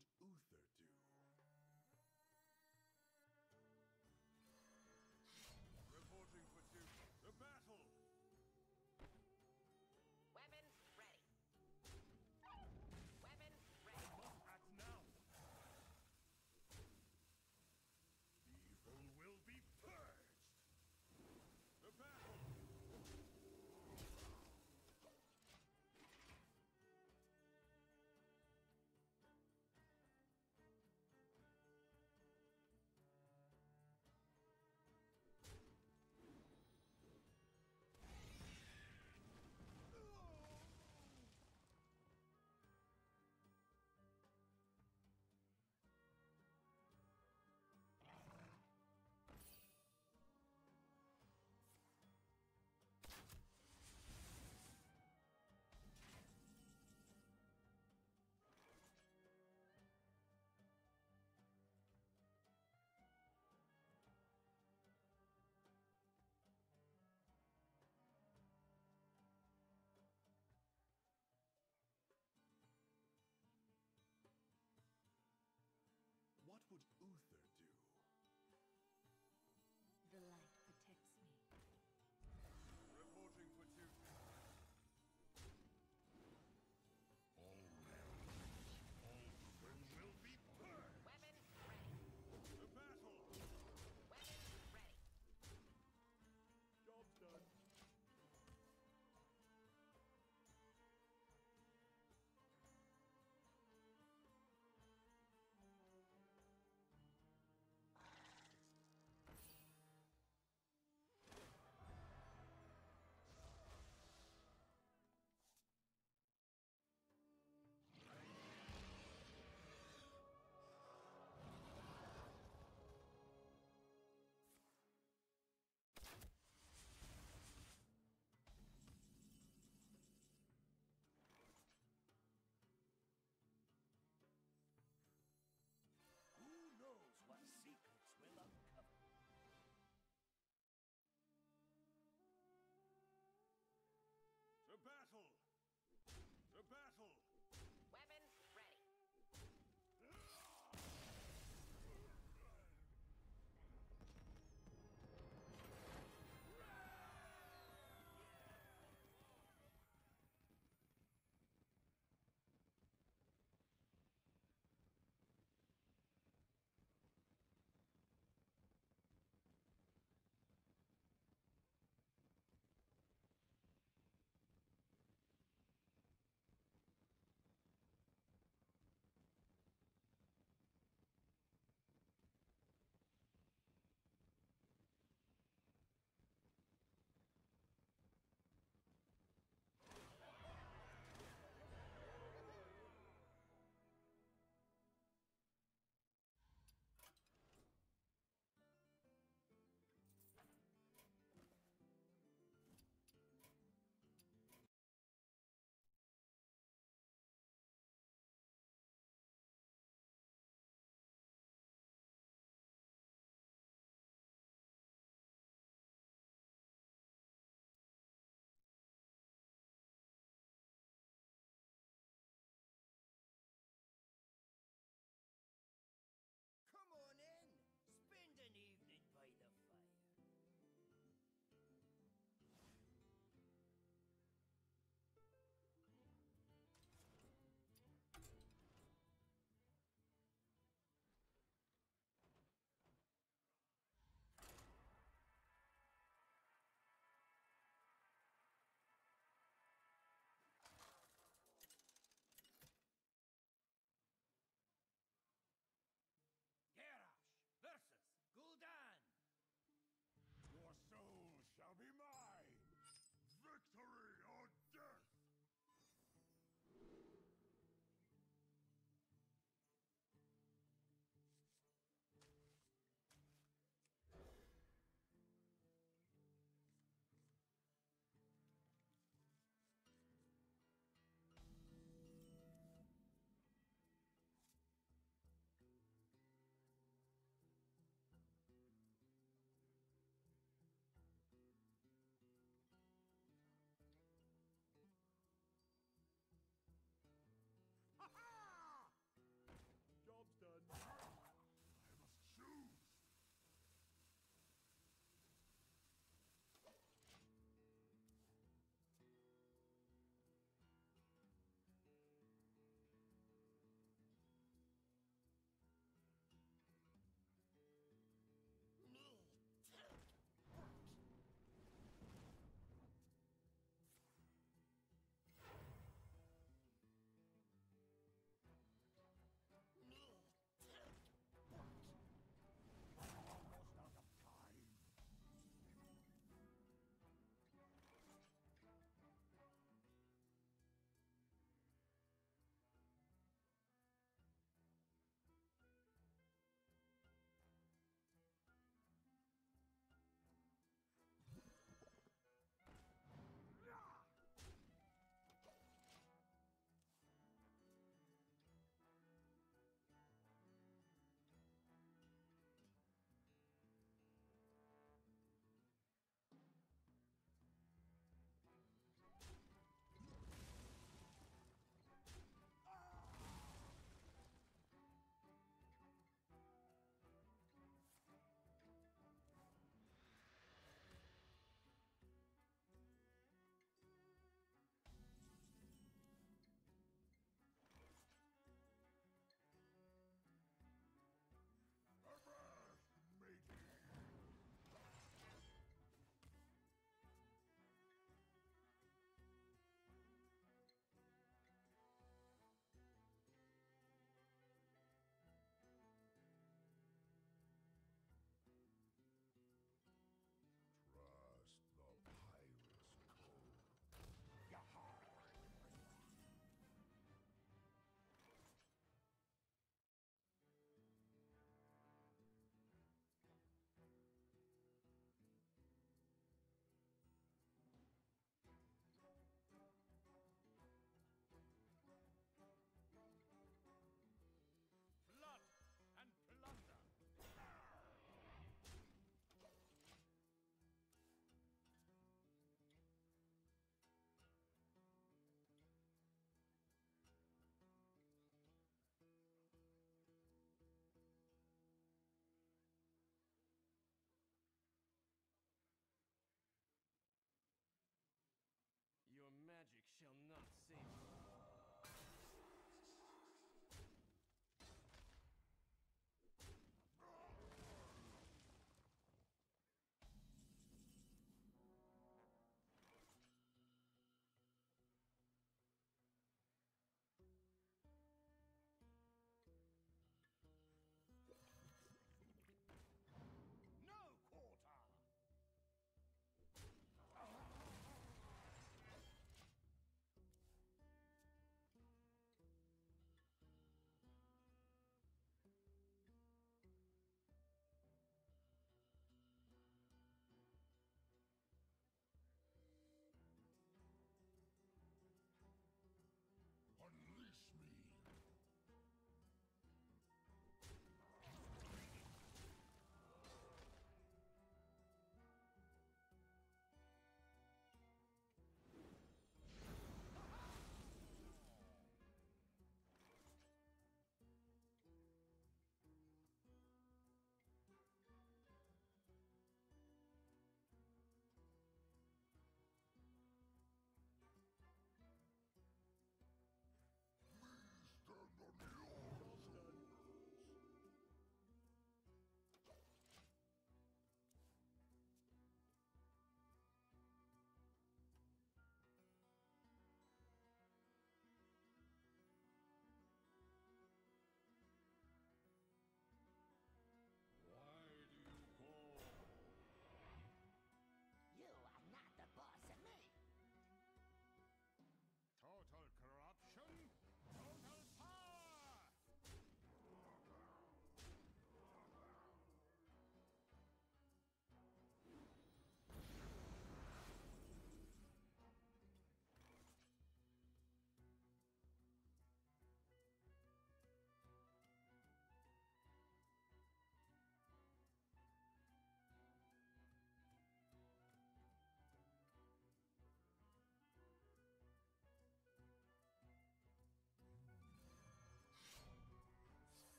would Uther do? Reporting for duty. The battle! Weapons ready. Weapons ready. Must act now! Evil will be purged! The battle! What would Uther do? The light protects me. Reporting for duty. All will be purged! Weapons ready. The battle! Weapons ready. Job done.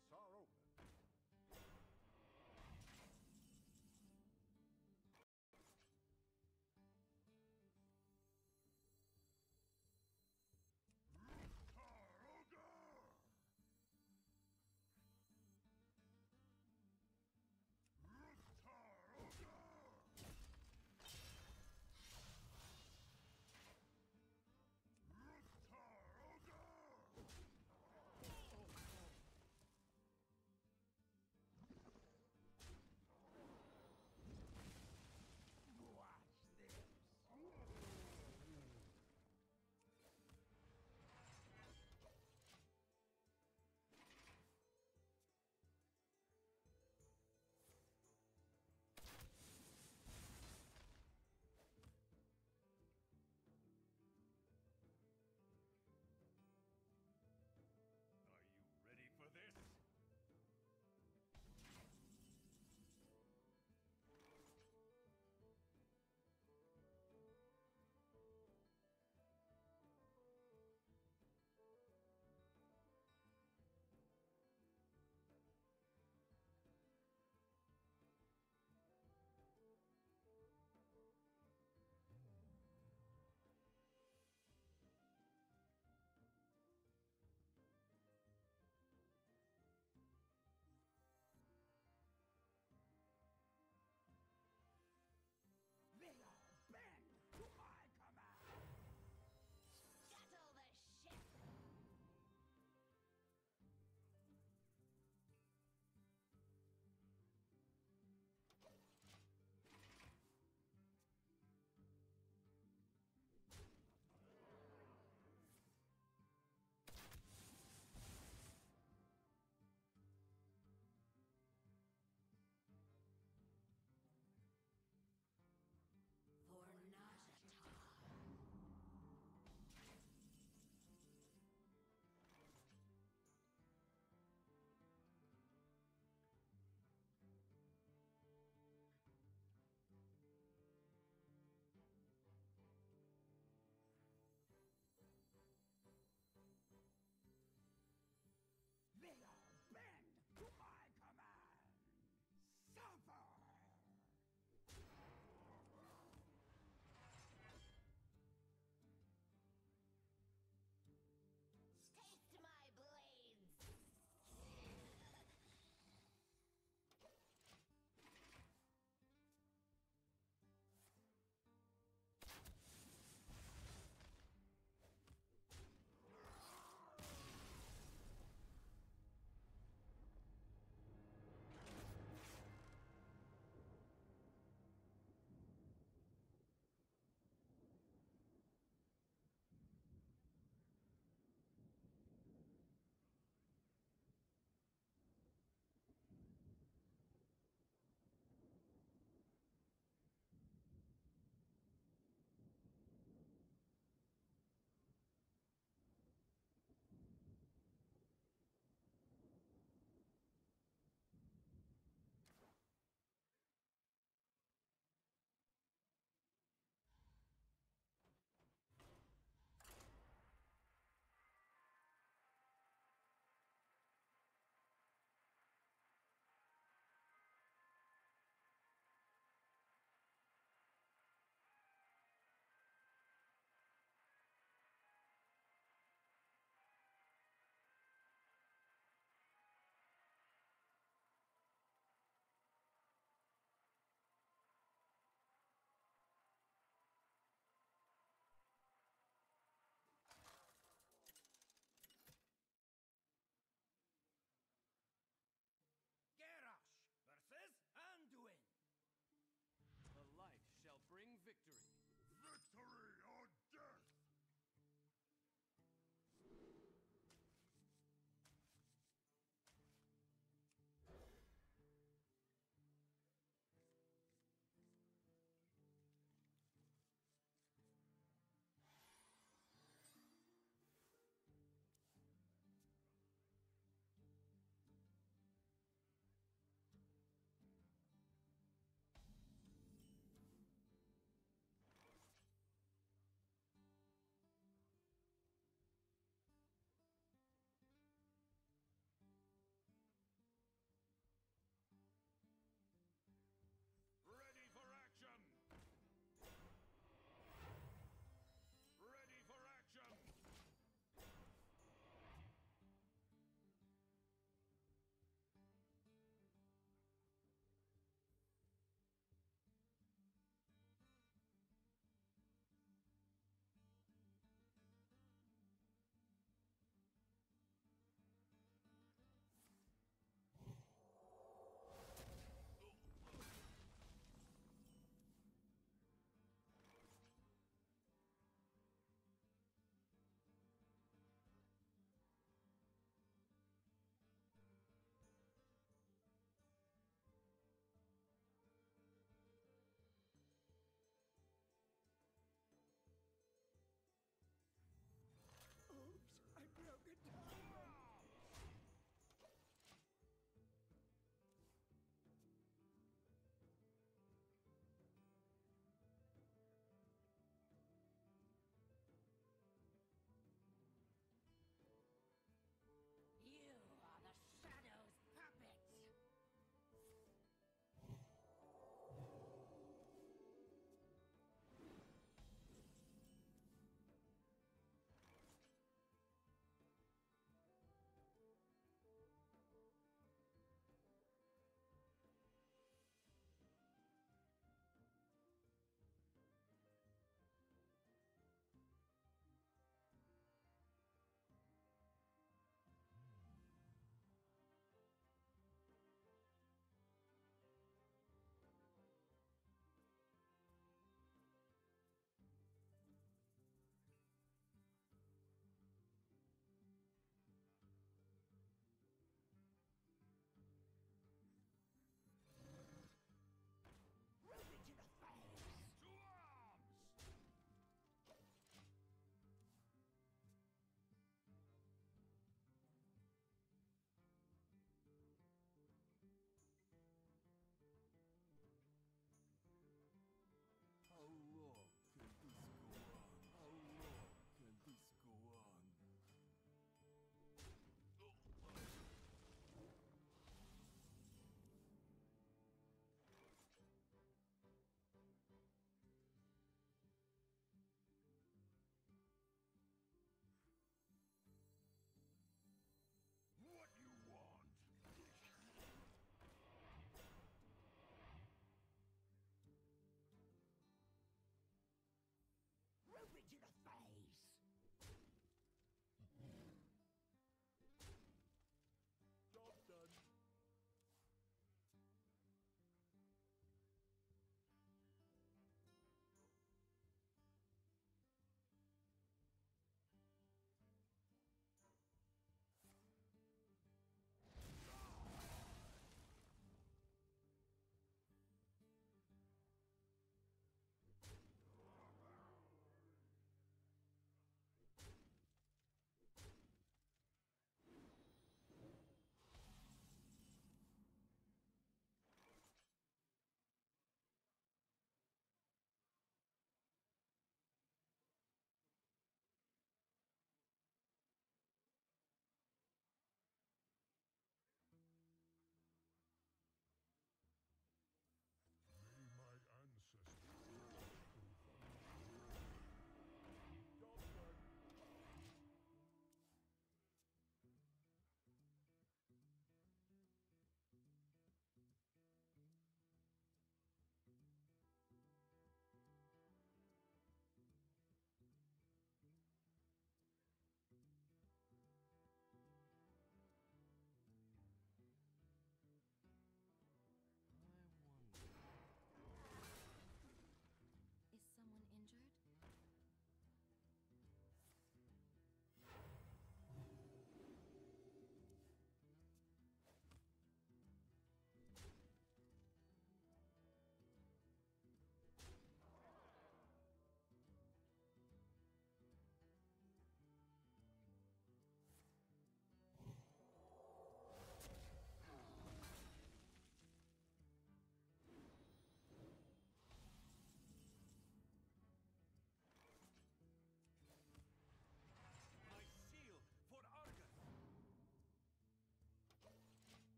It's all